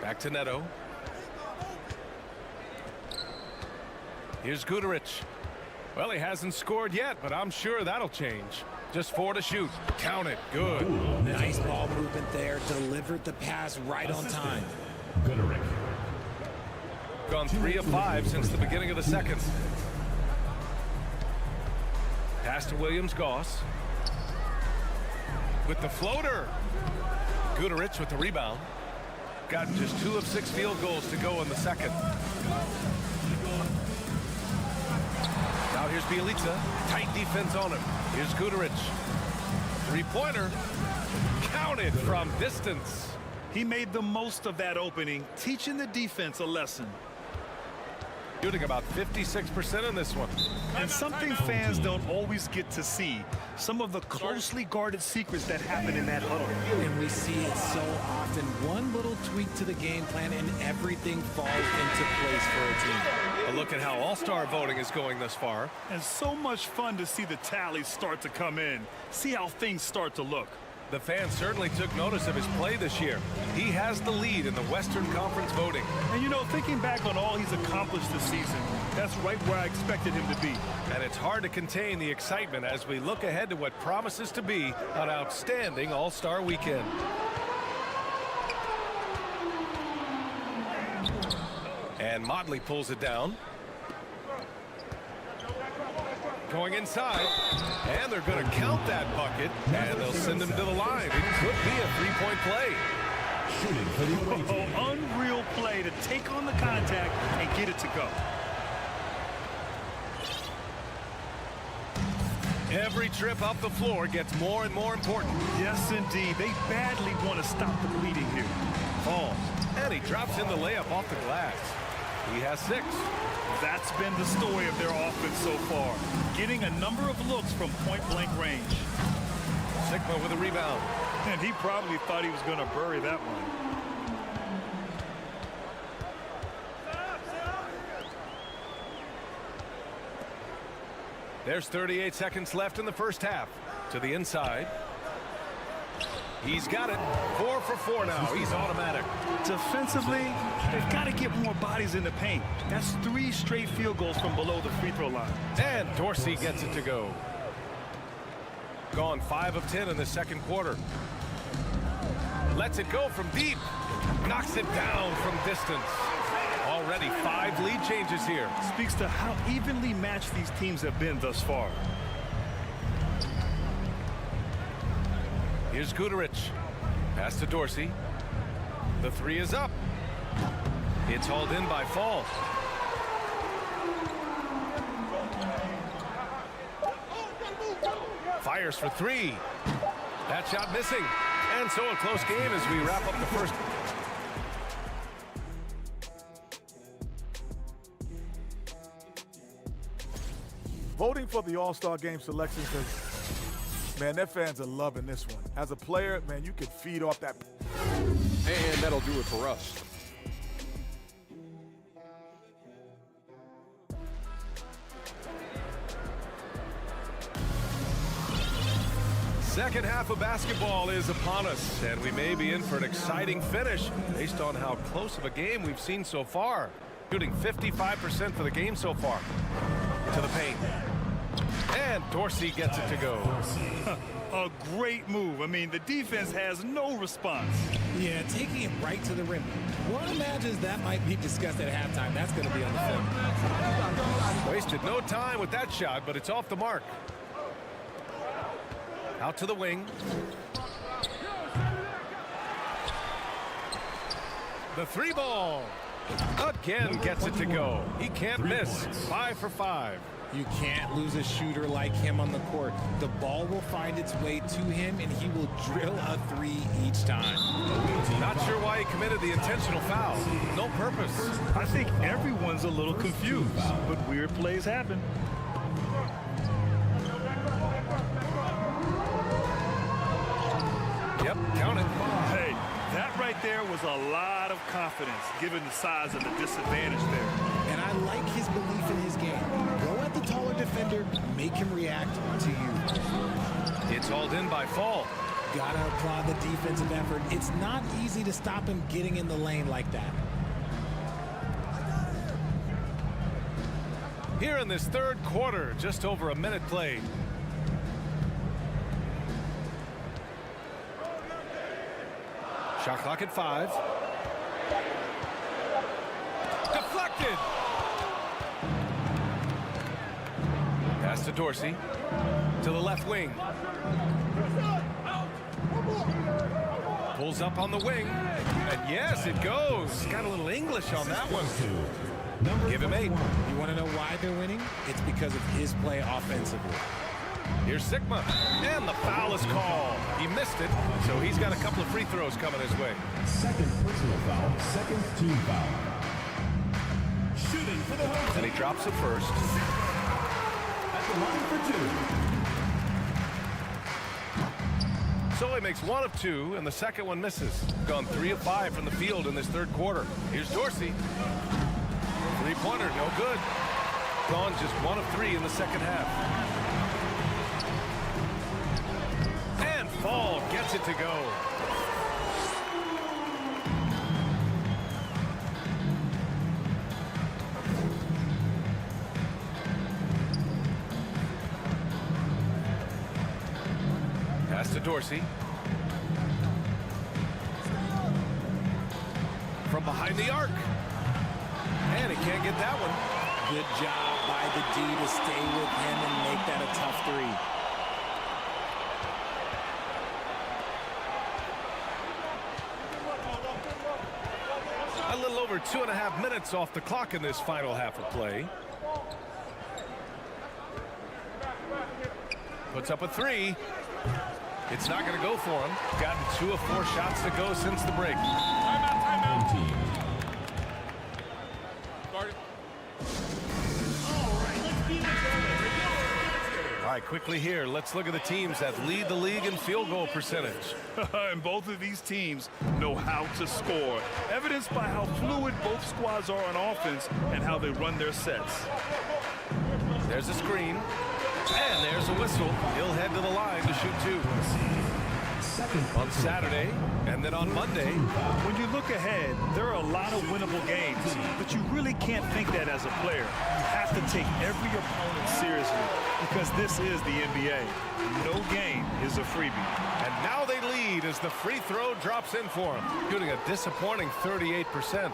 K: Back to Neto. Here's Guduric. Well, he hasn't scored yet, but I'm sure that'll change. Just 4 to shoot. Count it. Good.
P: Nice ball movement there. Delivered the pass right on time.
H: Guduric.
K: Gone 3 of 5 since the beginning of the second. Pass to Williams-Goss. With the floater. Guduric with the rebound. Got just 2 of 6 field goals to go in the second. Now here's Bjelica. Tight defense on him. Here's Guduric. 3-pointer. Counted from distance.
L: He made the most of that opening, teaching the defense a lesson.
K: Shooting about 56% in this one.
L: And something fans don't always get to see. Some of the closely guarded secrets that happen in that huddle.
P: And we see it so often. One little tweak to the game plan and everything falls into place for a team.
K: A look at how all-star voting is going thus far.
L: And so much fun to see the tallies start to come in. See how things start to look.
K: The fans certainly took notice of his play this year. He has the lead in the Western Conference voting.
L: And you know, thinking back on all he's accomplished this season, that's right where I expected him to be.
K: And it's hard to contain the excitement as we look ahead to what promises to be an outstanding All-Star weekend. And Motley pulls it down. Going inside, and they're going to count that bucket, and they'll send him to the line. It could be a 3-point play.
H: Shooting for the away team.
L: Unreal play to take on the contact and get it to go.
K: Every trip up the floor gets more and more important.
L: Yes, indeed. They badly want to stop the bleeding here.
K: Falls, and he drops in the layup off the glass. He has 6.
L: That's been the story of their offense so far. Getting a number of looks from point-blank range.
K: Sigma with a rebound.
L: And he probably thought he was going to bury that one. There's
K: 38 seconds left in the first half. To the inside. He's got it. 4 for 4 now. He's automatic.
L: Defensively, they've got to get more bodies in the paint. That's 3 straight field goals from below the free throw line.
K: And Dorsey gets it to go. Gone 5 of 10 in the second quarter. Lets it go from deep. Knocks it down from distance. Already 5 lead changes here.
L: Speaks to how evenly matched these teams have been thus far.
K: Here's Guterich. Pass to Dorsey. The 3 is up. It's hauled in by Fall. Fires for 3. That shot missing. And so a close game as we wrap up the first.
I: Voting for the All-Star Game selection, because, man, their fans are loving this one. As a player, man, you can feed off that.
F: And that'll do it for us.
K: Second half of basketball is upon us, and we may be in for an exciting finish based on how close of a game we've seen so far. Shooting 55% for the game so far. To the paint. And Dorsey gets it to go.
L: A great move. I mean, the defense has no response.
P: Yeah, taking it right to the rim. One imagines that might be discussed at halftime. That's going to be on the film.
K: Wasted no time with that shot, but it's off the mark. Out to the wing. The 3 ball. Again gets it to go. He can't miss. 5 for 5.
P: You can't lose a shooter like him on the court. The ball will find its way to him, and he will drill a 3 each time.
K: Not sure why he committed the intentional foul. No purpose.
L: I think everyone's a little confused, but weird plays happen.
K: Yep, count it.
L: Hey, that right there was a lot of confidence, given the size of the disadvantage there.
P: And I like his belief in his game. Go at the taller defender, make him react to you.
K: It's hauled in by Fall.
P: Gotta applaud the defensive effort. It's not easy to stop him getting in the lane like that.
K: Here in this third quarter, just over a minute played. Shot clock at 5. Deflected. Pass to Dorsey. To the left wing. Pulls up on the wing. And yes, it goes. Got a little English on that one. Give him 8.
P: You want to know why they're winning? It's because of his play offensively.
K: Here's Sigma, and the foul is called. He missed it, so he's got a couple of free throws coming his way.
H: Second personal foul, second team foul. Shooting for the home.
K: And he drops it first.
H: At the line for 2.
K: So he makes 1 of 2, and the second one misses. Gone 3 of 5 from the field in this third quarter. Here's Dorsey. 3-pointer, no good. Gone just 1 of 3 in the second half. Fall gets it to go. Pass to Dorsey. From behind the arc. And he can't get that one.
P: Good job by the D to stay with him and make that a tough 3.
K: A little over 2.5 minutes off the clock in this final half of play. Puts up a 3. It's not going to go for him. Gotten 2 of 4 shots to go since the break.
H: Timeout.
K: All right, quickly here, let's look at the teams that lead the league in field goal percentage.
L: And both of these teams know how to score, evidenced by how fluid both squads are on offense and how they run their sets.
K: There's a screen, and there's a whistle. He'll head to the line to shoot 2. on Saturday and then on Monday.
L: When you look ahead, there are a lot of winnable games, but you really can't think that as a player. You have to take every opponent seriously because this is the NBA. No game is a freebie.
K: And now they lead as the free throw drops in for them, shooting a disappointing 38%.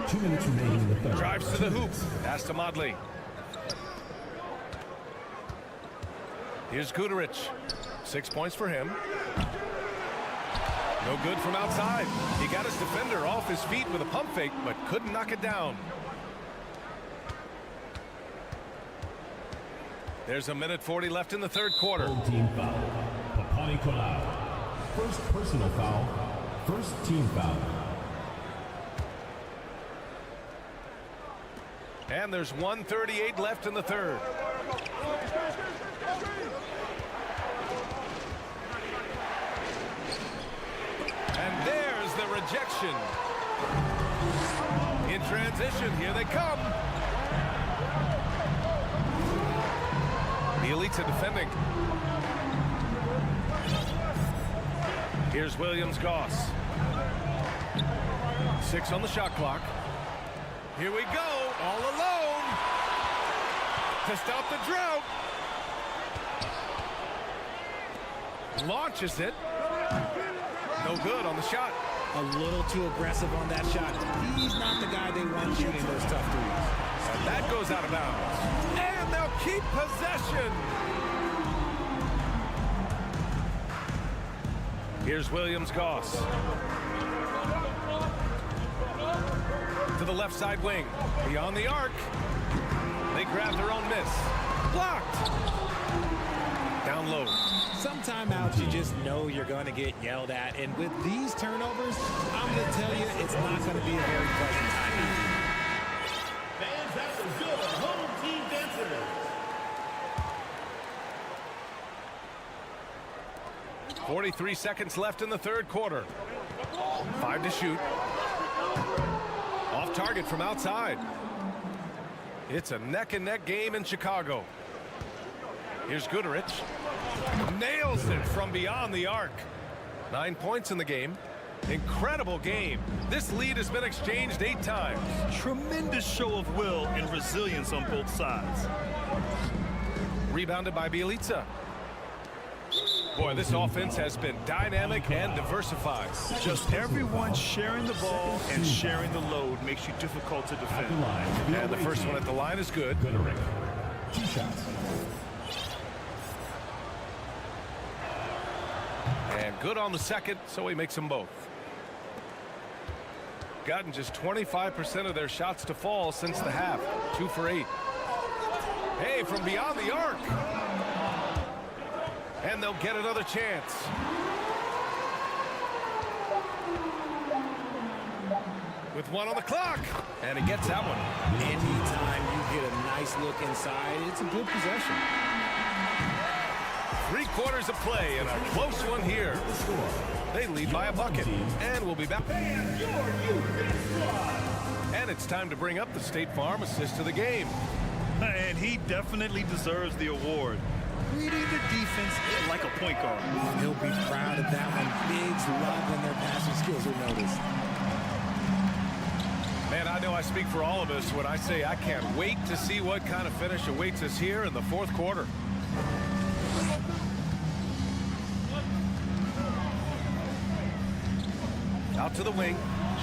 H: 2 minutes remaining in the third.
K: Drives to the hoop. Pass to Modley. Here's Guterich. 6 points for him. No good from outside. He got his defender off his feet with a pump fake, but couldn't knock it down. There's 1:40 left in the third quarter.
H: Team foul. Papanikolaou. First personal foul. First team foul.
K: And there's 1:38 left in the third. And there's the rejection. In transition, here they come. Bjelica defending. Here's Williams-Goss. 6 on the shot clock. Here we go, all alone to stop the drought. Launches it. No good on the shot.
P: A little too aggressive on that shot. He's not the guy they want shooting those tough threes.
K: And that goes out of bounds. And they'll keep possession. Here's Williams-Goss. To the left side wing. Beyond the arc. They grab their own miss. Blocked. Down low.
P: Some timeouts, you just know you're going to get yelled at. And with these turnovers, I'm going to tell you, it's not going to be a very pleasant time.
H: Fans have to go. Home team visitors.
K: 43 seconds left in the third quarter. 5 to shoot. Off target from outside. It's a neck-and-neck game in Chicago. Here's Guterich. Nails it from beyond the arc. 9 points in the game. Incredible game. This lead has been exchanged 8 times.
L: Tremendous show of will and resilience on both sides.
K: Rebounded by Bjelica. Boy, this offense has been dynamic and diversified.
L: Just everyone sharing the ball and sharing the load makes you difficult to defend.
K: And the first one at the line is good.
H: 2 shots.
K: And good on the second, so he makes them both. Gotten just 25% of their shots to fall since the half. 2 for 8. Hey, from beyond the arc. And they'll get another chance. With 1 on the clock. And he gets that one.
P: Anytime you get a nice look inside, it's a good possession.
K: 3/4 of play and a close one here. They lead by a bucket. And we'll be back. And it's time to bring up the State Farm assist of the game.
L: And he definitely deserves the award. Reading the defense like a point guard.
P: He'll be proud of that one. Bigs love when their passing skills are noticed.
K: Man, I know I speak for all of us when I say I can't wait to see what kind of finish awaits us here in the fourth quarter. Out to the wing.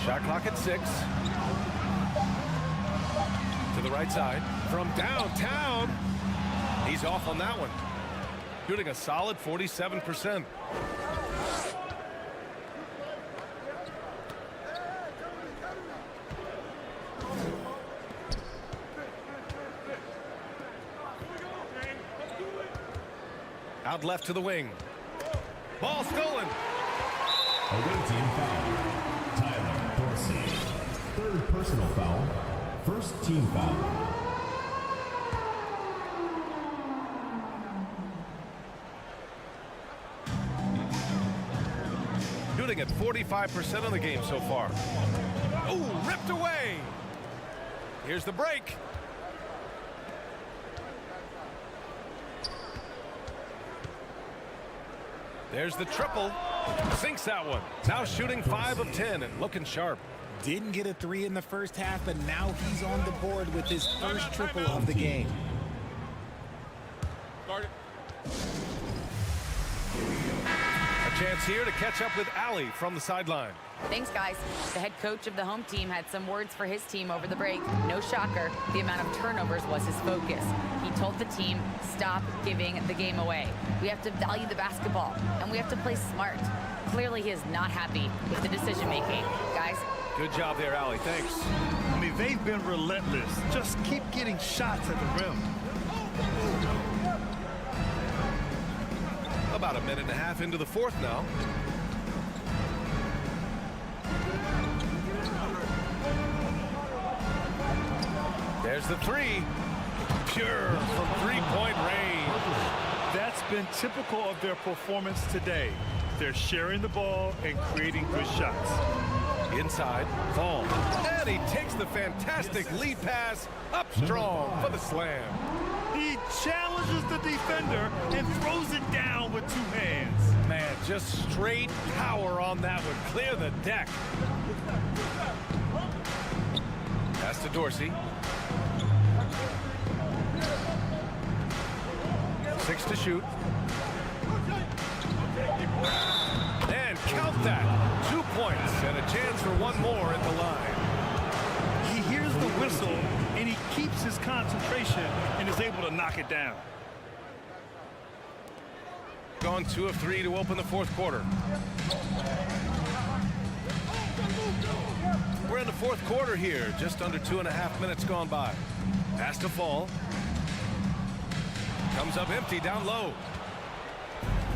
K: Shot clock at 6. To the right side. From downtown. He's off on that one. Shooting a solid 47%. Out left to the wing. Ball stolen.
H: Away team foul. Tyler Dorsey. Third personal foul. First team foul.
K: Shooting at 45% of the game so far. Ooh, ripped away. Here's the break. There's the triple. Sinks that one. Now shooting 5 of 10 and looking sharp.
P: Didn't get a 3 in the first half, but now he's on the board with his first triple of the game.
K: A chance here to catch up with Ali from the sideline.
N: Thanks, guys. The head coach of the home team had some words for his team over the break. No shocker, the amount of turnovers was his focus. He told the team, stop giving the game away. We have to value the basketball, and we have to play smart. Clearly, he is not happy with the decision-making. Guys.
K: Good job there, Ali. Thanks.
L: I mean, they've been relentless. Just keep getting shots at the rim.
K: About a minute and a half into the fourth now. There's the three. Pure from three-point range.
L: That's been typical of their performance today. They're sharing the ball and creating good shots.
K: Inside, Fall. And he takes the fantastic lead pass up strong for the slam.
L: He challenges the defender and throws it down with 2 hands.
K: Man, just straight power on that one. Clear the deck. Pass to Dorsey. 6 to shoot. And count that. 2 points and a chance for one more at the line.
L: He hears the whistle and he keeps his concentration and is able to knock it down.
K: Gone 2 of 3 to open the fourth quarter. We're in the fourth quarter here. Just under 2.5 minutes gone by. Pass to Fall. Comes up empty down low.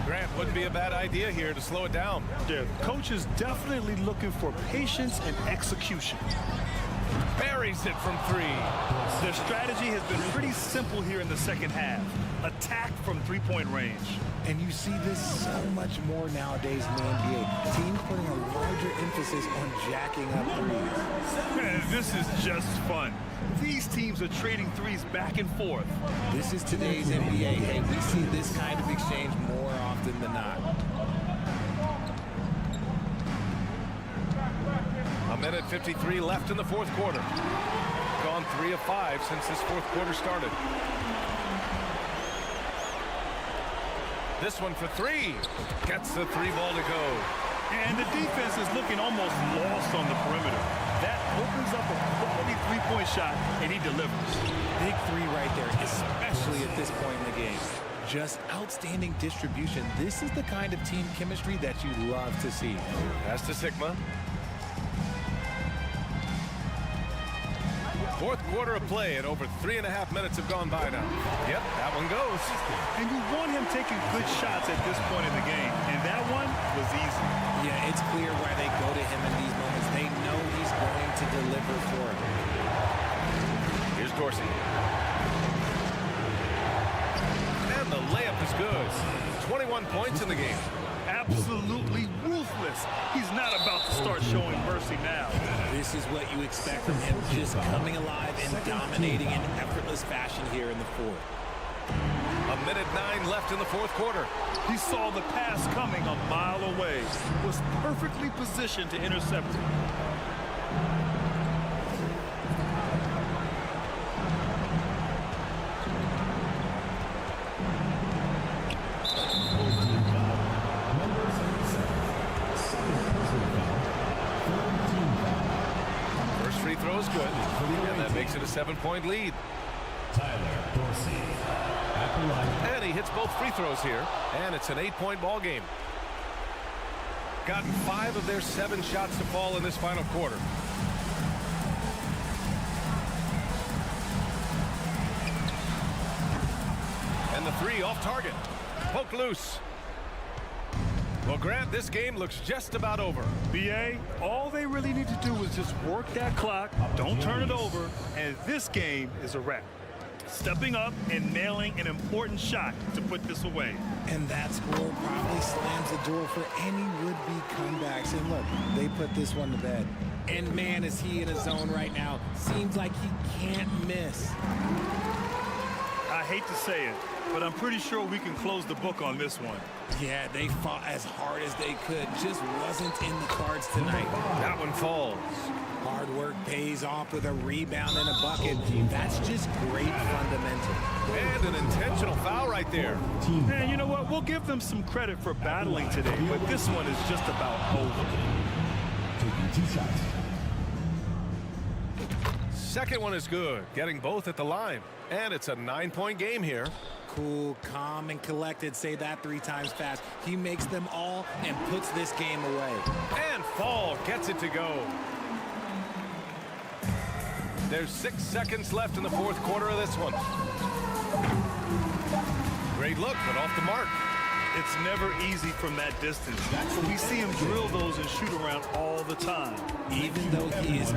K: Grant, wouldn't be a bad idea here to slow it down.
L: The coach is definitely looking for patience and execution.
K: Buries it from 3.
L: Their strategy has been pretty simple here in the second half. Attack from three-point range.
P: And you see this so much more nowadays in the NBA. Teams putting a larger emphasis on jacking up threes.
L: Man, this is just fun. These teams are trading threes back and forth.
P: This is today's NBA. Hey, we see this kind of exchange more often than not.
K: A minute 53 left in the fourth quarter. Gone 3 of 5 since this fourth quarter started. This one for 3. Gets the 3 ball to go.
L: And the defense is looking almost lost on the perimeter. That opens up a quality three-point shot, and he delivers.
P: Big 3 right there, especially at this point in the game. Just outstanding distribution. This is the kind of team chemistry that you love to see.
K: Pass to Sigma. Fourth quarter of play, and over 3.5 minutes have gone by now. Yep, that one goes.
L: And you want him taking good shots at this point in the game, and that one was easy.
P: Yeah, it's clear why they go to him in these moments. They know he's going to deliver for him.
K: Here's Dorsey. And the layup is good. 21 points in the game.
L: Absolutely ruthless. He's not about to start showing mercy now.
P: This is what you expect from him, just coming alive and dominating in effortless fashion here in the fourth.
K: A minute 9 left in the fourth quarter.
L: He saw the pass coming a mile away, was perfectly positioned to intercept it.
K: First free throw is good, and that makes it a 7-point lead.
H: Tyler Dorsey at the line.
K: And he hits both free throws here, and it's an 8-point ball game. Gotten 5 of their 7 shots to fall in this final quarter. And the 3 off target. Poked loose. Well, Grant, this game looks just about over.
L: BA, all they really need to do is just work that clock, don't turn it over, and this game is a wrap. Stepping up and nailing an important shot to put this away.
P: And that score probably slams the door for any would-be comebacks. And look, they put this one to bed. And man, is he in a zone right now. Seems like he can't miss.
L: I hate to say it, but I'm pretty sure we can close the book on this one.
P: Yeah, they fought as hard as they could. Just wasn't in the cards tonight.
K: That one falls.
P: Hard work pays off with a rebound and a bucket. That's just great fundamental.
K: And an intentional foul right there.
L: And you know what? We'll give them some credit for battling today, but this one is just about over.
H: Taking 2 shots.
K: Second one is good, getting both at the line. And it's a 9-point game here.
P: Cool, calm, and collected. Say that 3 times fast. He makes them all and puts this game away.
K: And Fall gets it to go. There's 6 seconds left in the fourth quarter of this one. Great look, but off the mark.
L: It's never easy from that distance. So we see him drill those and shoot around all the time.
P: Even though he is...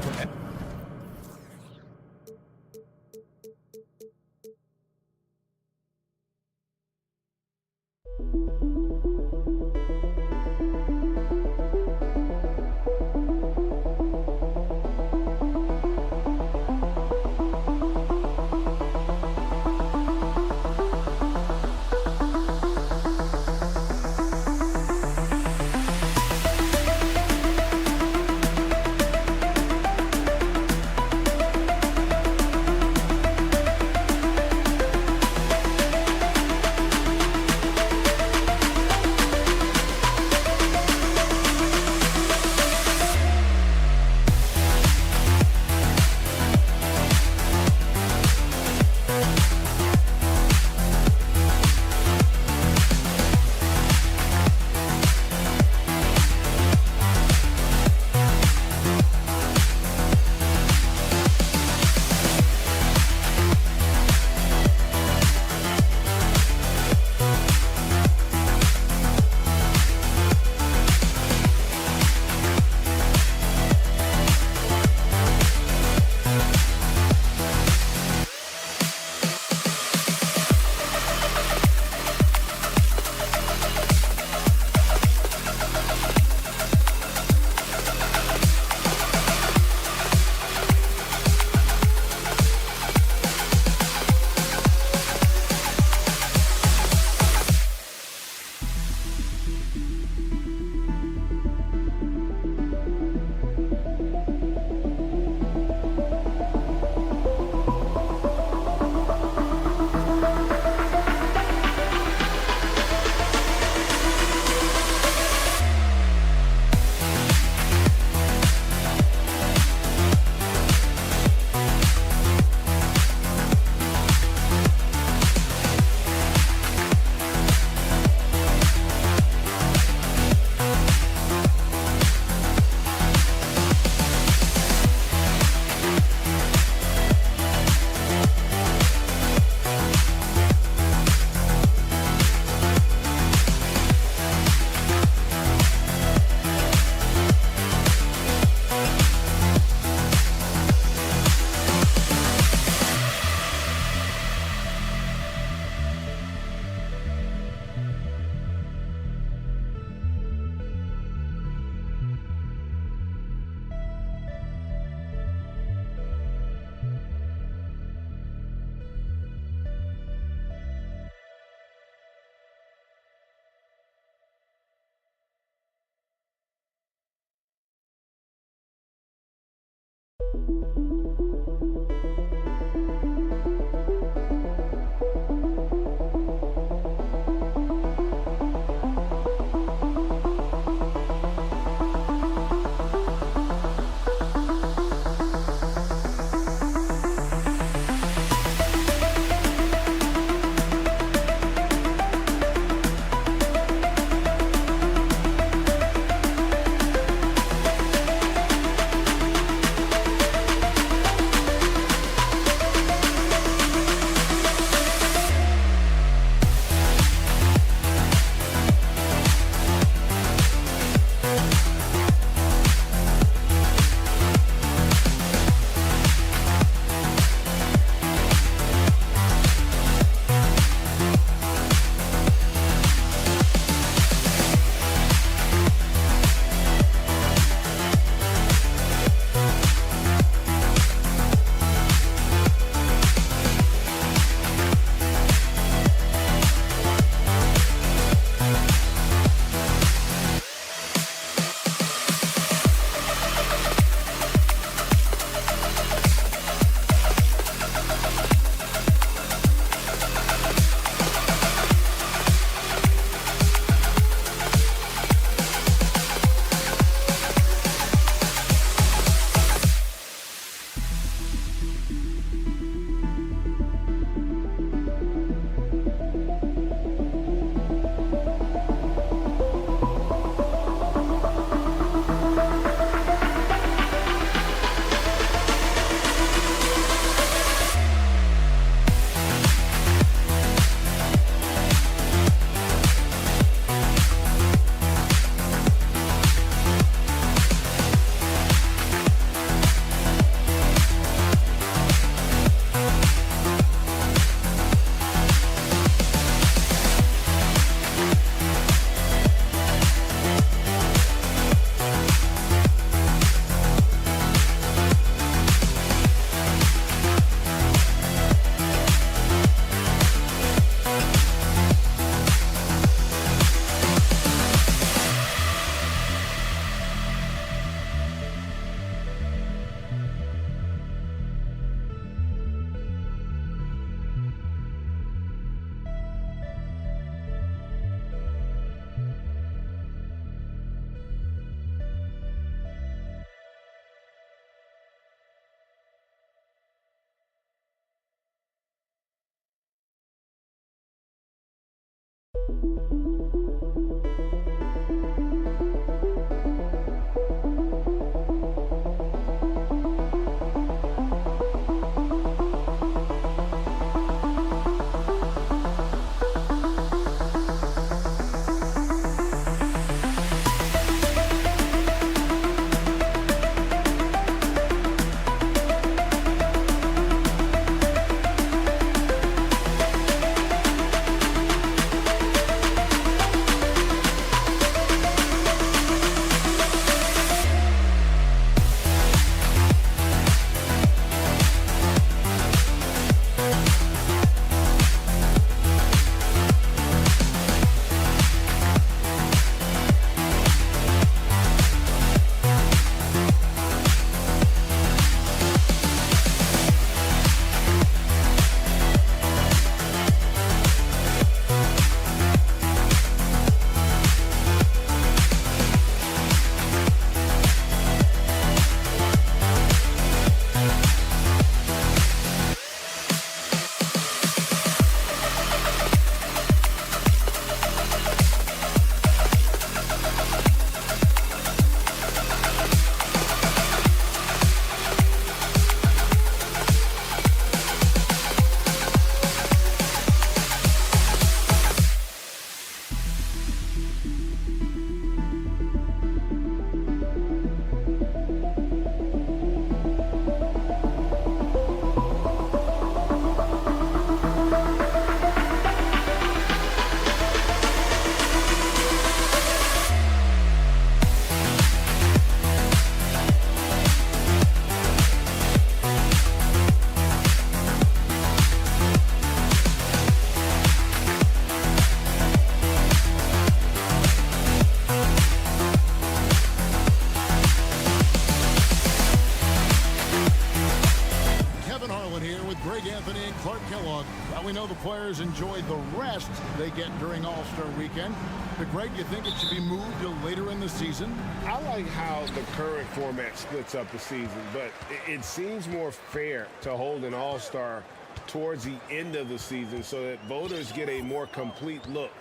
A: players enjoy the rest they get during All-Star Weekend. But Greg, you think it should be moved to later in the season?
B: I like how the current format splits up the season, but it seems more fair to hold an All-Star towards the end of the season so that voters get a more complete look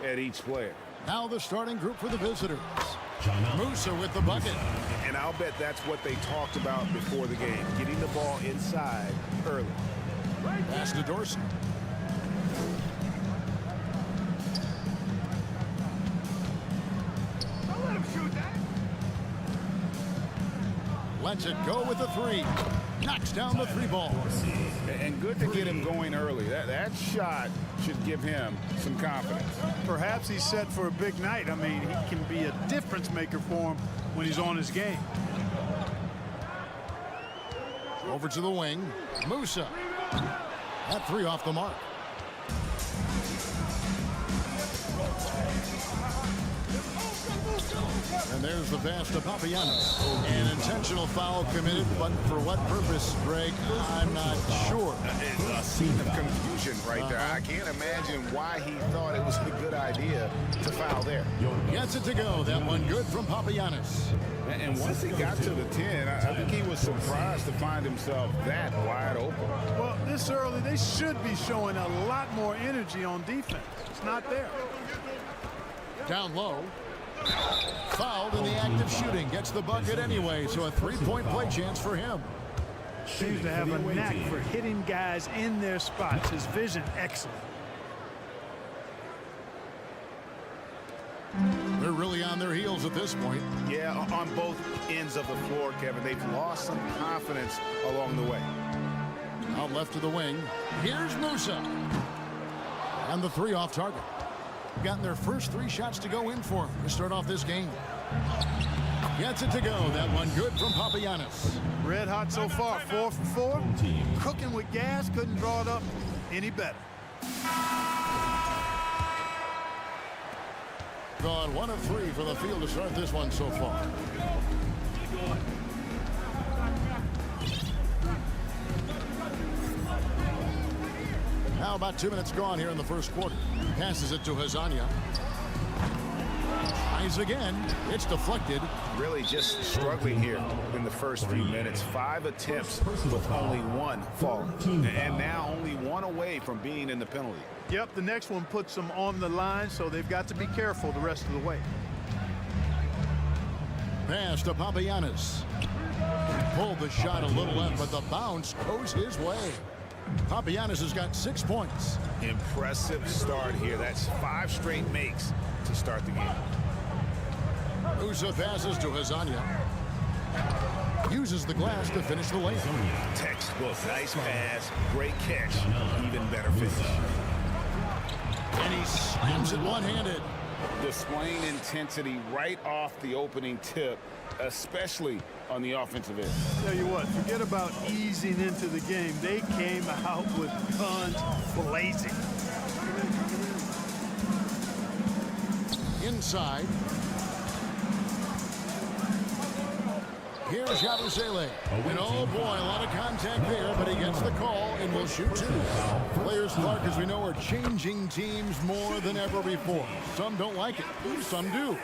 B: at each player.
A: Now the starting group for the visitors. Musa with the bucket.
G: And I'll bet that's what they talked about before the game, getting the ball inside early.
A: Pass to Dorsey.
I: Don't let him shoot that.
A: Lets it go with the three. Knocks down the three ball.
C: And good to get him going early. That shot should give him some confidence.
E: Perhaps he's set for a big night. I mean, he can be a difference maker for him when he's on his game.
A: Over to the wing. Musa. That three off the mark. And there's the pass to Papagiannis. An intentional foul committed, but for what purpose, Greg, I'm not sure.
G: It's a scene of confusion right there. I can't imagine why he thought it was a good idea to foul there.
A: Gets it to go. That one good from Papagiannis.
C: And once he got to the 10, I think he was surprised to find himself that wide open.
E: Well, this early, they should be showing a lot more energy on defense. It's not there.
A: Down low. Fouled in the act of shooting. Gets the bucket anyway, so a three-point play chance for him.
E: Seems to have a knack for hitting guys in their spots. His vision, excellent.
A: They're really on their heels at this point.
G: Yeah, on both ends of the floor, Kevin. They've lost some confidence along the way.
A: Out left to the wing. Here's Musa. And the three off target. Gotten their first three shots to go in for him to start off this game. Gets it to go. That one good from Papagiannis.
E: Red hot so far, 4 for 4. Cooking with gas, couldn't draw it up any better.
A: Gone 1 of 3 for the field to start this one so far. Now about 2 minutes gone here in the first quarter. Passes it to Hazania. Tries again. It's deflected.
G: Really just struggling here in the first few minutes. 5 attempts with only 1 falling. And now only 1 away from being in the penalty.
E: Yep, the next one puts them on the line, so they've got to be careful the rest of the way.
A: Pass to Papagiannis. Pulled the shot a little left, but the bounce goes his way. Papagiannis has got 6 points.
G: Impressive start here. That's 5 straight makes to start the game.
A: Musa passes to Hazania. Uses the glass to finish the layup.
G: Textbook. Nice pass. Great catch. Even better finish.
A: And he slams it one-handed.
C: Displaying intensity right off the opening tip, especially on the offensive end.
E: Tell you what, forget about easing into the game. They came out with guns blazing.
A: Inside. Here's Yabusele. And oh boy, a lot of contact there, but he gets the call and will shoot 2. Players, Clark, as we know, are changing teams more than ever before. Some don't like it, some do.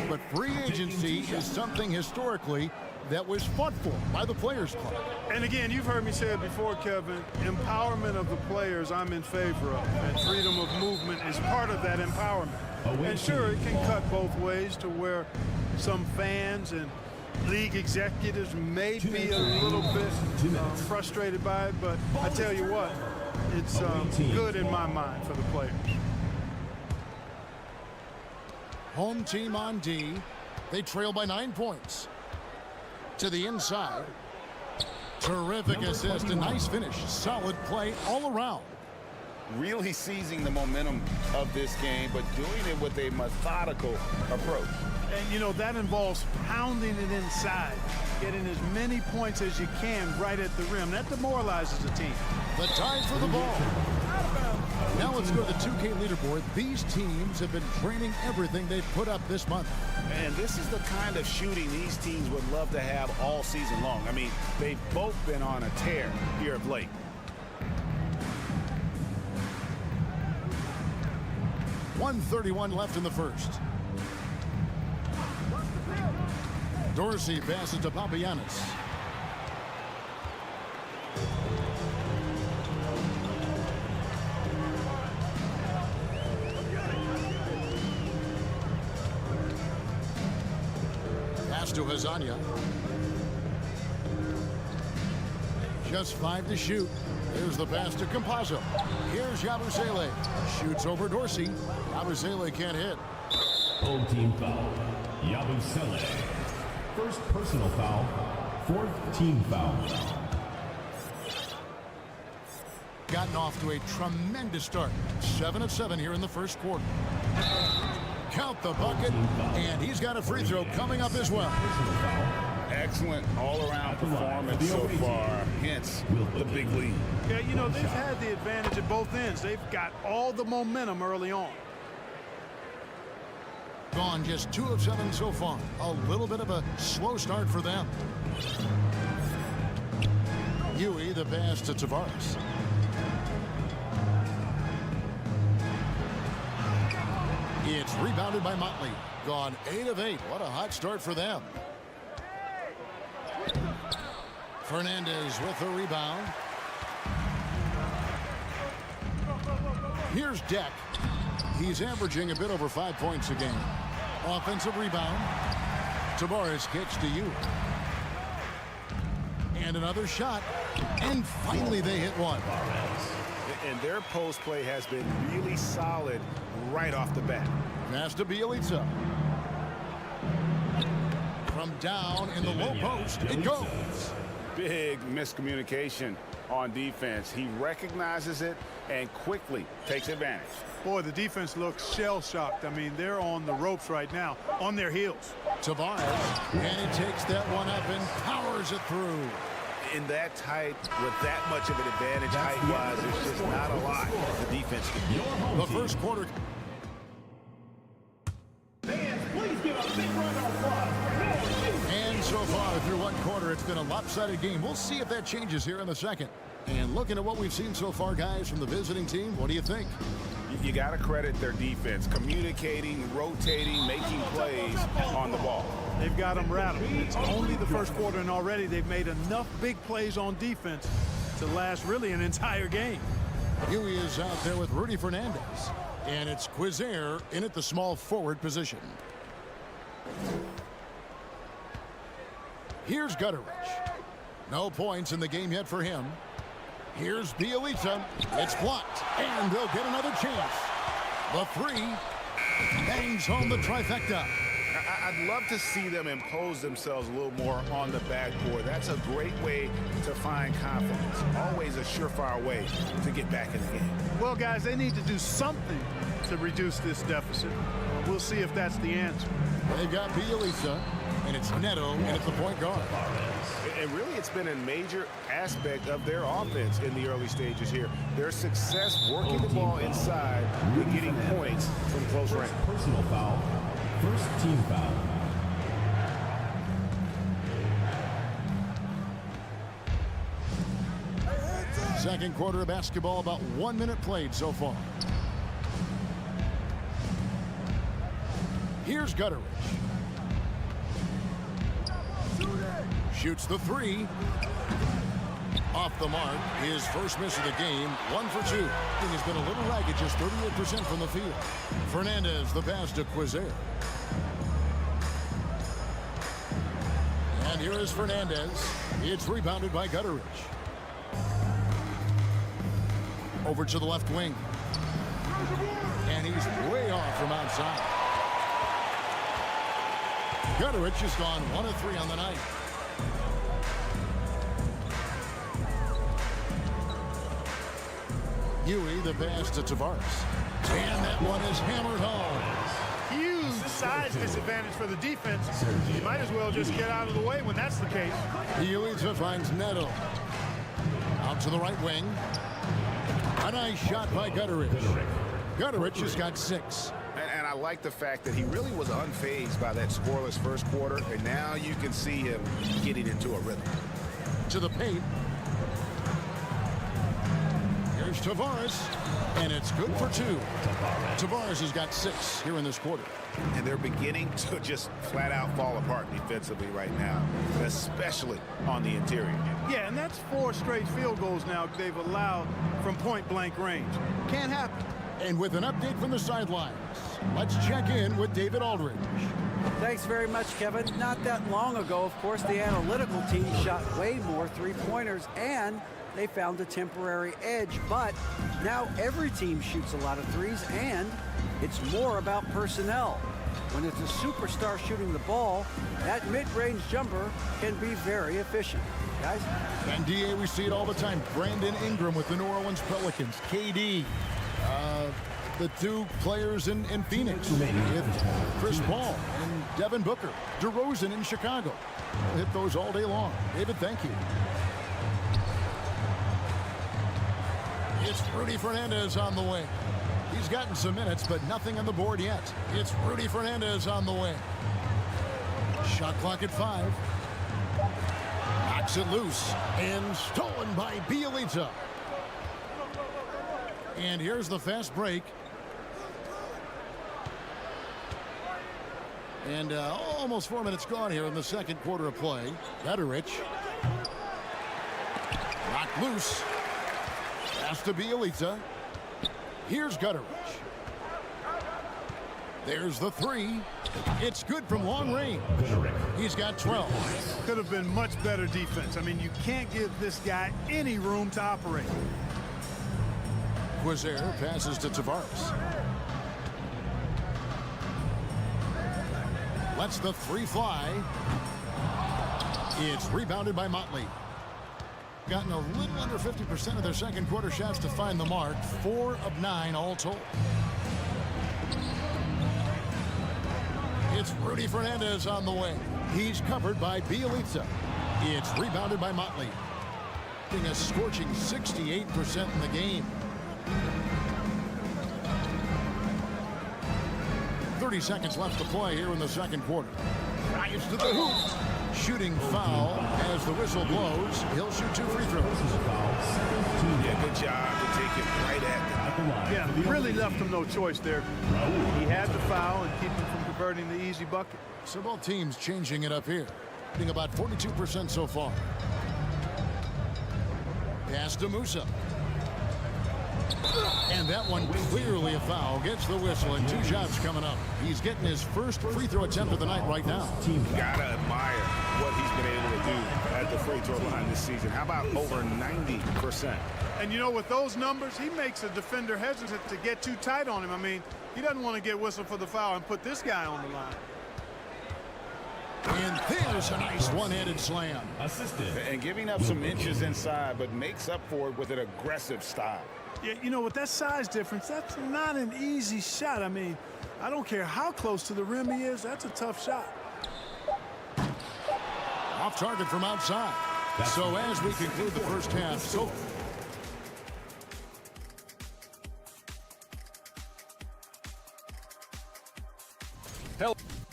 A: But free agency is something historically that was fought for by the Players Club.
E: And again, you've heard me say it before, Kevin, empowerment of the players I'm in favor of. And freedom of movement is part of that empowerment. And sure, it can cut both ways to where some fans and league executives may be a little bit frustrated by it, but I tell you what, it's good in my mind for the players.
A: Home team on D. They trail by 9 points. To the inside. Terrific assist, a nice finish. Solid play all around.
C: Really seizing the momentum of this game, but doing it with a methodical approach.
E: And, you know, that involves pounding it inside, getting as many points as you can right at the rim. That demoralizes the team.
A: The time for the ball. Now let's go to the 2K leaderboard. These teams have been training everything they've put up this month.
G: And this is the kind of shooting these teams would love to have all season long. I mean, they've both been on a tear here of late.
A: 1:31 left in the first. Dorsey passes to Papagiannis. Pass to Hazania. Just 5 to shoot. There's the pass to Campazzo. Here's Yabusele. Shoots over Dorsey. Yabusele can't hit.
H: Home team foul. Yabusele. First personal foul. Fourth team foul.
A: Gotten off to a tremendous start. 7 of 7 here in the first quarter. Count the bucket, and he's got a free throw coming up as well.
C: Excellent all-around performance so far, hence the big lead.
E: Yeah, you know, they've had the advantage at both ends. They've got all the momentum early on.
A: Gone just 2 of 7 so far. A little bit of a slow start for them. Huey, the pass to Tavares. It's rebounded by Motley. Gone 8 of 8. What a hot start for them. Fernandez with the rebound. Here's Deck. He's averaging a bit over 5 points a game. Offensive rebound. Tavares kicks to you. And another shot. And finally they hit one.
G: And their post play has been really solid right off the bat.
A: Pass to Bjelica. From down in the low post, it goes.
C: Big miscommunication on defense. He recognizes it and quickly takes advantage.
E: Boy, the defense looks shell-shocked. I mean, they're on the ropes right now, on their heels.
A: Tavares, and he takes that one up and powers it through.
G: In that tight, with that much of an advantage height-wise, there's just not a lot the defense can do.
A: The first quarter. And so far through one quarter, it's been a lopsided game. We'll see if that changes here in the second. And looking at what we've seen so far, guys, from the visiting team, what do you think?
B: You got to credit their defense, communicating, rotating, making plays on the ball.
E: They've got them rattled. It's only the first quarter, and already they've made enough big plays on defense to last really an entire game.
A: Huey is out there with Rudy Fernandez. And it's Quizair in at the small forward position. Here's Gutteridge. No points in the game yet for him. Here's Bjelica. It's blocked, and they'll get another chance. The three bangs home the trifecta.
B: I'd love to see them impose themselves a little more on the backboard. That's a great way to find confidence. Always a surefire way to get back in the game.
E: Well, guys, they need to do something to reduce this deficit. We'll see if that's the answer.
A: They've got Bjelica, and it's Neto in at the point guard.
B: And really, it's been a major aspect of their offense in the early stages here. Their success working the ball inside and getting points from close range.
H: Personal foul. First team foul.
A: Second quarter of basketball, about 1 minute played so far. Here's Gutteridge. Shoots the three. Off the mark. His first miss of the game. 1 for 2. He has been a little ragged, just 38% from the field. Fernandez, the pass to Quizair. And here is Fernandez. It's rebounded by Gutteridge. Over to the left wing. And he's way off from outside. Gutteridge has gone 1 of 3 on the night. Huey, the pass to Tavares. And that one is hammered home.
E: Huge size disadvantage for the defense. You might as well just get out of the way when that's the case.
A: Huey finds Neto. Out to the right wing. A nice shot by Gutteridge. Gutteridge has got 6.
B: And I like the fact that he really was unfazed by that scoreless first quarter, and now you can see him getting into a rhythm.
A: To the paint. Here's Here's Tavares, and it's good for 2. Tavares has got 6 here in this quarter.
G: And they're beginning to just flat out fall apart defensively right now, especially on the interior.
E: Yeah, and that's 4 straight field goals now they've allowed from point-blank range. Can't happen.
A: And with an update from the sidelines, let's check in with David Aldridge.
J: Thanks very much, Kevin. Not that long ago, of course, the analytical team shot way more three-pointers, and they found a temporary edge. But now every team shoots a lot of threes, and it's more about personnel. When it's a superstar shooting the ball, that mid-range jumper can be very efficient. Guys?
A: And DA, we see it all the time. Brandon Ingram with the New Orleans Pelicans. KD. The 2 players in Phoenix with Chris Paul and Devin Booker. DeRozan in Chicago. We'll hit those all day long. David, thank you. It's Rudy Fernandez on the way. He's gotten some minutes, but nothing on the board yet. It's Rudy Fernandez on the way. Shot clock at 5. Knocks it loose and stolen by Bjelica. And here's the fast break. And almost 4 minutes gone here in the second quarter of play. Gutterich. Knocked loose. Pass to Bjelica. Here's Gutterich. There's the 3. It's good from long range. He's got 12.
E: Could have been much better defense. I mean, you can't give this guy any room to operate.
A: Quizer passes to Tavares. Lets the 3 fly. It's rebounded by Motley. Gotten a little under 50% of their second quarter shots to find the mark. 4 of 9 all told. It's Rudy Fernandez on the way. He's covered by Bjelica. It's rebounded by Motley. Getting a scorching 68% in the game. 30 seconds left to play here in the second quarter. Drives to the hoop. Shooting foul as the whistle blows. He'll shoot 2 free throws.
B: Yeah, good job to take it right at them.
E: Yeah, he really left him no choice there. He had the foul and keep him from converting the easy bucket.
A: So both teams changing it up here. Hitting about 42% so far. Pass to Musa. And that one clearly a foul. Gets the whistle and 2 shots coming up. He's getting his first free throw attempt of the night right now.
B: Gotta admire what he's been able to do at the free throw line this season. How about over 90%?
E: And you know, with those numbers, he makes a defender hesitant to get too tight on him. I mean, he doesn't want to get whistled for the foul and put this guy on the line.
A: And there's a nice one-handed slam.
B: Assisted. And giving up some inches inside, but makes up for it with an aggressive style.
E: Yeah, you know, with that size difference, that's not an easy shot. I mean, I don't care how close to the rim he is, that's a tough shot.
A: Off target from outside. So as we conclude the first half,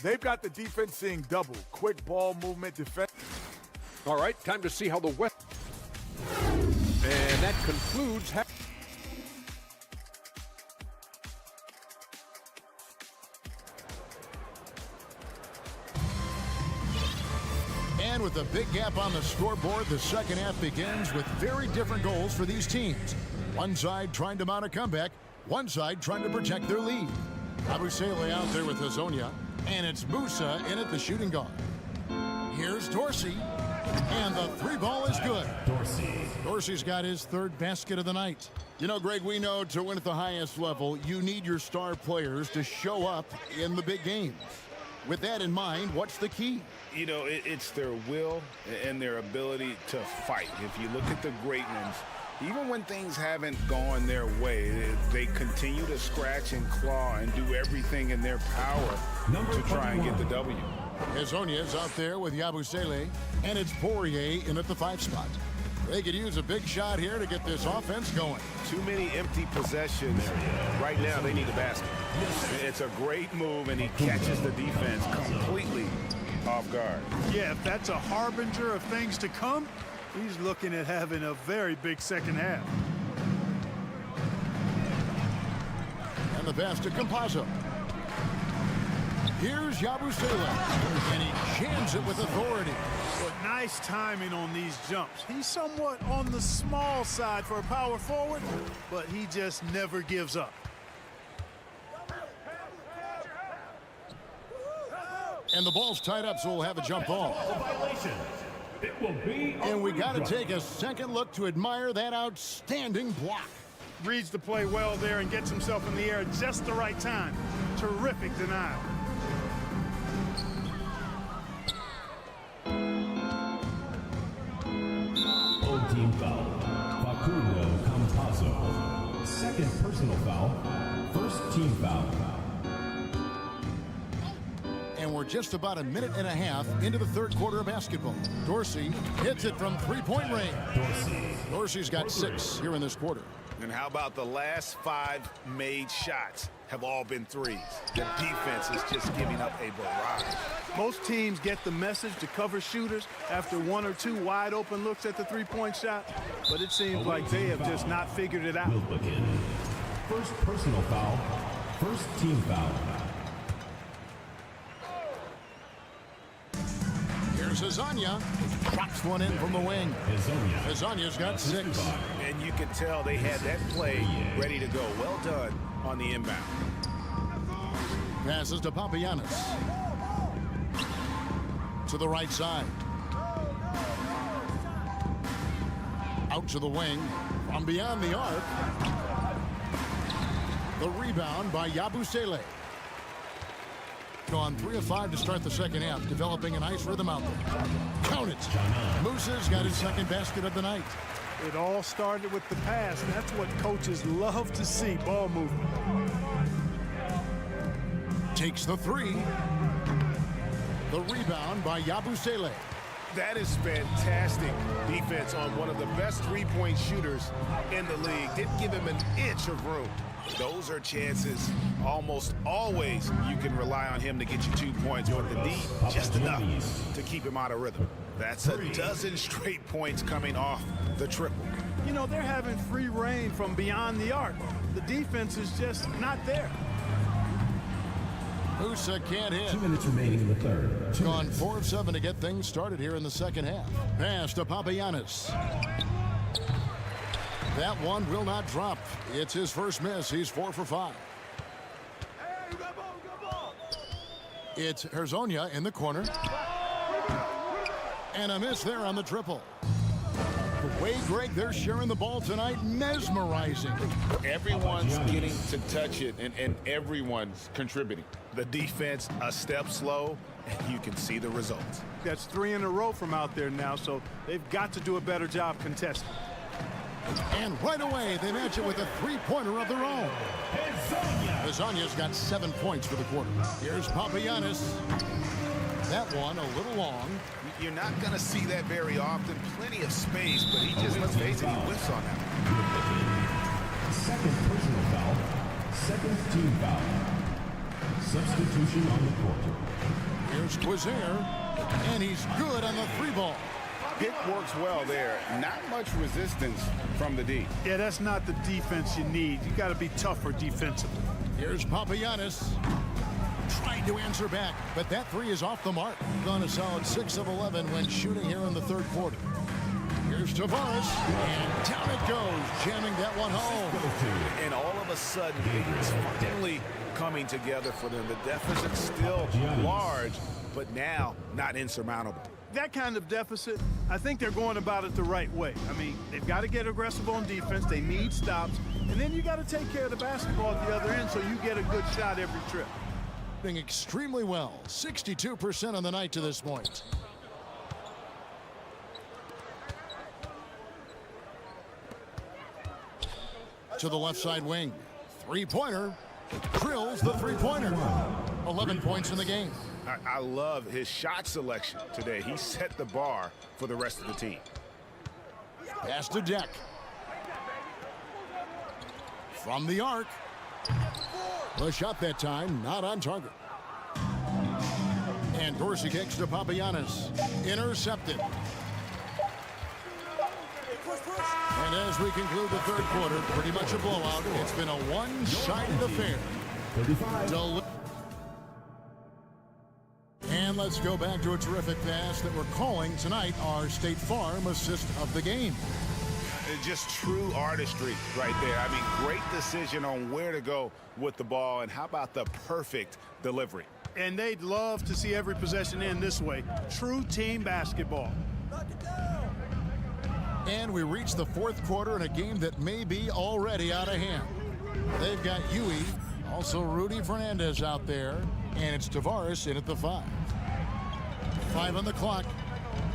I: They've got the defense seeing double. Quick ball movement, defense.
F: All right, time to see how the West. And that concludes half.
A: And with a big gap on the scoreboard, the second half begins with very different goals for these teams. One side trying to mount a comeback, one side trying to protect their lead. Yabusele out there with Hazonia, and it's Musa in at the shooting guard. Here's Dorsey, and the 3 ball is good. Dorsey's got his 3rd basket of the night. You know, Greg, we know to win at the highest level, you need your star players to show up in the big games. With that in mind, what's the key?
B: You know, it's their will and their ability to fight. If you look at the great ones, even when things haven't gone their way, they continue to scratch and claw and do everything in their power to try and get the W.
A: Hazonia's out there with Yabusele, and it's Poirier in at the 5 spot. They could use a big shot here to get this offense going.
B: Too many empty possessions. Right now, they need a basket. It's a great move, and he catches the defense completely off guard.
E: Yeah, if that's a harbinger of things to come, he's looking at having a very big second half.
A: And the pass to Campazzo. Here's Yabusele, and he jams it with authority.
E: But nice timing on these jumps. He's somewhat on the small side for a power forward, but he just never gives up.
A: And the ball's tied up, so we'll have a jump ball. And we got to take a second look to admire that outstanding block.
E: Reads the play well there and gets himself in the air at just the right time. Terrific denial.
H: Old team foul. Facundo Campazzo. Second personal foul. First team foul.
A: And we're just about a minute and a half into the third quarter of basketball. Dorsey hits it from three-point range. Dorsey's got 6 here in this quarter.
G: And how about the last 5 made shots have all been threes? The defense is just giving up a barrage.
E: Most teams get the message to cover shooters after 1 or 2 wide open looks at the three-point shot, but it seems like they have just not figured it out.
H: First personal foul. First team foul.
A: Here's Hezonja. Drops one in from the wing. Hezonja's got 6.
G: And you can tell they had that play ready to go. Well done on the inbound.
A: Passes to Papagiannis. To the right side. Out to the wing. From beyond the arc. The rebound by Yabusele. Gone 3 of 5 to start the second half, developing a nice rhythm out there. Count it. Musa's got his second basket of the night.
E: It all started with the pass, and that's what coaches love to see, ball movement.
A: Takes the 3. The rebound by Yabusele.
B: That is fantastic defense on one of the best three-point shooters in the league. Didn't give him an inch of room. Those are chances almost always you can rely on him to get you 2 points, but the D just enough to keep him out of rhythm. That's a dozen straight points coming off the triple.
E: You know, they're having free reign from beyond the arc. The defense is just not there.
A: Musa can't hit.
H: 2 minutes remaining in the third.
A: Gone 4 of 7 to get things started here in the second half. Pass to Papagiannis. That one will not drop. It's his first miss. He's 4 for 5. It's Hezonja in the corner. And a miss there on the triple. The way, Greg, they're sharing the ball tonight, mesmerizing.
B: Everyone's getting to touch it, and everyone's contributing.
G: The defense a step slow, and you can see the results.
E: That's 3 in a row from out there now, so they've got to do a better job contesting.
A: And right away, they match it with a three-pointer of their own. Hezonja's got 7 points for the quarter. Here's Papagiannis. That one a little long.
G: You're not going to see that very often. Plenty of space, but he just, let's face it, he whiffs on that.
H: Second personal foul. Second team foul. Substitution on the court.
A: Here's Quizier, and he's good on the 3-ball.
B: Pick works well there. Not much resistance from the D.
E: Yeah, that's not the defense you need. You got to be tougher defensively.
A: Here's Papagiannis. Trying to answer back, but that 3 is off the mark. Gone a solid 6 of 11 when shooting here in the third quarter. Here's Tavares, and down it goes, jamming that one home.
G: And all of a sudden, it's finally coming together for them. The deficit's still large, but now not insurmountable.
E: That kind of deficit, I think they're going about it the right way. I mean, they've got to get aggressive on defense. They need stops. And then you got to take care of the basketball at the other end so you get a good shot every trip.
A: Doing extremely well. 62% on the night to this point. To the left side wing. Three-pointer. Drills the three-pointer. 11 points in the game.
B: I love his shot selection today. He set the bar for the rest of the team.
A: Pass to Deck. From the arc. The shot that time, not on target. And Dorsey kicks to Papagiannis. Intercepted. And as we conclude the third quarter, pretty much a blowout. It's been a one-sided affair.
H: 35.
A: And let's go back to a terrific pass that we're calling tonight our State Farm assist of the game.
B: Just true artistry right there. I mean, great decision on where to go with the ball, and how about the perfect delivery?
E: And they'd love to see every possession end this way. True team basketball.
A: And we reach the fourth quarter in a game that may be already out of hand. They've got Huey, also Rudy Fernandez out there, and it's Tavares in at the 5. 5 on the clock.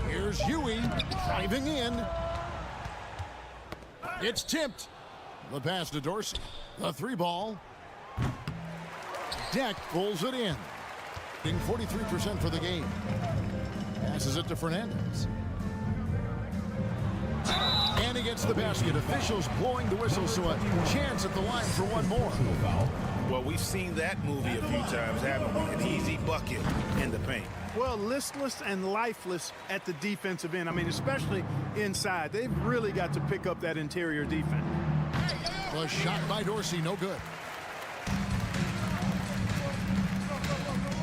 A: Here's Huey driving in. It's tipped. The pass to Dorsey. The 3-ball. Deck pulls it in. 43% for the game. Passes it to Fernandez. And he gets the basket. Officials blowing the whistle, so a chance at the line for one more.
G: Well, we've seen that movie a few times, haven't we? An easy bucket in the paint.
E: Well, listless and lifeless at the defensive end. I mean, especially inside. They've really got to pick up that interior defense.
A: Was shot by Dorsey, no good.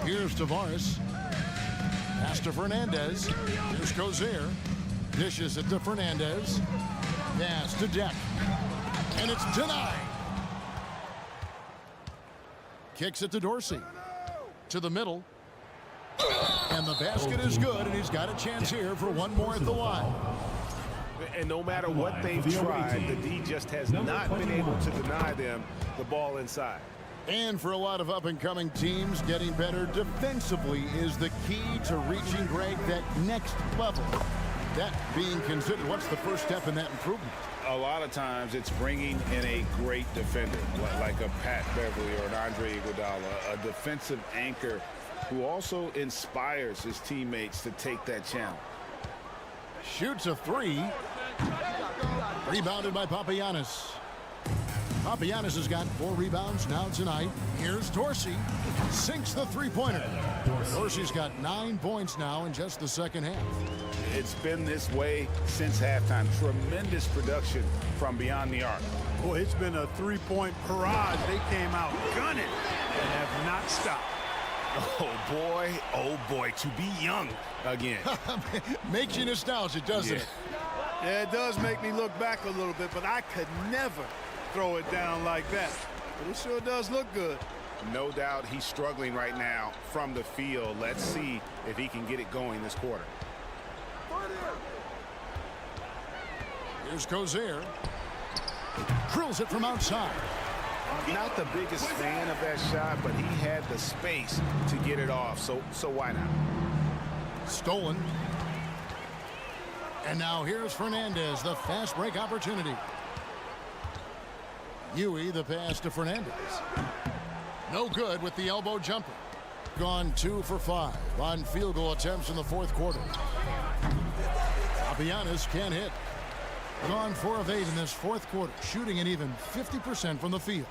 A: Here's Tavares. Pass to Fernandez. Here's Cozier. Dishes it to Fernandez. Pass to Deck. And it's denied. Kicks it to Dorsey. To the middle. And the basket is good, and he's got a chance here for one more at the line.
B: And no matter what they've tried, the D just has not been able to deny them the ball inside.
A: And for a lot of up-and-coming teams, getting better defensively is the key to reaching, Greg, that next level. That being considered, what's the first step in that improvement?
C: A lot of times it's bringing in a great defender, like a Pat Beverly or an Andre Iguodala, a defensive anchor who also inspires his teammates to take that challenge.
A: Shoots a 3. Rebounded by Papagiannis. Papagiannis has got 4 rebounds now tonight. Here's Dorsey. Sinks the three-pointer. Dorsey's got 9 points now in just the second half.
C: It's been this way since halftime. Tremendous production from beyond the arc.
E: Boy, it's been a three-point barrage. They came out gunning and have not stopped.
G: Oh boy, to be young again.
A: Makes you nostalgic, doesn't it?
E: Yeah, it does make me look back a little bit, but I could never throw it down like that. But it sure does look good.
B: No doubt he's struggling right now from the field. Let's see if he can get it going this quarter.
A: Here's Cozier. Drills it from outside.
B: Not the biggest fan of that shot, but he had the space to get it off, so why not?
A: Stolen. And now here's Fernandez, the fast break opportunity. Huey, the pass to Fernandez. No good with the elbow jumper. Gone 2 for 5 on field goal attempts in the fourth quarter. Papagiannis can't hit. Gone 4 of 8 in this fourth quarter, shooting an even 50% from the field.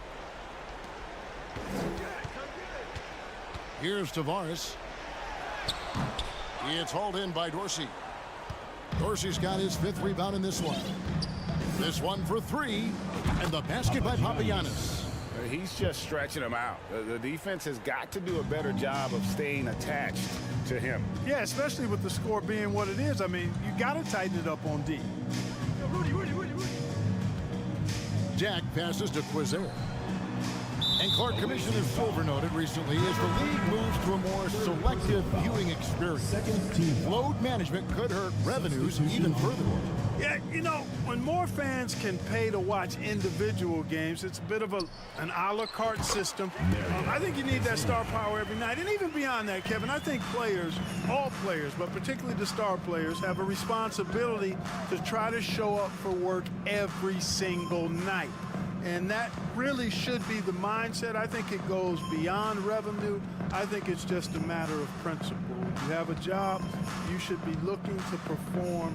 A: Here's Tavares. It's hauled in by Dorsey. Dorsey's got his 5th rebound in this one. This one for 3, and the basket by Papagiannis.
B: He's just stretching him out. The defense has got to do a better job of staying attached to him.
E: Yeah, especially with the score being what it is. I mean, you got to tighten it up on D.
A: Jack passes to Quizer. And Clark, Commissioner Silver noted recently, as the league moves to a more selective viewing experience, load management could hurt revenues even further.
E: Yeah, you know, when more fans can pay to watch individual games, it's a bit of an a la carte system. I think you need that star power every night. And even beyond that, Kevin, I think players, all players, but particularly the star players, have a responsibility to try to show up for work every single night. And that really should be the mindset. I think it goes beyond revenue. I think it's just a matter of principle. If you have a job, you should be looking to perform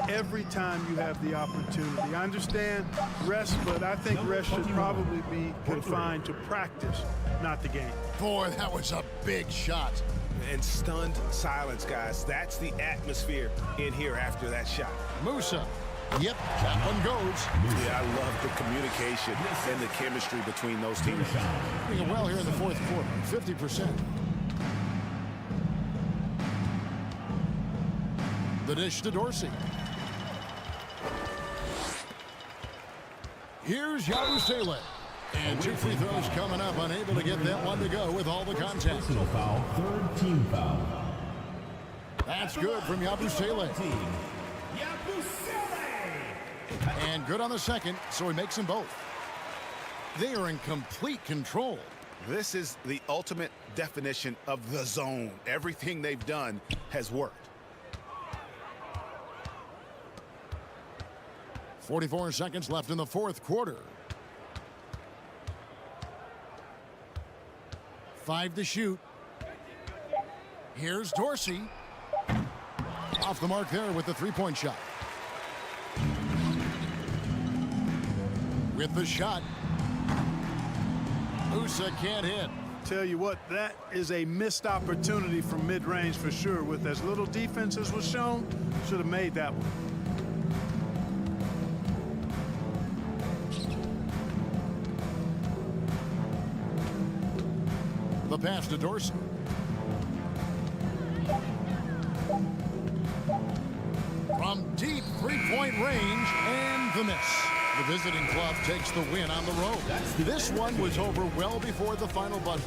E: every time you have the opportunity. I understand rest, but I think rest should probably be confined to practice, not the game.
A: Boy, that was a big shot.
B: And stunned silence, guys. That's the atmosphere in here after that shot.
A: Musa Yep, that one goes.
G: Yeah, I love the communication and the chemistry between those teams.
A: Doing well here in the fourth quarter, 50%. The dish to Dorsey. Here's Yabusele. And 2 free throws coming up, unable to get that one to go with all the contact.
H: Personal foul, third team foul.
A: That's good from Yabusele. And good on the second, so he makes them both. They are in complete control.
G: This is the ultimate definition of the zone. Everything they've done has worked.
A: 44 seconds left in the fourth quarter. 5 to shoot. Here's Dorsey. Off the mark there with the three-point shot. With the shot. Usa can't hit.
E: Tell you what, that is a missed opportunity from mid-range for sure. With as little defense as was shown, should have made that one.
A: The pass to Dorsey. From deep three-point range, and the miss. The visiting club takes the win on the road. This one was over well before the final buzzer.